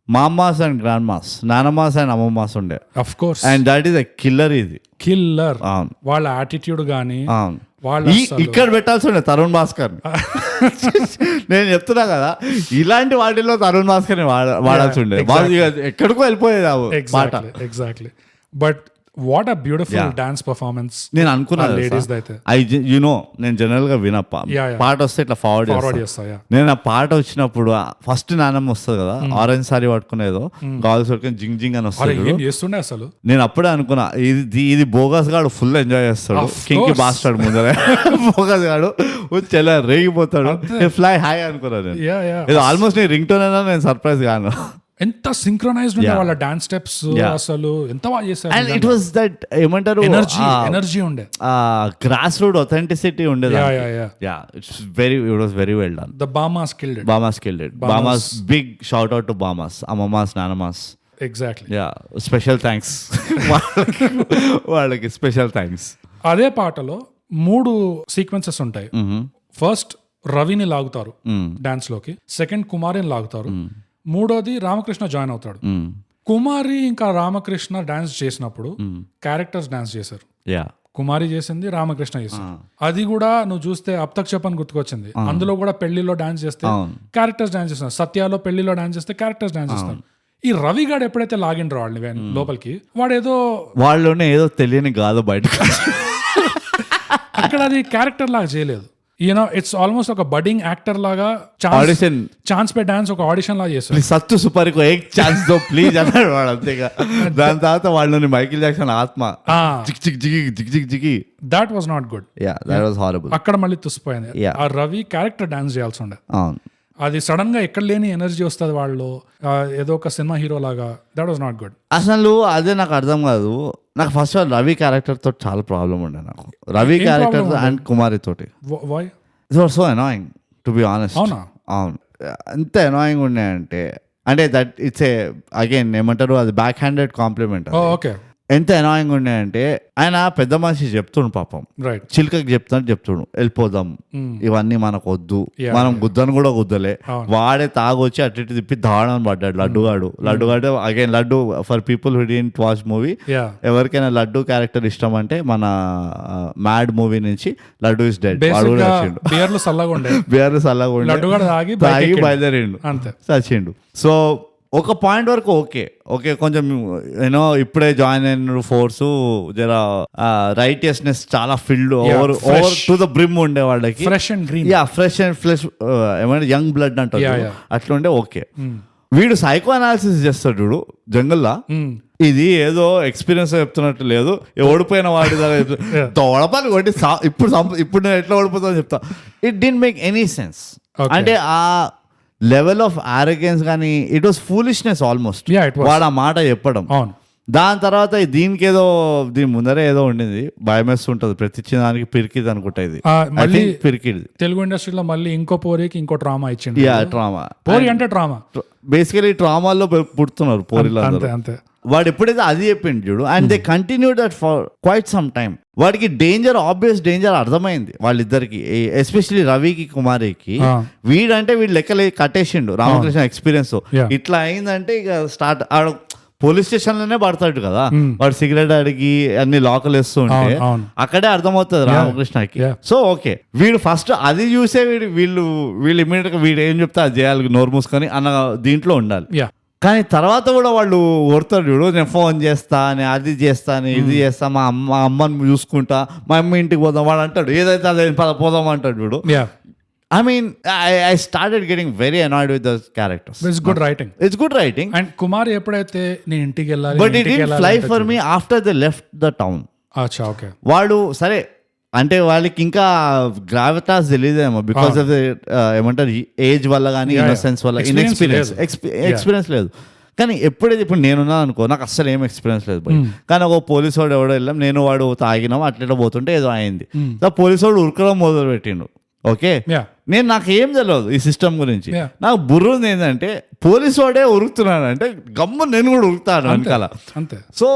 మామాస్ అండ్ గ్రాండ్ మాస్, నానమాస్ అండ్ అమ్మమాస్ ఉండే. Of course. And that is a killer. ఇది కిల్లర్. వాళ్ళ యాటిట్యూడ్ గానీ ఇక్కడ పెట్టాల్సి ఉండే తరుణ్ భాస్కర్. నేను చెప్తున్నా కదా, ఇలాంటి వాటిల్లో తరుణ్ భాస్కర్ వాడాల్సి ఉండే. ఎక్కడికో వెళ్ళిపోయేది పాట. Exactly. But what a beautiful dance performance. నేను అనుకున్నాను లేడీస్ అయితే, నేను జనరల్ గా వినప్ప పాట వస్తే ఇట్లా ఫార్వర్డ్ చేస్తా. నేను ఆ పాట వచ్చినప్పుడు ఫస్ట్ నానమ్మ వస్తుంది కదా, ఆరెంజ్ సారీ పట్టుకునేదో గాల్స్ పట్టుకుని జింగ్ జింగ్ అని వస్తుంది. అసలు నేను అప్పుడే అనుకున్నా, ఇది బోగస్ గాడు ఫుల్ ఎంజాయ్ చేస్తాడు, కింకి బాస్తాడు ముందరే. బోగస్ గాడు చాలా రేగిపోతాడు, ఫ్లై హాయ్ అనుకున్నా నేను. ఆల్మోస్ట్ నేను రింగ్ టోన్ అయినా నేను సర్ప్రైజ్ కాను. ఎంత సింక్రొనైజ్డ్ ఉండే వాళ్ళ డాన్స్ స్టెప్స్, అసలు ఎంత బాగా చేశారు. అండ్ ఇట్ వాస్ దట్ ఏమంటారు, ఎనర్జీ ఉండే, గ్రాస్ రూట్ అథెంటిసిటీ ఉండేది. It was very well done. The బామాస్ కిల్డ్ ఇట్. బామాస్ బిగ్ షౌట్ అవుట్ టు బామాస్, అమ్మమాస్, నానమాస్. ఎగ్జాక్ట్లీ. స్పెషల్ థ్యాంక్స్ వాళ్ళకి, స్పెషల్ థ్యాంక్స్. అదే పాటలో 3 సీక్వెన్సెస్ ఉంటాయి. ఫస్ట్ రవిని లాగుతారు డాన్స్ లోకి, సెకండ్ కుమారిని లాగుతారు, మూడోది రామకృష్ణ జాయిన్ అవుతాడు. కుమారి ఇంకా రామకృష్ణ డాన్స్ చేసినప్పుడు క్యారెక్టర్స్ డాన్స్ చేశారు. కుమారి చేసింది, రామకృష్ణ చేసింది. అది కూడా నువ్వు చూస్తే అబ్ తక్ చెప్పని గుర్తుకొచ్చింది. అందులో కూడా పెళ్లిలో డాన్స్ చేస్తే క్యారెక్టర్స్ డాన్స్ చేస్తున్నారు, సత్యాలో పెళ్లిలో డాన్స్ చేస్తే క్యారెక్టర్స్ డాన్స్ చేస్తారు. ఈ రవి గాడు ఎప్పుడైతే లాగిండ్రో వాళ్ళని లోపలికి, వాడేదో వాళ్ళలోనే ఏదో తెలియని కాదు బయట, ఇక్కడ అది క్యారెక్టర్ లాగా చేయలేదు. యూనో ఇట్స్ ఆల్మోస్ట్ ఒక బడ్డింగ్ యాక్టర్ లాగా ఆడిషన్ ఛాన్స్ పే డాన్స్ ఒక ఆడిషన్ లాగా చేస్తారు. ప్లీజ్ సత్తు సూపర్కు ఏక్ ఛాన్స్ దో ప్లీజ్ అన్నాడు వాడు అంతేగా. దాని తర్వాత వాళ్ళని మైకిల్ జాక్సన్ ఆత్మ జిక్ జిక్ జిగి జిక్ జిక్ జిగి that was not good. That was horrible. అక్కడ మళ్ళీ తుసిపోయింది. ఆ రవి క్యారెక్టర్ డాన్స్ చేయాల్సి ఉండే. అవును, అది సడన్ గా ఎక్కడ లేని ఎనర్జీ వస్తుంది వాళ్ళు, ఏదో ఒక సినిమా హీరో లాగా. That was not good. అసలు అదే నాకు అర్థం కాదు. నాకు ఫస్ట్ ఆల్ రవి క్యారెక్టర్ తోటి చాలా ప్రాబ్లం ఉండే నాకు. రవి క్యారెక్టర్ అండ్ కుమారి తోటి why it was so annoying to be honest. అవునా? అవును, ఎంత అనాయింగ్ ఉన్నాయంటే అంటే దట్ ఇట్స్ ఏ అగైన్ ఏమంటారు అది బ్యాక్ హ్యాండెడ్ కాంప్లిమెంట్. ఓకే. ఎంత అనాయింగ్ ఉన్నాయంటే ఆయన పెద్ద మనిషి చెప్తుండు పాపం, రైట్, చిలుకకి చెప్తుండు వెళ్ళిపోదాం, ఇవన్నీ మనకు వద్దు, మనం గుద్దను కూడా గుద్దలే. వాడే తాగొచ్చి అటు ఇటు తిప్పి దాడని పడ్డాడు లడ్డుగాడు. Again Laddu for people who didn't watch movie, ఎవరికైనా లడ్డు క్యారెక్టర్ ఇష్టం అంటే మన మ్యాడ్ మూవీ నుంచి లడ్డు ఇస్ డెడ్. బియర్లు సల్లగా తాగి బయలుదేరిండు, చచ్చిండు. సో ఒక పాయింట్ వరకు ఓకే కొంచెం యూనో ఇప్పుడే జాయిన్ అయిన ఫోర్సు జర రైటియస్నెస్ చాలా filled over to the brim ఉండే వాళ్ళకి, fresh and green, fresh and flesh ఏమంటే యంగ్ బ్లడ్ అంటారు అట్లా ఉండే. ఓకే, వీడు సైకో అనాలిసిస్ చేస్తాడు చూడు జంగల్లా. ఇది ఏదో ఎక్స్పీరియన్స్ చెప్తున్నట్టు లేదు, ఓడిపోయిన వాడి తోడపాలి కొట్టి ఇప్పుడు నేను ఎట్లా ఓడిపోతాను చెప్తా. It didn't make any sense. అంటే ఆ లెవెల్ ఆఫ్ ఆరోగెన్స్ కానీ ఇట్ వాస్ ఫూలిష్నెస్ ఆల్మోస్ట్. వాడు ఆ మాట చెప్పడం. దాని తర్వాత దీనికి ఏదో దీని ముందరే ఏదో ఉండింది, భయమేస్తూ ఉంటుంది ప్రతి చిన్న దానికి. పిరికిది అనుకుంటా ఇది పిరికిది. తెలుగు ఇండస్ట్రీలో మళ్ళీ ఇంకో పోరికి ఇంకో ట్రామా ఇచ్చింది. ట్రామా పోరి అంటే ట్రామా, బేసికలీ ట్రామాల్లో పుడుతున్నారు పోరిలో. అంతే. వాడు ఎప్పుడైతే అది చెప్పిండు చూడు, and they continue that for quite some time. వాడికి డేంజర్, ఆబ్వియస్ డేంజర్ అర్థమైంది వాళ్ళిద్దరికి, ఎస్పెషలీ రవికి కుమారికి. వీడంటే వీడు లెక్కలే కట్టేసిండు రామకృష్ణ ఎక్స్పీరియన్స్. ఇట్లా అయిందంటే ఇక స్టార్ట్. పోలీస్ స్టేషన్ లోనే పడతాడు కదా వాడు, సిగరెట్ అడిగి అన్ని లోకలు వేస్తూ ఉంటే అక్కడే అర్థమవుతుంది రామకృష్ణకి. సో ఓకే, వీడు ఫస్ట్ అది చూసే వీళ్ళు ఇమీడియట్ గా వీడు ఏం చెప్తే అది చేయాలి నోరు మూసుకొని అన్న దీంట్లో ఉండాలి. కానీ తర్వాత కూడా వాళ్ళు కొడతారు చూడు, నేను ఫోన్ చేస్తాను, అది చేస్తాను, ఇది చేస్తా, మా అమ్మని చూసుకుంటా, మా అమ్మ ఇంటికి పోదాం. వాడు అంటాడు ఏదైతే అదే పోదాం అంటాడు చూడు. I mean, I started getting very annoyed with those characters. It's good writing. It's good writing. And Kumar ఎప్పుడైతే నేను ఇంటికి వెళ్ళాలి, but it didn't fly for me after they left the town. అచ్చా, ఓకే. వాడు సరే అంటే వాళ్ళకి ఇంకా గ్రావిటాస్ తెలియదేమో బికాస్ ఆఫ్ ద ఏమంటారు ఏజ్ వల్ల కానీ ఇన్నోసెన్స్ వల్ల, ఎక్స్పీరియన్స్ లేదు. కానీ ఎప్పుడైతే ఇప్పుడు నేనున్నా అనుకో, నాకు అస్సలు ఏం ఎక్స్పీరియన్స్ లేదు పోయి. కానీ ఒక పోలీసు వాడు ఎవడో వెళ్ళాం, నేను వాడు తాగినాం, అట్లా పోతుంటే ఏదో అయింది. పోలీసు వాడు ఉరకడం మొదలు పెట్టిండు. ఓకే, నేను నాకు ఏం తెలియదు ఈ సిస్టమ్ గురించి. నాకు బుర్ర ఉంది ఏంటంటే పోలీసు వాడే ఉరుకుతున్నాడు అంటే గమ్ము నేను కూడా ఉరుకుతాను వెనకాల. So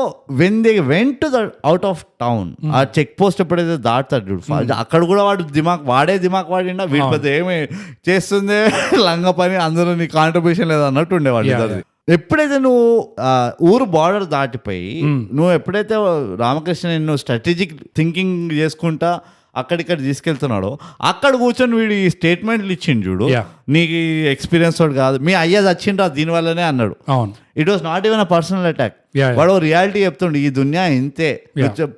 when they went to the out of town, ఆ చెక్ పోస్ట్ ఎప్పుడైతే దాటుతాడు అక్కడ కూడా వాడు వాడే దిమాక్ వాడిండా, వీటి పెద్ద ఏమి చేస్తుందే లంగ పని, అందరూ నీ కాంట్రిబ్యూషన్ లేదు అన్నట్టు ఉండేవాడు. ఎప్పుడైతే నువ్వు ఊరు బార్డర్ దాటిపోయి నువ్వు ఎప్పుడైతే రామకృష్ణ నువ్వు స్ట్రాటజిక్ థింకింగ్ చేసుకుంటా అక్కడిక్కడ తీసుకెళ్తున్నాడో, అక్కడ కూర్చొని వీడు ఈ స్టేట్మెంట్లు ఇచ్చిండు చూడు, నీకు ఎక్స్పీరియన్స్ వాడు కాదు, మీ అయ్యా వచ్చిండ్రా దీనివల్లనే అన్నాడు. It was not even a personal attack. వాడు రియాలిటీ చెప్తుండు, ఈ దునియా ఇంతే,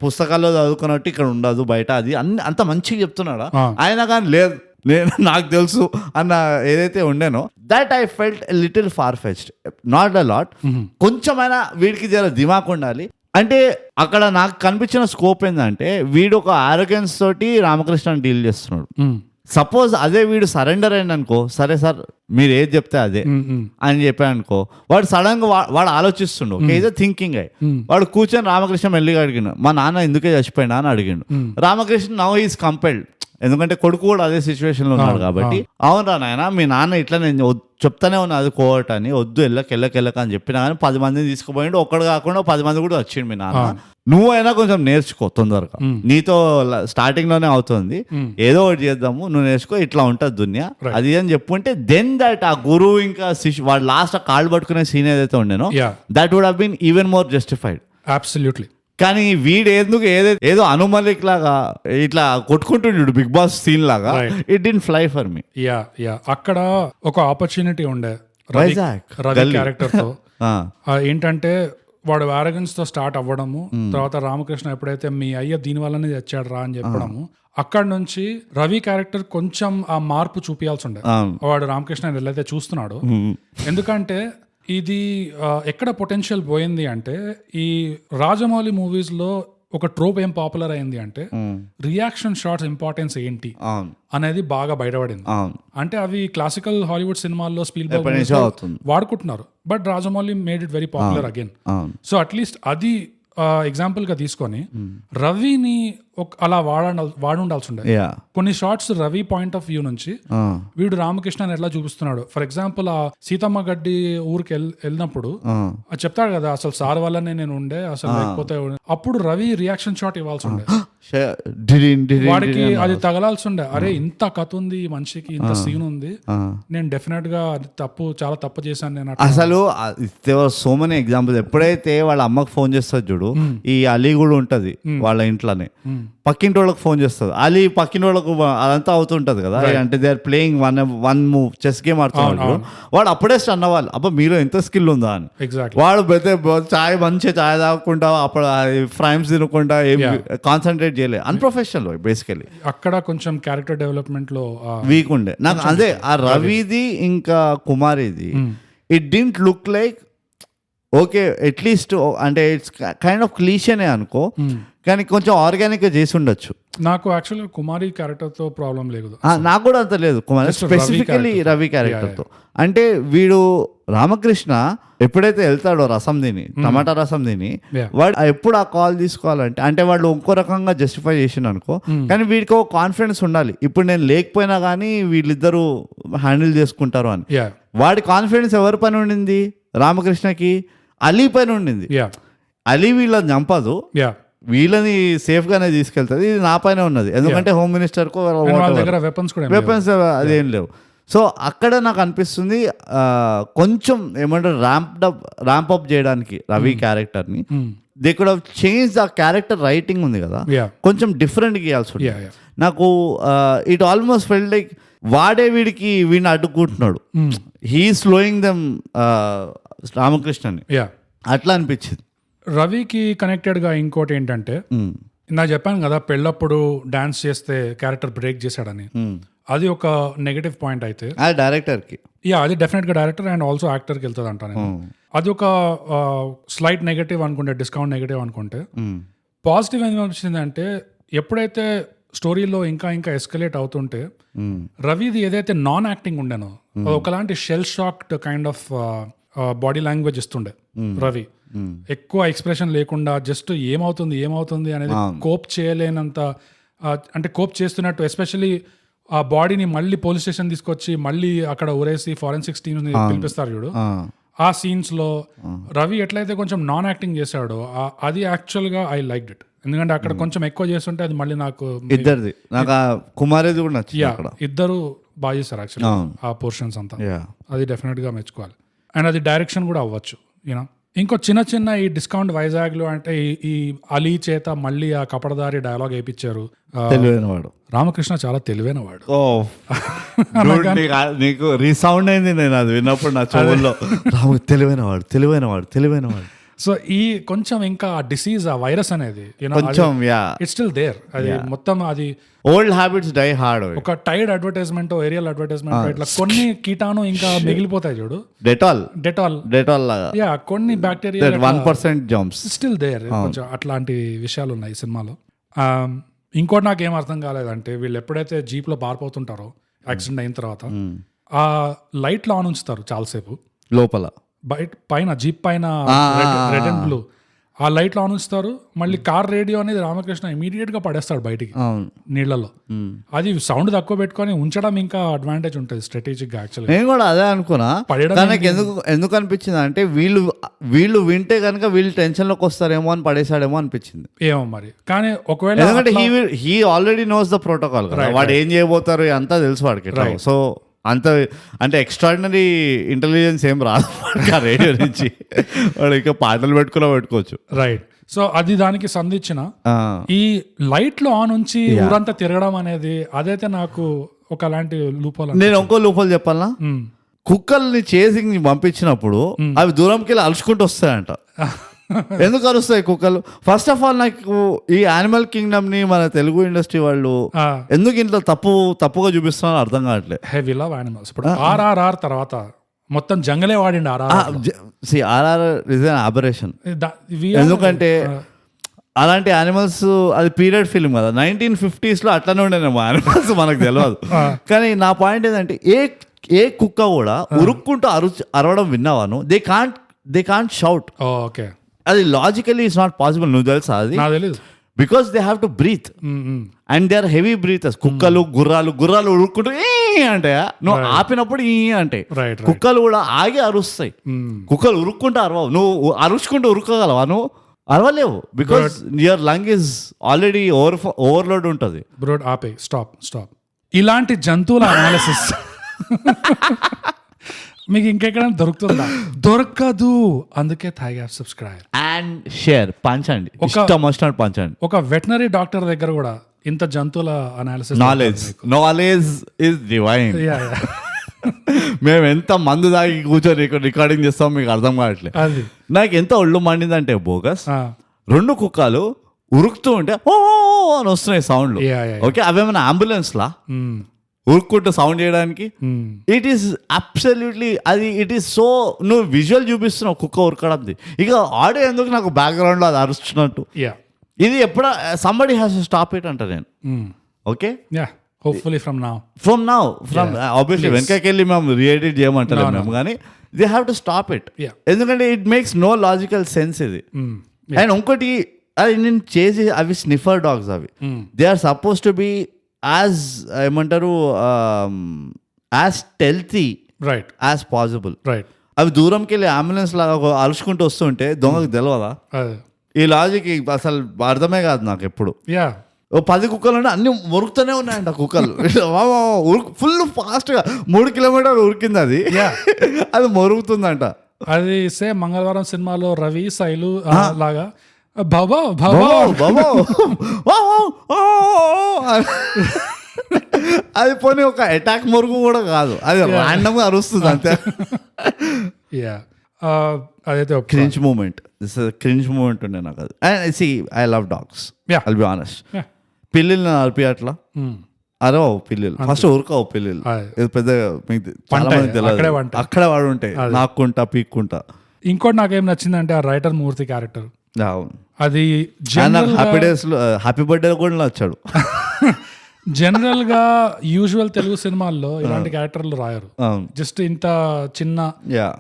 పుస్తకాల్లో చదువుకున్నట్టు ఇక్కడ ఉండదు బయట, అది అంత మంచిగా చెప్తున్నాడా ఆయన. కానీ లేదు, నాకు తెలుసు అన్న ఏదైతే ఉండేనో, that I felt little far fetched, not a lot. కొంచెమైనా వీడికి జర దిమాక్ ఉండాలి. అంటే అక్కడ నాకు కనిపించిన స్కోప్ ఏంటంటే వీడు ఒక ఆరోగెన్స్ తోటి రామకృష్ణని డీల్ చేస్తున్నాడు. సపోజ్ అదే వీడు సరెండర్ అయింది అనుకో, సరే సార్ మీరు ఏది చెప్తే అదే అని చెప్పాను అనుకో, వాడు సడన్ గా వాడు ఆలోచిస్తుండు, ఏదో థింకింగ్ అయ్యి వాడు కూర్చొని రామకృష్ణ మెల్లిగా అడిగిండు, మా నాన్న ఎందుకే చచ్చిపోయినా అని అడిగిండు. రామకృష్ణ నౌ ఈజ్ కంపెల్డ్, ఎందుకంటే కొడుకు కూడా అదే సిచ్యువేషన్ లో ఉన్నాడు కాబట్టి, అవునరా నాయన మీ నాన్న ఇట్లా నేను చెప్తానే ఉన్నా అది కోవట అని, వద్దు వెళ్ళక అని చెప్పినా కానీ 10 మందిని తీసుకుపోయిండు, ఒక్కడు కాకుండా 10 మంది కూడా వచ్చిండు మీ నాన్న. నువ్వైనా కొంచెం నేర్చుకో తొందరగా, నీతో స్టార్టింగ్ లోనే అవుతుంది, ఏదో ఒకటి చేద్దాము, నువ్వు నేర్చుకో, ఇట్లా ఉంటుంది దునియా అది అని చెప్పుంటే దెన్ దట్ ఆ గురువు ఇంకా వాడు లాస్ట్ ఆ కాళ్ళు పట్టుకునే సీన్ ఏదైతే ఉండేనో, that would have been even more justified. Absolutely. కానీ వీడు ఏదో అనుమలిక్ లాగా ఇట్లా కొట్టుకుంటుండు బిగ్ బాస్ సీన్ లాగా, it didn't fly for me. అక్కడ ఒక ఆపర్చునిటీ ఉండే రవి క్యారెక్టర్ తో, ఏంటంటే వాడు ఆరోగెన్స్ తో స్టార్ట్ అవ్వడము, తర్వాత రామకృష్ణ ఎప్పుడైతే మీ అయ్య దీని వల్లనే చచ్చాడు రా అని చెప్పడము, అక్కడ నుంచి రవి క్యారెక్టర్ కొంచెం ఆ మార్పు చూపించాల్సి ఉండే, వాడు రామకృష్ణ ఎట్లయితే చూస్తున్నాడు. ఎందుకంటే ఇది ఎక్కడ పొటెన్షియల్ పోయింది అంటే, ఈ రాజమౌళి మూవీస్ లో ఒక ట్రోప్ ఏం పాపులర్ అయింది అంటే రియాక్షన్ షాట్స్ ఇంపార్టెన్స్ ఏంటి అనేది బాగా బయటపడింది. అంటే అవి క్లాసికల్ హాలీవుడ్ సినిమాల్లో స్పీల్బర్గ్ వాడుకుంటున్నారు, but Rajamouli made it very popular again. So at least అది ఎగ్జాంపుల్ గా తీసుకొని రవిని అలా వాడుండాల్సి ఉండే. కొన్ని shorts Ravi point of view నుంచి వీడు రామకృష్ణ ఎట్లా చూపిస్తున్నాడు. ఫర్ ఎగ్జాంపుల్ ఆ సీతమ్మ గడ్డి ఊరికి వెళ్ళినప్పుడు చెప్తాడు కదా, అసలు సార్ వల్లనే నేను ఉండే, అసలు లేకపోతే అప్పుడు రవి రియాక్షన్ షాట్ ఇవ్వాల్సి ఉండే, వాడికి అది తగలాల్సి ఉండే. అరే ఇంత కథ ఉంది ఈ మనిషికి, ఇంత సీన్ ఉంది, నేను డెఫినెట్ గా చాలా తప్పు చేశాను నేను. అసలు సో మెనీ ఎగ్జాంపుల్స్. ఎప్పుడైతే వాళ్ళ అమ్మకి ఫోన్ చేస్తుంది చూడు, ఈ అలీ కూడా ఉంటది వాళ్ళ ఇంట్లోనే, పక్కింటి వాళ్ళకి ఫోన్ చేస్తుంది. అలీ పక్కింటి వాళ్ళకు అదంతా అవుతుంటది కదా, అంటే they are playing one move chess game ఆడుతున్నాడు. వాడు అప్పుడే స్టన్ అవ్వాలి, అబ్బా మీలో ఎంత స్కిల్ ఉందా అని. వాడు చాయ్ మంచిగా చాయ్ తాగకుండా అప్పుడు ఫ్రైమ్స్ తినకుండా ఏం కాన్సన్ట్రేట్ చేయలేదు, అన్ప్రొఫెషనల్ బేసికలీ. అక్కడ కొంచెం క్యారెక్టర్ డెవలప్మెంట్ లో వీక్ ఉండే నాకు. అదే ఆ రవిది ఇంకా కుమారిది, it didn't look like okay at least, అంటే ఇట్స్ కైండ్ ఆఫ్ క్లీషనే అనుకో, కానీ కొంచెం ఆర్గానిక్ గా చేసి ఉండొచ్చు. నాకు యాక్చువల్గా కుమారి క్యారెక్టర్ తో ప్రాబ్లం లేదు, నాకు కూడా అంత లేదు కుమారి, స్పెసిఫికలీ రవి క్యారెక్టర్ తో. అంటే వీడు రామకృష్ణ ఎప్పుడైతే వెళ్తాడో రసం తిని, టమాటా రసం తిని, వాడు ఎప్పుడు ఆ కాల్ తీసుకోవాలంటే, అంటే వాళ్ళు ఇంకో రకంగా జస్టిఫై చేసిండు అనుకో, కానీ వీడికి ఒక కాన్ఫిడెన్స్ ఉండాలి, ఇప్పుడు నేను లేకపోయినా కానీ వీళ్ళిద్దరూ హ్యాండిల్ చేసుకుంటారు అని. వాడి కాన్ఫిడెన్స్ ఎవరి పని ఉండింది రామకృష్ణకి? అలీ పైన ఉండింది. అలీ వీళ్ళని చంపదు, వీళ్ళని సేఫ్ గానే తీసుకెళ్తుంది, ఇది నా పైన ఉన్నది, ఎందుకంటే హోమ్ మినిస్టర్ కు వెపన్స్ అదేం లేవు. సో అక్కడ నాకు అనిపిస్తుంది కొంచెం ఏమంటారు ర్యాంప్ అప్ చేయడానికి రవి క్యారెక్టర్ ని, they could have change the character writing ఉంది కదా, కొంచెం డిఫరెంట్ గీయాల్సి ఉంటుంది. నాకు ఇట్ ఆల్మోస్ట్ ఫెల్ట్ లైక్ వాడే వీడిని అడ్డుకుంటున్నాడు, హీ స్లోయింగ్ దెమ్ రామకృష్ణని, అట్లా అనిపించింది. రవికి కనెక్టెడ్ గా ఇంకోటి ఏంటంటే, నాకు చెప్పాను కదా పెళ్ళప్పుడు డాన్స్ చేస్తే క్యారెక్టర్ బ్రేక్ చేశాడని, అది ఒక నెగటివ్ పాయింట్. అయితే డైరెక్టర్ కి అది డెఫినెట్ గా డైరెక్టర్ అండ్ ఆల్సో యాక్టర్ కి వెళ్తుంది అంట నేను. అది ఒక స్లైట్ నెగటివ్ అనుకుంటే, డిస్కౌంట్ నెగటివ్ అనుకుంటే. పాజిటివ్ ఏం అనిపించింది అంటే, ఎప్పుడైతే స్టోరీలో ఇంకా ఇంకా ఎస్కలేట్ అవుతుంటే రవిది ఏదైతే నాన్ యాక్టింగ్ ఉండేనో అది ఒకలాంటి shell shocked kind of body language ఇస్తుండే రవి. ఎక్కువ ఎక్స్ప్రెషన్ లేకుండా జస్ట్ ఏమవుతుంది అనేది కోప్ చేయలేనంత, అంటే కోప్ చేస్తున్నట్టు, ఎస్పెషల్లీ ఆ బాడీని మళ్ళీ పోలీస్ స్టేషన్ తీసుకొచ్చి మళ్ళీ అక్కడ ఊరేసి ఫారెన్సిక్స్ టీమ్స్ ని పిలిపిస్తారు చూడు, ఆ సీన్స్ లో రవి ఎట్లయితే కొంచెం నాన్ యాక్టింగ్ చేశాడో అది యాక్చువల్ గా ఐ లైక్డ్ ఇట్. ఎందుకంటే అక్కడ కొంచెం ఎక్కువ చేస్తుంటే అది మళ్ళీ నాకు కుమారేది కూడా నచ్చింది. ఇద్దరు బాగా చేశారు యాక్చువల్లీ ఆ పోర్షన్స్ అంతా, అది డెఫినెట్ గా మెచ్చుకోవాలి. అండ్ అది డైరెక్షన్ కూడా అవ్వచ్చు యూనో. ఇంకో చిన్న ఈ డిస్కౌంట్ వైజాగ్ లో అంటే ఈ అలీ చేత మళ్ళీ ఆ కపడదారి డైలాగ్ వేయించారు. తెలివైనవాడు రామకృష్ణ చాలా తెలివైనవాడు. నీకు రీసౌండ్ అయింది నేను అది విన్నప్పుడు నా చెవుల్లో, తెలివైనవాడు. సో ఈ కొంచెం ఇంకా డిసీజ్ ఆ వైరస్ అనేది ఇట్స్ స్టిల్ దేర్. అది మొత్తం అది ఓల్డ్ హ్యాబిట్స్ డై హార్డ్. ఒక టైడ్ అడ్వర్టైజ్మెంట్, ఏరియల్ అడ్వర్టైజ్మెంట్, ఇట్లా కొన్ని కీటాను ఇంకా మిగిలిపోతాయి చూడు, డెటాల్ లాగా కొన్ని బ్యాక్టీరియా 1% జంప్స్ స్టిల్ దేర్. కొంచెం అట్లాంటి విషయాలు ఉన్నాయి సినిమాలో. ఇంకోటి నాకు ఏం అర్థం కాలేదంటే, వీళ్ళు ఎప్పుడైతే జీప్ లో పారిపోతుంటారో యాక్సిడెంట్ అయిన తర్వాత ఆ లైట్లు ఆన్ ఉంచుతారు చాలాసేపు లోపల, బయట పైన జీప్ పైన రెడ్ అండ్ బ్లూ ఆ లైట్లు ఆన్ ఉంచుతారు. మళ్ళీ కార్ రేడియో అనేది రామకృష్ణ ఇమీడియట్ గా పడేస్తాడు బయటికి నీళ్లలో. అది సౌండ్ తక్కువ పెట్టుకొని ఉంచడం ఇంకా అడ్వాంటేజ్ ఉంటుంది స్ట్రాటజిక్ గా. యాక్చువల్లీ నేను కూడా అదే అనుకున్నా, ఎందుకు అనిపించింది అంటే వీళ్ళు వింటే కనుక వీళ్ళు టెన్షన్ లోకి వస్తారేమో అని పడేసాడేమో అనిపించింది. ఏమో మరి, కానీ ఒకవేళ ఎందుకంటే he already knows the protocol, వాడు ఏం చేయబోతారు అంతా తెలుసు వాడికి. సో అంత అంటే ఎక్స్ట్రాడినరీ ఇంటెలిజెన్స్ ఏం రాదు రేడియో నుంచి, వాడు ఇంకా పాటలు పెట్టుకోవచ్చు. రైట్. సో అది దానికి సంధించిన ఈ లైట్ లో ఆన్ ఉంచి ఊరంతా తిరగడం అనేది అదైతే నాకు ఒక అలాంటి లూపోల్. నేను ఇంకో లూపోల్ చెప్పాలా, కుక్కల్ని చేసింగ్ పంపించినప్పుడు అవి దూరంకి వెళ్ళి అలుచుకుంటూ వస్తాయంట. ఎందుకు అరుస్తాయి కుక్కలు? ఫస్ట్ ఆఫ్ ఆల్ నాకు ఈ యానిమల్ కింగ్డమ్ ని మన తెలుగు ఇండస్ట్రీ వాళ్ళు ఎందుకు ఇంట్లో తప్పుగా చూపిస్తున్నారో అర్థం కావట్లేదు. Heavy love animals. ఇప్పుడు RRR తర్వాత మొత్తం జంగలే వాడిండు. RRR is an aberration. ఎందుకంటే అలాంటి యానిమల్స్ అది పీరియడ్ ఫిల్మ్ కదా, 1950s లో అట్లనే ఉండేనేమో యానిమల్స్, మనకు తెలియదు. కానీ నా పాయింట్ ఏంటంటే ఏ కుక్క కూడా ఉరుక్కుంటూ అరవడం విన్నావాను? They can't shout. ఓకే, అది లాజికలీ ఇట్స్ నాట్ పాసిబుల్. నువ్వు తెలుసా అది? Because they have to breathe and they are heavy breathers. కుక్కలు గుర్రాలు ఉరుక్కుంటూ అంటే నువ్వు ఆపినప్పుడు అంటే కుక్కలు కూడా ఆగి అరుస్తాయి. కుక్కలు ఉరుక్కుంటూ అరవవు. నువ్వు అరుచుకుంటూ ఉరుకోగలవా? నువ్వు అరవలేవు, because your lung is already overload ఉంటుంది. బ్రోడ్ ఆపే, స్టాప్. ఇలాంటి జంతువుల అనాలిసిస్ మీకు ఇంకెక్కడైనా దొరుకుతుందా? దొరకదు. అందుకే thigh gap subscribe and share. పంచండి, పంచండి. ఒక వెటనరీ డాక్టర్ దగ్గర కూడా ఇంత జంతువుల అనాలిసిస్. Knowledge is divine. మేము ఎంత మందు దాగి కూర్చొని రికార్డింగ్ చేస్తాం మీకు అర్థం కావట్లేదు. నాకు ఎంత ఒళ్ళు మండిందంటే బోగస్, 2 కుక్కలు ఉరుకుతూ ఉంటే ఓ అని వస్తున్నాయి సౌండ్లు. ఓకే, అవేమైనా అంబులెన్స్ లా ఉరుక్కుంటూ సౌండ్ చేయడానికి? ఇట్ ఈస్ అబ్సల్యూట్లీ అది ఇట్ ఈస్ సో. నువ్వు విజువల్ చూపిస్తున్నావు కుక్క ఉరకడంది, ఇక ఆడియో ఎందుకు నాకు బ్యాక్గ్రౌండ్ లో అది అరుస్తున్నట్టు. ఇది ఎప్పుడ somebody has to stop it అంట నేను. Okay, hopefully from now obviously వెనకకి వెళ్ళి మేము రీఎడిట్ చేయమంటారు మేము, కానీ they have to stop it. ఎందుకంటే it makes no logical sense ఇది. అండ్ ఇంకోటి, అది నేను చేసి అవి స్నిఫర్ డాగ్స్, అవి they are suppose to be as ఏమంటారు యాజ్ స్టెల్తీ యాజ్ పాసిబుల్. అవి దూరంకి వెళ్ళి అంబులెన్స్ లాగా అలుచుకుంటూ వస్తుంటే దొంగకు తెలియదా? ఈ లాజిక్ అసలు అర్థమే కాదు నాకు ఎప్పుడు. 10 కుక్కలు ఉంటే అన్ని మురుకుతూనే ఉన్నాయంట కుక్కలు. ఫుల్ ఫాస్ట్ గా 3 కిలోమీటర్లు ఉరికింది అది. అది మొరుగుతుందంట. అది సేమ్ మంగళవారం సినిమాలో రవి శైలు లాగా అది పోనీ ఒక అటాక్ మురుగు కూడా కాదు, అది ర్యాండమ్ గా అరుస్తుంది అంతే. అదైతే క్రింజ్ మూమెంట్, క్రింజ్ మూమెంట్ ఉండే నాకు అది. And see I love dogs, I'll be honest. పిల్లిని అర్పి అట్లా అరవవు పిల్లిలు, ఫస్ట్ ఉరకవు పిల్లిలు. పెద్ద చాలా మంది తెలియదు, అక్కడే వాడు ఉంటాయి, నాక్కుంటా పీక్కుంటా. ఇంకోటి నాకేం నచ్చిందంటే ఆ రైటర్ మూర్తి క్యారెక్టర్. అది హ్యాపీ డేస్ లో హ్యాపీ బర్త్డే కూడా నచ్చాడు. జనరల్ గా యూజువల్ తెలుగు సినిమాల్లో ఇలాంటి క్యారెక్టర్లు రాయరు, జస్ట్ ఇంత చిన్న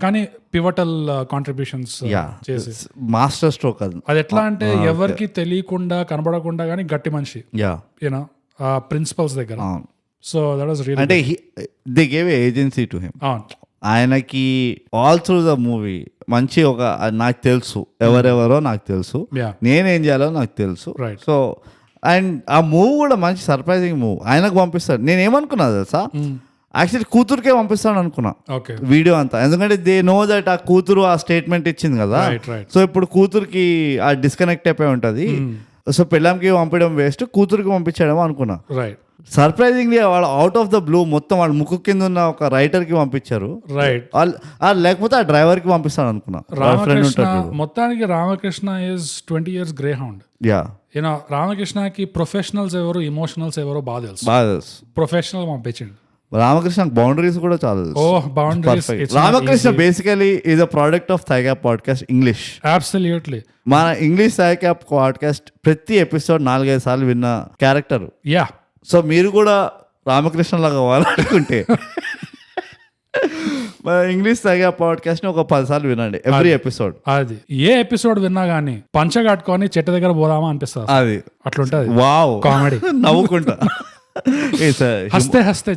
కానీ పివటల్ కాంట్రిబ్యూషన్స్ చేసి మాస్టర్ స్ట్రోక్. అది ఎట్లా అంటే ఎవరికి తెలియకుండా కనబడకుండా కానీ గట్టి మనిషి, యూనో ప్రిన్సిపల్స్ దగ్గర. సో దట్ వాస్ రియల్లీ, అంటే they gave agency to him. ఆయనకి ఆల్ త్రూ ద మూవీ మంచి ఒక నాకు తెలుసు ఎవరెవరో నాకు తెలుసు, నేనేం చేయాలో నాకు తెలుసు. సో అండ్ ఆ మూవ్ కూడా మంచి సర్ప్రైజింగ్ మూవ్. ఆయనకు పంపిస్తాడు. నేను ఏమనుకున్నా తెలుసా, యాక్చువల్లీ కూతురుకే పంపిస్తాను అనుకున్నా వీడియో అంతా, ఎందుకంటే దే నో దట్ ఆ కూతురు ఆ స్టేట్మెంట్ ఇచ్చింది కదా. సో ఇప్పుడు కూతురుకి ఆ డిస్కనెక్ట్ అయిపోయి ఉంటది. సో పెళ్ళాంకి పంపించడం వేస్ట్, కూతురుకి పంపించడం అనుకున్నా. సర్ప్రైజింగ్లీ వాడు అవుట్ ఆఫ్ ద బ్లూ మొత్తం వాడు ముక్కు కింద ఉన్న ఒక రైటర్ కి పంపించారు, లేకపోతే ఆ డ్రైవర్ కి పంపిస్తాను అనుకున్నా. మొత్తానికి Ramakrishna is 20 years greyhound. You know రామకృష్ణకి ప్రొఫెషనల్స్ ఎవరు ఎమోషనల్స్ ఎవరో బాగా తెలుసు. ప్రొఫెషనల్ పంపించండి. రామకృష్ణ బౌండరీస్ కూడా చాలా. Ramakrishna basically is a product of thigh gap podcast English. Absolutely. మన ఇంగ్లీష్ థై గ్యాప్ పాడ్కాస్ట్ ప్రతి ఎపిసోడ్ 4-5 సార్లు విన్న క్యారెక్టర్. సో మీరు కూడా రామకృష్ణ లాగా అవ్వాలనుకుంటే ఇంగ్లీష్ థైగా పాడ్కాస్ట్ ని ఒక 10 సార్లు వినండి ఎవ్రీ ఎపిసోడ్. అది ఏ ఎపిసోడ్ విన్నా గానీ పంచ కట్టుకొని చెట్టు దగ్గర పోదామా అనిపిస్తుంది. అది అట్లుంటది. వావ్, కామెడీ నవ్వుకుంటా హస్తే హస్తే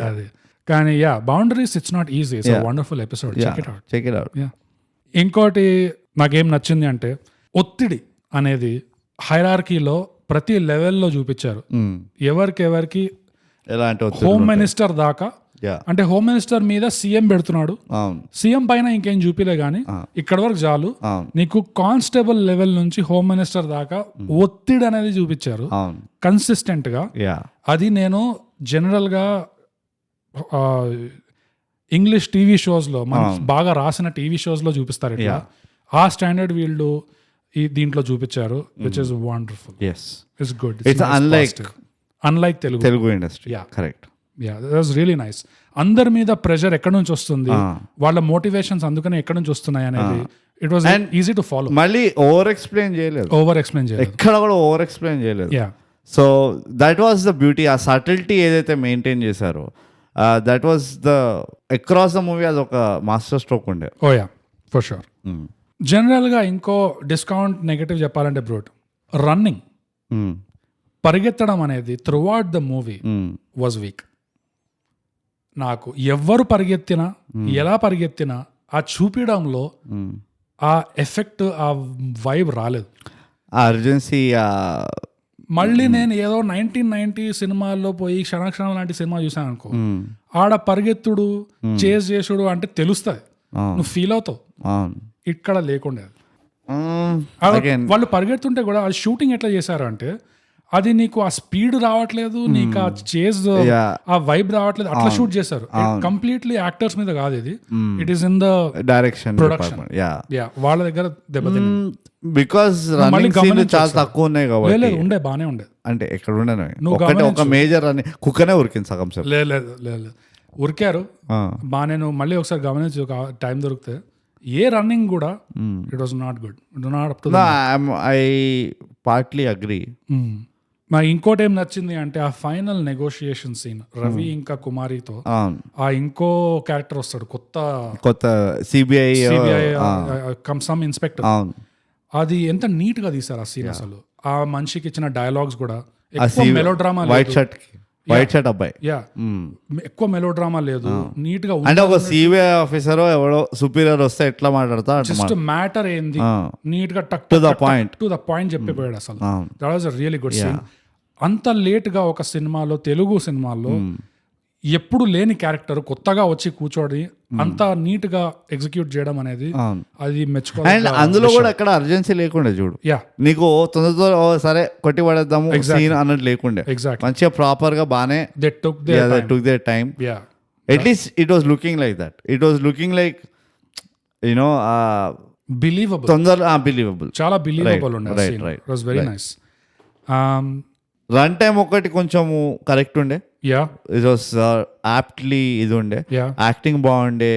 అది. కానీ boundaries it's not easy. It's wonderful episode. Check it out. ఇంకోటి నాకేం నచ్చింది అంటే ఒత్తిడి అనేది హైరార్కీలో ప్రతి లెవెల్లో చూపించారు. ఎవరికి హోమ్ మినిస్టర్ దాకా, అంటే హోమ్ మినిస్టర్ మీద సీఎం పెడుతున్నాడు, సీఎం పైన ఇంకేం చూపిలే గానీ ఇక్కడ వరకు చాలు. నీకు కానిస్టేబుల్ లెవెల్ నుంచి హోమ్ మినిస్టర్ దాకా ఒత్తిడి అనేది చూపించారు కన్సిస్టెంట్ గా. అది నేను జనరల్ గా ఇంగ్లీష్ టీవీ షోస్ లో బాగా రాసిన టీవీ షోస్ లో చూపిస్తారు ఇట్లా. ఆ స్టాండర్డ్ వీళ్ళు ఈ దీంట్లో చూపించారు, which is wonderful. Yes, it's good. It's unlike Telugu industry. Correct. Yeah, that was really nice. అందరి మీద ప్రెషర్ ఎక్కడి నుంచి వస్తుంది, వాళ్ళ మోటివేషన్స్ అందుకనే ఎక్కడి నుంచి వస్తున్నాయి అనేది it was easy to follow. మళ్ళీ ఓవర్ ఎక్స్ప్లెయిన్ చేయలేదు, ఎక్కడ కూడా ఓవర్ ఎక్స్ప్లెయిన్ చేయలేదు. So that was the beauty. ఆ సటిల్టీ ఏదైతే మెయింటైన్ చేశారో that was the across the movie అది ఒక మాస్టర్ స్ట్రోక్ ఉండే. ఓ యా, ఫర్ షూర్. జనరల్గా ఇంకో డిస్కౌంట్ నెగటివ్ చెప్పాలంటే బ్రోట్, రన్నింగ్, పరిగెత్తడం అనేది through out the movie was weak. నాకు ఎవ్వరు పరిగెత్తినా ఎలా పరిగెత్తినా ఆ చూపించడంలో ఆ ఎఫెక్ట్, ఆ వైబ్ రాలేదు. ఆ అర్జెన్సీ. మళ్ళీ నేను ఏదో 1990 సినిమాల్లో పోయి క్షణక్షణం లాంటి సినిమా చూసాను అనుకో, ఆడ పరిగెత్తుడు చేజ్ చేసుడు అంటే తెలుస్తుంది, నువ్వు ఫీల్ అవుతావు. ఇక్కడ లేకుండా వాళ్ళు పరిగెత్తుంటే కూడా అది షూటింగ్ ఎట్లా చేశారు అంటే అది నీకు ఆ స్పీడ్ రావట్లేదు, నీకు ఆ చేజ్ ఆ వైబ్ రావట్లేదు, అట్లా షూట్ చేశారు. కంప్లీట్లీ యాక్టర్స్ మీద కాదు ఇది, it is in the direction production. వాళ్ళ దగ్గర దెబ్బతింది బికాస్ చాలా తక్కువ ఉన్నాయి కాబట్టి. ఉండే బానే ఉండే అంటే ఎక్కడ ఉండే ఒక మేజర్ అని కుక్కనే ఉరికింది సగం సేపు. లేదు ఉరికారు బానే. నువ్వు మళ్ళీ ఒకసారి గమనించి ఒక టైం దొరికితే ఏ రన్నింగ్ కూడా it was not good, not up to. I partly agree. నాకు ఇంకోటి ఏం నచ్చింది అంటే ఆ ఫైనల్ నెగోషియేషన్ సీన్, రవి ఇంకా కుమారితో. ఆ ఇంకో క్యారెక్టర్ వస్తాడు కొత్త సిబిఐ సమ్ ఇన్స్పెక్టర్. అది ఎంత నీట్ గా తీసారు ఆ సీన్. అసలు ఆ మనిషికి ఇచ్చిన డైలాగ్స్ కూడా ఎక్కువ మెలోడ్రామా, వైట్ షర్ట్ అబ్బాయి, ఎక్కువ మెలోడ్రామా లేదు, నీట్ గా. అంటే ఒక సిబిఐ ఆఫీసర్ ఎవడో సుపీరియర్ వస్తే ఎట్లా మాట్లాడతా, జస్ట్ మ్యాటర్ ఏంది నీట్ గా టక్ టు ద పాయింట్ చెప్పిపోయాడు. అసలు that was a really good scene. అంత లేట్ గా ఒక సినిమాలో, తెలుగు సినిమాలో ఎప్పుడు లేని క్యారెక్టర్ కొత్తగా వచ్చి కూర్చోడి అంత నీట్ గా ఎగ్జిక్యూట్ చేయడం అనేది అది మెచ్చుకోవాలి. అందులో కూడా ఎక్కడ అర్జెన్సీ లేకుండే చూడు, నీకు తొందరతో సరే కొట్టి పడేద్దాము సీన్ అన్నట్టు లేకుండే. మంచిగా ప్రాపర్ గా బానే టుక్ their time. At least it was looking like that. It was looking like you know believable. Believable, చాలా బిలీవబుల్ ఉండే. It was very nice. Run time ఒకటి కొంచెము కరెక్ట్ ఉండే. ఇట్ వాస్ యాప్ట్లీ ఇది ఉండే. యాక్టింగ్ బాగుండే.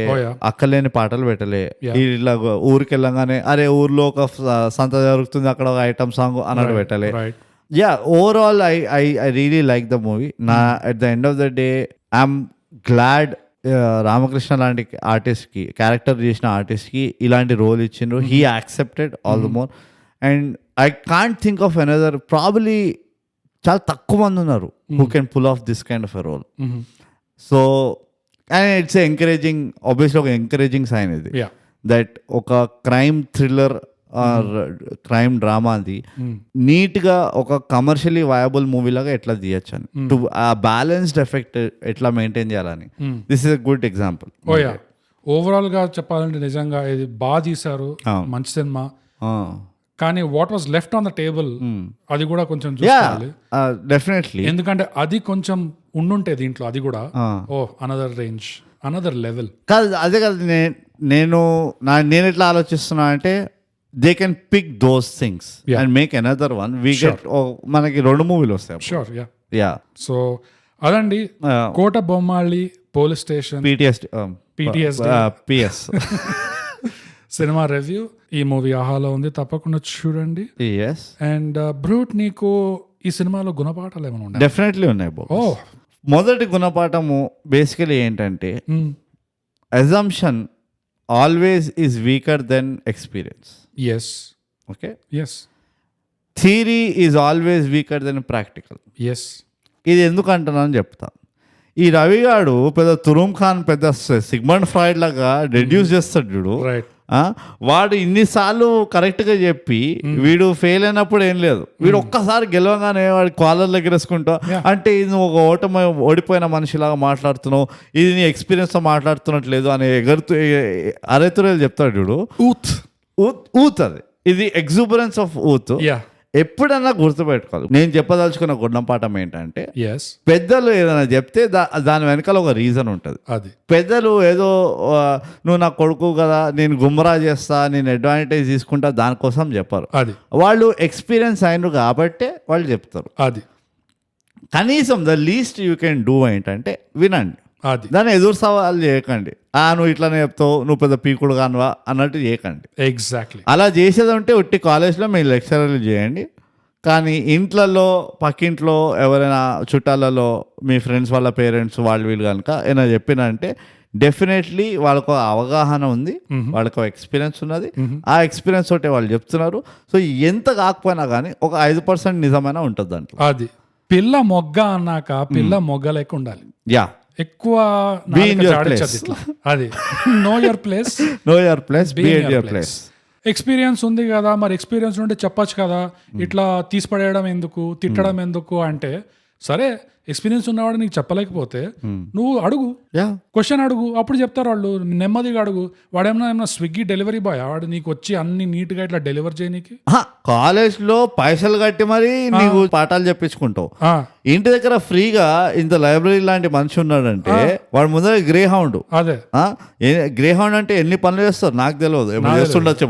అక్కలేని పాటలు పెట్టలే. ఇలా ఊరికి వెళ్ళగానే అరే ఊర్లో ఒక సంత జరుగుతుంది అక్కడ ఒక ఐటమ్ సాంగ్ అన్నట్టు పెట్టలే. Overall I really like the movie. At the end of the day I'm glad Ramakrishna లాంటి ఆర్టిస్ట్ కి, క్యారెక్టర్ చేసిన ఆర్టిస్ట్ కి ఇలాంటి రోల్ ఇచ్చిండ్రు. He accepted all the more. And I can't think of another, probably చాలా తక్కువ మంది ఉన్నారు who can pull off this kind of a role. So and it's encouraging, obviously ఒక ఎంకరేజింగ్ సైన్ ఇది, దట్ ఒక crime thriller or crime drama అది నీట్ గా ఒక కమర్షియలీ వయబుల్ మూవీ లాగా ఎట్లా తీయచ్చు అని, టు ఆ బ్యాలెన్స్డ్ ఎఫెక్ట్ ఎట్లా మెయింటైన్ చేయాలని. This is a good example. Overall గా చెప్పాలంటే నిజంగా ఇది బాగా తీశారు, మంచి సినిమా. కానీ what was left on the table అది కూడా కొంచెం చూసుకోవాలి డెఫినెట్లీ. ఎందుకంటే అది కొంచెం ఉండుంటే దీంట్లో అది కూడా అనదర్ రేంజ్, అనదర్ లెవెల్ కాదు. అదే కాదు, నేను ఎట్లా ఆలోచిస్తున్నా అంటే they can pick those things and make another one. We get మనకి 2 మూవీలు వస్తాయి. షూర్. యా. సో అదండి Kota Bommali police station PS సినిమా రివ్యూ. ఈ మూవీ ఆహాలో ఉంది, తప్పకుండా చూడండి. అండ్ బ్రూట్, నీకు ఈ సినిమాలో గుణపాఠాలు ఏమైనా ఉన్నాయి? డెఫినెట్లీ ఉన్నాయి. మొదటి గుణపాఠము బేసికలీ ఏంటంటే assumption always is weaker than experience. Okay. Theory is always weaker than practical. ఇది ఎందుకు అంటున్నాను చెప్తా. ఈ రవి గాడు పెద్ద తురుమ్ ఖాన్, పెద్ద సిగ్మండ్ ఫ్రాయిడ్ లాగా రెడ్యూస్ చేస్తాడు చూడు. వాడు ఇన్నిసార్లు కరెక్ట్గా చెప్పి వీడు ఫెయిల్ అయినప్పుడు ఏం లేదు, వీడు ఒక్కసారి గెలవగానే వాడి కాలర్ ఎగరేసుకుంటా అంటే ఇది నువ్వు ఒక ఓడిపోయిన మనిషిలాగా మాట్లాడుతున్నావు, ఇది నీ ఎక్స్పీరియన్స్తో మాట్లాడుతున్నట్లేదు అని అరెతురేలు చెప్తాడు చూడు. ఊత్ అది, ఇది ఎగ్జూబరెన్స్ ఆఫ్ ఊత్. ఎప్పుడన్నా గుర్తుపెట్టుకోవాలి. నేను చెప్పదలుచుకున్న గుణపాఠం ఏంటంటే, ఎస్ పెద్దలు ఏదైనా చెప్తే దాని వెనకాల ఒక రీజన్ ఉంటుంది. అది పెద్దలు ఏదో నువ్వు నా కొడుకు కదా, నేను గుమ్మరా చేస్తా, నేను అడ్వాంటేజ్ తీసుకుంటా దానికోసం చెప్పారు. అది వాళ్ళు ఎక్స్పీరియన్స్ అయినరు కాబట్టే వాళ్ళు చెప్తారు. అది కనీసం the least you can do ఏంటంటే వినండి, అది దాన్ని ఎదురు సవాలు చేయకండి. నువ్వు ఇట్లానే చెప్తావు, నువ్వు పెద్ద పీకుడు కానువా అన్నట్టు చేయకండి. ఎగ్జాక్ట్లీ. అలా చేసేది ఉంటే ఉట్టి కాలేజ్లో మీరు లెక్చరర్లు చేయండి, కానీ ఇంట్లలో పక్కింట్లో ఎవరైనా చుట్టాలలో మీ ఫ్రెండ్స్ వాళ్ళ పేరెంట్స్ వాళ్ళు వీళ్ళు కనుక ఏమైనా చెప్పినంటే డెఫినెట్లీ వాళ్ళకు అవగాహన ఉంది, వాళ్ళకు ఎక్స్పీరియన్స్ ఉన్నది. ఆ ఎక్స్పీరియన్స్ తోటే వాళ్ళు చెప్తున్నారు. సో ఎంత కాకపోయినా కానీ ఒక 5% నిజమైనా ఉంటుంది దాంట్లో. అది పిల్ల మొగ్గ అన్నాక పిల్ల మొగ్గ లెక్క ఉండాలి. యా, ఎక్కువ అది know your place, know your place, be in your place. Experience ఉంది కదా, మరి ఎక్స్పీరియన్స్ నుండి చెప్పొచ్చు కదా, ఇట్లా తీసిపడేయడం ఎందుకు, తిట్టడం ఎందుకు అంటే, సరే ఎక్స్పీరియన్స్ ఉన్నవాడు నీకు చెప్పలేకపోతే నువ్వు అడుగు, క్వశ్చన్ అడుగు, అప్పుడు చెప్తారు వాళ్ళు. నెమ్మదిగా అడుగు. వాడేమన్నా స్విగ్గీ డెలివరీ బాయ్ వాడు నీకు వచ్చి అన్ని నీట్ గా ఇట్లా డెలివర్ చేయనీకి? కాలేజ్ లో పైసలు కట్టి మరి నీకు పాఠాలు చెప్పించుకుంటావు. ఇంటి దగ్గర ఫ్రీగా ఇంత లైబ్రరీ లాంటి మనిషి ఉన్నాడంటే వాడు ముందర గ్రే హౌండ్. అదే గ్రే హౌండ్ అంటే ఎన్ని పనులు చేస్తారు నాకు తెలియదు, చేస్తుండొచ్చు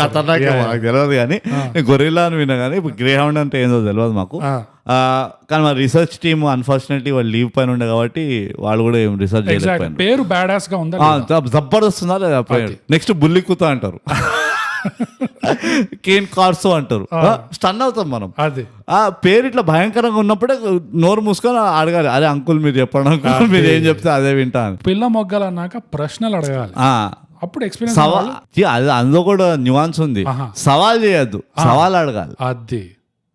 ఖతర్నాక్ నాకు తెలియదు, కానీ గొరిల్లా అని విన్నా, కానీ ఇప్పుడు గ్రే హౌండ్ అంటే ఏందో తెలియదు మాకు. కానీ మా రీసెర్చ్ టీమ్ అన్ఫార్చునేట్లీ వాళ్ళు లీవ్ పైన ఉండే కాబట్టి వాళ్ళు కూడా ఏం రీసెర్చ్ చేయలేకపోయారు. పేరు బ్యాడాస్ గా ఉందా, జబర్దస్తుందా లేదా? నెక్స్ట్ బుల్లి కుతా అంటారు, కేన్ కార్సో అంటారు. స్టన్ అవుతాం మనం. అది ఆ పేరు ఇట్లా భయంకరంగా ఉన్నప్పుడే నోరు మూసుకొని అడగాలి, అరే అంకుల్ మీరు చెప్పండి, అంకుల్ మీరు ఏం చెప్తే అదే వింటాను. పిల్ల మొగ్గలు అన్నాక ప్రశ్నలు అడగాలి, అప్పుడు ఎక్స్పీరియన్స్. అది అందులో కూడా న్యూయాన్స్ ఉంది. సవాల్ చేయొద్దు, సవాల్ అడగాలి. అది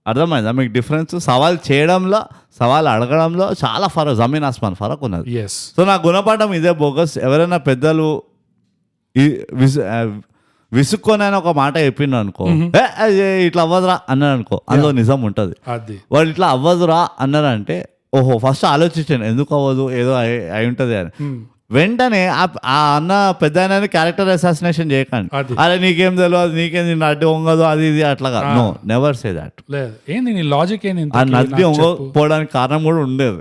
అర్థమైందా మీకు డిఫరెన్స్? సవాల్ చేయడంలో, సవాల్ అడగడంలో చాలా ఫరక్, జమీన్ ఆస్మాన్ ఫరక్ ఉన్నది. సో నా గుణపాఠం ఇదే బోగస్. ఎవరైనా పెద్దలు విసుక్కొనైనా ఒక మాట చెప్పిండు అనుకో, ఇట్లా అవ్వదురా అన్నాడు అనుకో, అందులో నిజం ఉంటుంది. వాళ్ళు ఇట్లా అవ్వదురా అన్నారంటే ఓహో ఫస్ట్ ఆలోచించాను ఎందుకు అవ్వదు, ఏదో అయి ఉంటుంది అని. వెంటనే ఆ అన్న పెద్ద క్యారెక్టర్ అసాసినేషన్ చేయకండి. అరే నీకేం తెలియదు, నీకేం నిన్ను అడ్డు వంగదు, అది ఇది అట్లా కాదు. No, never say that. ఏంది నీ లాజిక్ ఏంది? ఆ నడ్డి వంగపోవడానికి కారణం కూడా ఉండేది,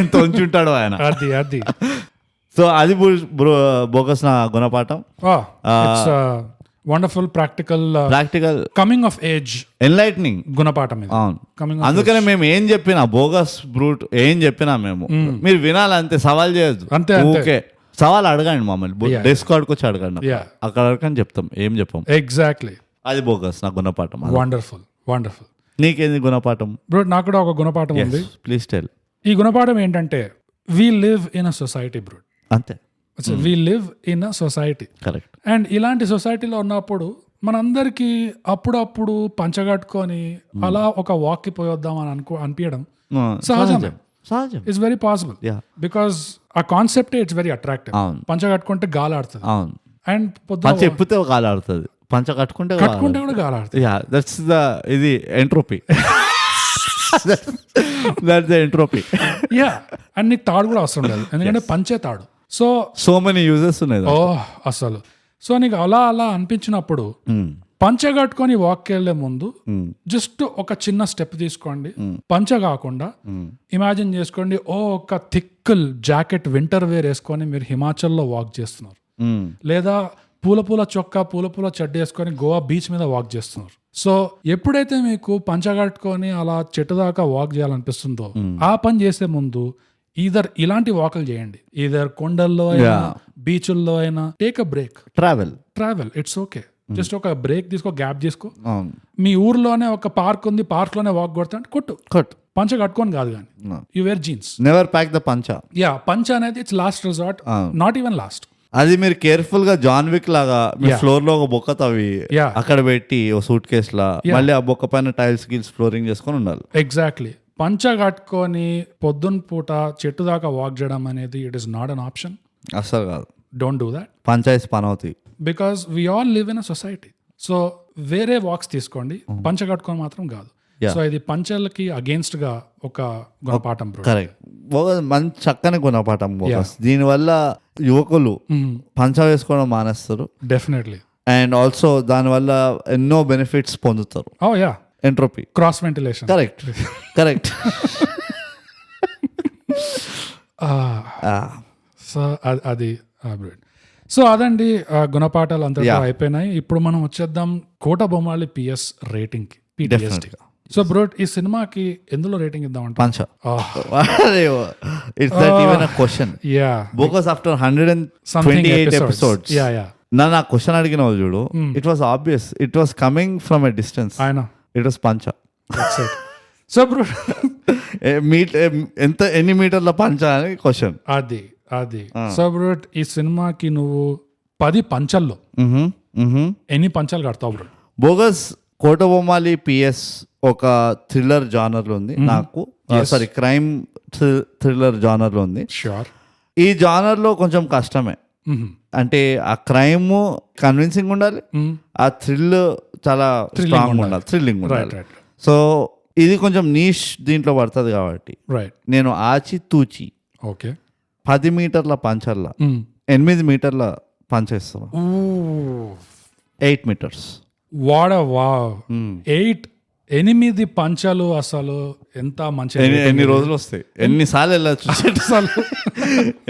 ఎంత ఉంచుంటాడు ఆయన. అది సో అది బోగస్ నా గుణపాఠం. Wonderful practical coming of age enlightening గుణపాఠం. అవును, అందుకనే మేము ఏం చెప్పినా బోగస్ బ్రూట్ ఏం చెప్పినా మేము మీరు వినాలంతే, సవాల్ చేయొద్దు. అంతే ఓకే, సవాల్ అడగండి మమ్మల్ని, డెస్క్ ఆడుకొచ్చి అడగండి, అక్కడ అడగని చెప్తాం, ఏం చెప్పాం. ఎగ్జాక్ట్లీ, అది బోగస్ నా గుణపాఠం. Wonderful wonderful. నీకేంది గుణపాఠం? బ్రో నాకు కూడా ఒక గుణపాఠం ఉంది. Please tell. ఈ గుణపాఠం ఏంటంటే, we live in a society bro. అంతే, we live in a society. Correct. And ఇలాంటి సొసైటీలో ఉన్నప్పుడు మనందరికీ అప్పుడప్పుడు పంచగట్టుకొని అలా ఒక వాక్కి పోయొద్దాం అని అనిపించడం సహజం. ఇట్స్ వెరీ పాసిబుల్ బికాస్ ఆ కాన్సెప్ట్ ఇట్స్ వెరీ అట్రాక్టివ్. పంచగట్టుకుంటే గాలి ఆడుతుంది. అండ్ పంచ ఎప్పితే గాలి ఆడుతుంది, పంచ కట్టుకుంటే కూడా గాలి ఆడుతుంది. దట్స్ ద ఇది entropy. That's the entropy. And నీకు తాడు కూడా అవసరం లేదు, ఎందుకంటే పంచే తాడు. సో మెనీ యూజెస్ ఉన్నాయి అసలు. సో నీకు అలా అనిపించినప్పుడు పంచ కట్టుకొని వాక్కి వెళ్లే ముందు జస్ట్ ఒక చిన్న స్టెప్ తీసుకోండి. పంచ కాకుండా ఇమాజిన్ చేసుకోండి, ఒక థిక్ జాకెట్ వింటర్ వేర్ వేసుకొని మీరు హిమాచల్లో వాక్ చేస్తున్నారు, లేదా పూల చొక్కా పూల చెడ్డ వేసుకొని గోవా బీచ్ మీద వాక్ చేస్తున్నారు. సో ఎప్పుడైతే మీకు పంచ కట్టుకొని అలా చెట్టు దాకా వాక్ చేయాలనిపిస్తుందో ఆ పని చేసే ముందు ఈధర్ ఇలాంటి వాకులు చేయండి, ఈధర్ కొండల్లో అయినా బీచుల్లో అయినా. Take a break, travel it's okay. Just ఒక బ్రేక్ తీసుకో, గ్యాప్ తీసుకో. మీ ఊర్లోనే ఒక పార్క్ ఉంది, పార్క్ లోనే వాక్ కొడతా అంటే కొట్టు. పంచ కట్టుకొని కాదు కానీ you wear jeans. Never pack the pancha. పంచ అనేది it's last resort, not even last. అది మీరు కేర్ఫుల్ గా జాన్ విక్ లాగా మీ ఫ్లోర్ లో ఒక బొక్క తవ్వి అక్కడ పెట్టి ఒక సూట్ కేస్ లా మళ్ళీ ఆ బొక్క పైన టైల్స్ గిల్స్ ఫ్లోరింగ్ చేసుకొని ఉండాలి. ఎగ్జాక్ట్లీ. పంచ కట్టుకొని పొద్దున్న పూట చెట్టు దాకా వాక్ చేయడం అనేది it is not an option. అసలు కాదు. Don't do that. పంచాయతీ పనవుతాయి. Because we all live in a society. So వేరే వాక్స్ తీసుకోండి, పంచ కట్టుకొని మాత్రం కాదు. సో ఇది పంచలకి అగేన్స్ట్ గా ఒక గుణపాఠం. కరెక్ట్, మంచి చక్కని గుణపాఠం. దీనివల్ల యువకులు పంచ వేసుకోవడం మానేస్తారు. డెఫినెట్లీ. అండ్ ఆల్సో దానివల్ల ఎన్నో బెనిఫిట్స్ పొందుతారు. Oh yeah, entropy, cross ventilation. Correct correct. So అది సో అదండి గుణపాఠాలు అంతా అయిపోయినాయి. ఇప్పుడు మనం వచ్చేద్దాం కోట బొమ్మాలి పిఎస్ రేటింగ్ కి, PTSD. సో బ్రో, ఈ సినిమాకి ఎందులో రేటింగ్ ఇద్దామంటే పంచ. It's that even a question. Yeah, because after 128 episodes yeah yeah నా క్వశ్చన్ అడిగిన వాళ్ళు చూడు, it was obvious, it was coming from a distance. ఆయన ఇట్ వాస్ పంచ. సో బ్రో ఎన్ని మీటర్ల పంచ అని క్వశ్చన్. అది సో బ్రో, ఈ సినిమాకి నువ్వు 10 పంచల్లో ఎన్ని పంచాలు కడతావు బ్రో? బోగస్ కోట బొమ్మాలి పిఎస్ ఒక థ్రిల్లర్ జానర్ లో ఉంది నాకు, సారీ క్రైమ్ థ్రిల్లర్ జానర్ లో ఉంది. ష్యూర్. ఈ జానర్ లో కొంచెం కష్టమే, అంటే ఆ క్రైమ్ కన్విన్సింగ్ ఉండాలి, ఆ థ్రిల్ చాలా స్ట్రాంగ్ ఉండాలి, థ్రిల్లింగ్ ఉండాలి. సో ఇది కొంచెం నీష్ దీంట్లో పడుతుంది కాబట్టి నేను ఆచి తూచి ఓకే 10 మీటర్ల పంచర్ల 8 మీటర్ల పంచేస్తాను. 8 మీటర్స్. వావ్ 8 పంచాలు అసలు ఎంత మంచి. ఎన్ని రోజులు వస్తాయి, ఎన్నిసార్లు వెళ్ళచ్చు,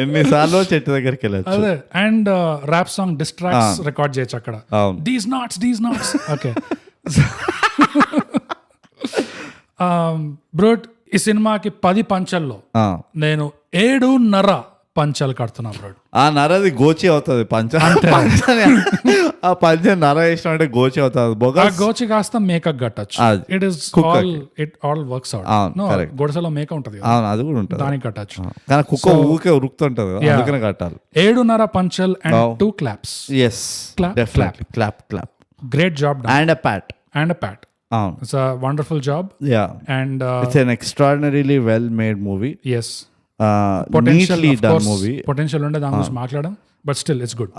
ఎన్నిసార్లు చెట్టు దగ్గరికి వెళ్ళచ్చు. అదే, and rap song distracts record చేయొచ్చు అక్కడ. These NATS okay. బ్రూట్, ఈ సినిమాకి 10 పంచల్లో నేను 7.5 పంచాలు కడుతున్నా బ్రూట్. ఆ నరది గోచి అవుతుంది పంచ. ఆ పంచ నర వేసిన అంటే గోచి అవుతుంది. ఆ గోచి కాస్త మేకప్ కట్టచ్చు. It all works out. గొడసలో మేక ఉంటది, అది కూడా ఉంటుంది, దానికి కట్టచ్చు. కానీ కుక్క ఊకే ఉరుకుతుంటది, అందుకనే కట్టాలి. 7.5 పంచల్ and 2 claps. yes, definitely clap. Great job done. and a pat. It's a wonderful job. Yeah, and it's an extraordinarily well made movie. Yes, potential neatly done movie. Potential ఉండే దాని గురించి మాట్లాడడం, but still it's good.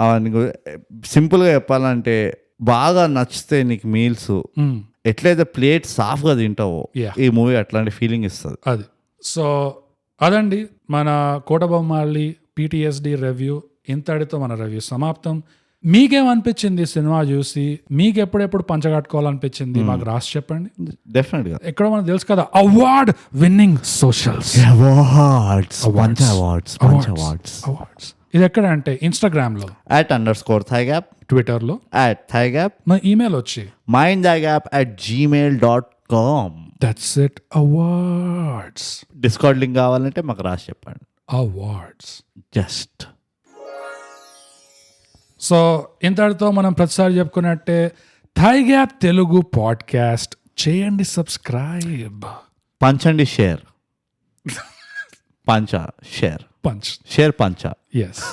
Simple గా చెప్పాలంటే బాగా నచ్చితే నీకు మీల్స్ ఎట్లయితే ప్లేట్ సాఫ్ గా తింటావో ఈ మూవీ అట్లాంటి ఫీలింగ్ ఇస్తుంది. అది సో అదండి మన కోట బొమ్మాలి PTSD రివ్యూ. ఇంతటితో మన రివ్యూ సమాప్తం. మీకేమనిపించింది సినిమా చూసి? మీకు ఎప్పుడెప్పుడు పంచగట్టుకోవాలనిపించింది మాకు రాసి చెప్పండి. డెఫినెట్ గా ఎక్కడ మనకు తెలుసు కదా, అవార్డ్ విన్నింగ్ సోషల్స్ అవార్డ్స్. ఇది ఎక్కడ అంటే ఇన్స్టాగ్రామ్ లో @_thigap, ట్విట్టర్ లో @thigap, మా ఈమెయిల్ వచ్చి mindthigap@gmail.com. That's it. Awards. Discount link కావాలంటే మాకు రాసి చెప్పండి. Awards just. సో ఇంతటితో మనం ప్రతిసారి చెప్పుకున్నట్టే థైగ్యాప్ తెలుగు పాడ్కాస్ట్ చేయండి సబ్స్క్రైబ్. పంచండి షేర్. పంచ షేర్ పంచ్ షేర్ పంచ. ఎస్.